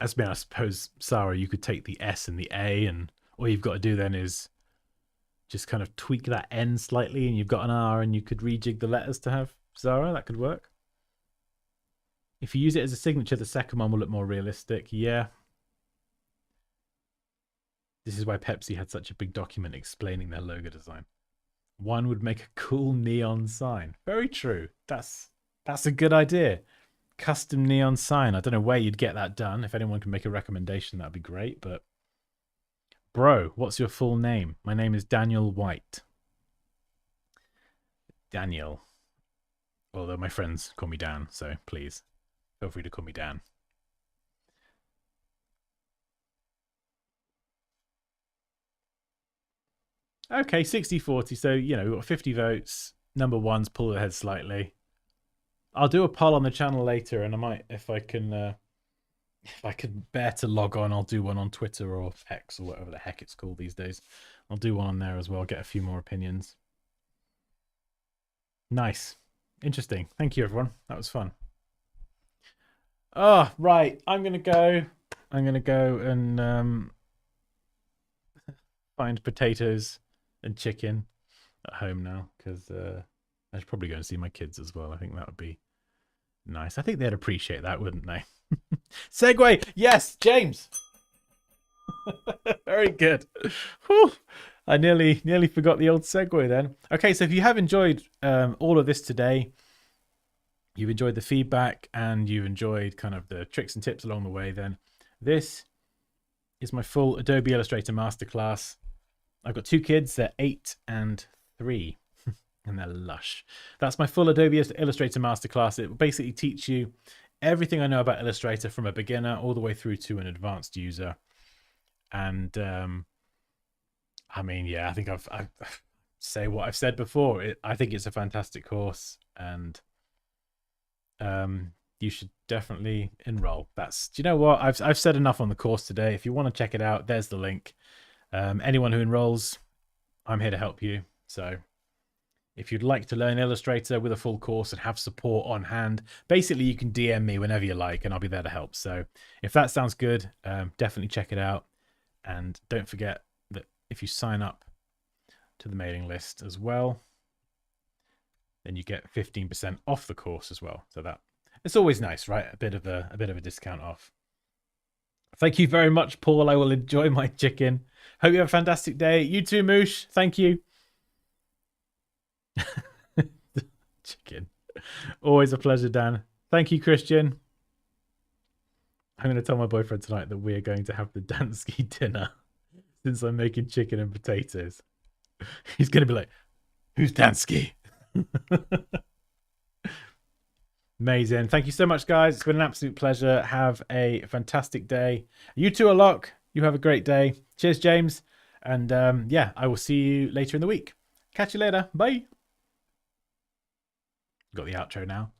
I suppose, Sarah, you could take the S and the A, and all you've got to do then is just kind of tweak that N slightly, and you've got an R, and you could rejig the letters to have Zara. That could work. If you use it as a signature, the second one will look more realistic. Yeah. This is why Pepsi had such a big document explaining their logo design. One would make a cool neon sign. Very true. That's a good idea. Custom neon sign. I don't know where you'd get that done. If anyone can make a recommendation, that'd be great. But bro, what's your full name? My name is Daniel White. Daniel. Although my friends call me Dan, so please feel free to call me Dan. Okay, 60-40. So, you know, we've got 50 votes. Number one's pulled ahead slightly. I'll do a poll on the channel later, and I might, if I can bear to log on, I'll do one on Twitter or X or whatever the heck it's called these days. I'll do one on there as well, get a few more opinions. Nice. Interesting. Thank you, everyone. That was fun. Oh, right. I'm going to go and find potatoes and chicken at home now, because I should probably go and see my kids as well. I think that would be nice. I think they'd appreciate that, wouldn't they? Segue. Yes, James. Very good. Whew. I nearly forgot the old segue then. Okay, so if you have enjoyed all of this today, you've enjoyed the feedback, and you've enjoyed kind of the tricks and tips along the way, then this is my full Adobe Illustrator masterclass. I've got two kids. They're 8 and 3. And they're lush. That's my full Adobe Illustrator masterclass. It will basically teach you everything I know about Illustrator from a beginner all the way through to an advanced user. And I mean, yeah, I think I've say what I've said before. I think it's a fantastic course, and you should definitely enroll. Do you know what? I've said enough on the course today. If you want to check it out, there's the link. Anyone who enrolls, I'm here to help you. So if you'd like to learn Illustrator with a full course and have support on hand, basically you can DM me whenever you like, and I'll be there to help. So if that sounds good, definitely check it out. And don't forget that if you sign up to the mailing list as well, then you get 15% off the course as well. So that it's always nice, right? A bit of a discount off Thank you very much, Paul. I will enjoy my chicken. Hope you have a fantastic day. You too, Moosh. Thank you. Chicken. Always a pleasure, Dan. Thank you, Christian. I'm going to tell my boyfriend tonight that we are going to have the Dansky dinner since I'm making chicken and potatoes. He's going to be like, who's Dansky? Amazing. Thank you so much, guys. It's been an absolute pleasure. Have a fantastic day. You too, Alok. You have a great day. Cheers, James. And yeah, I will see you later in the week. Catch you later. Bye. Got the outro now.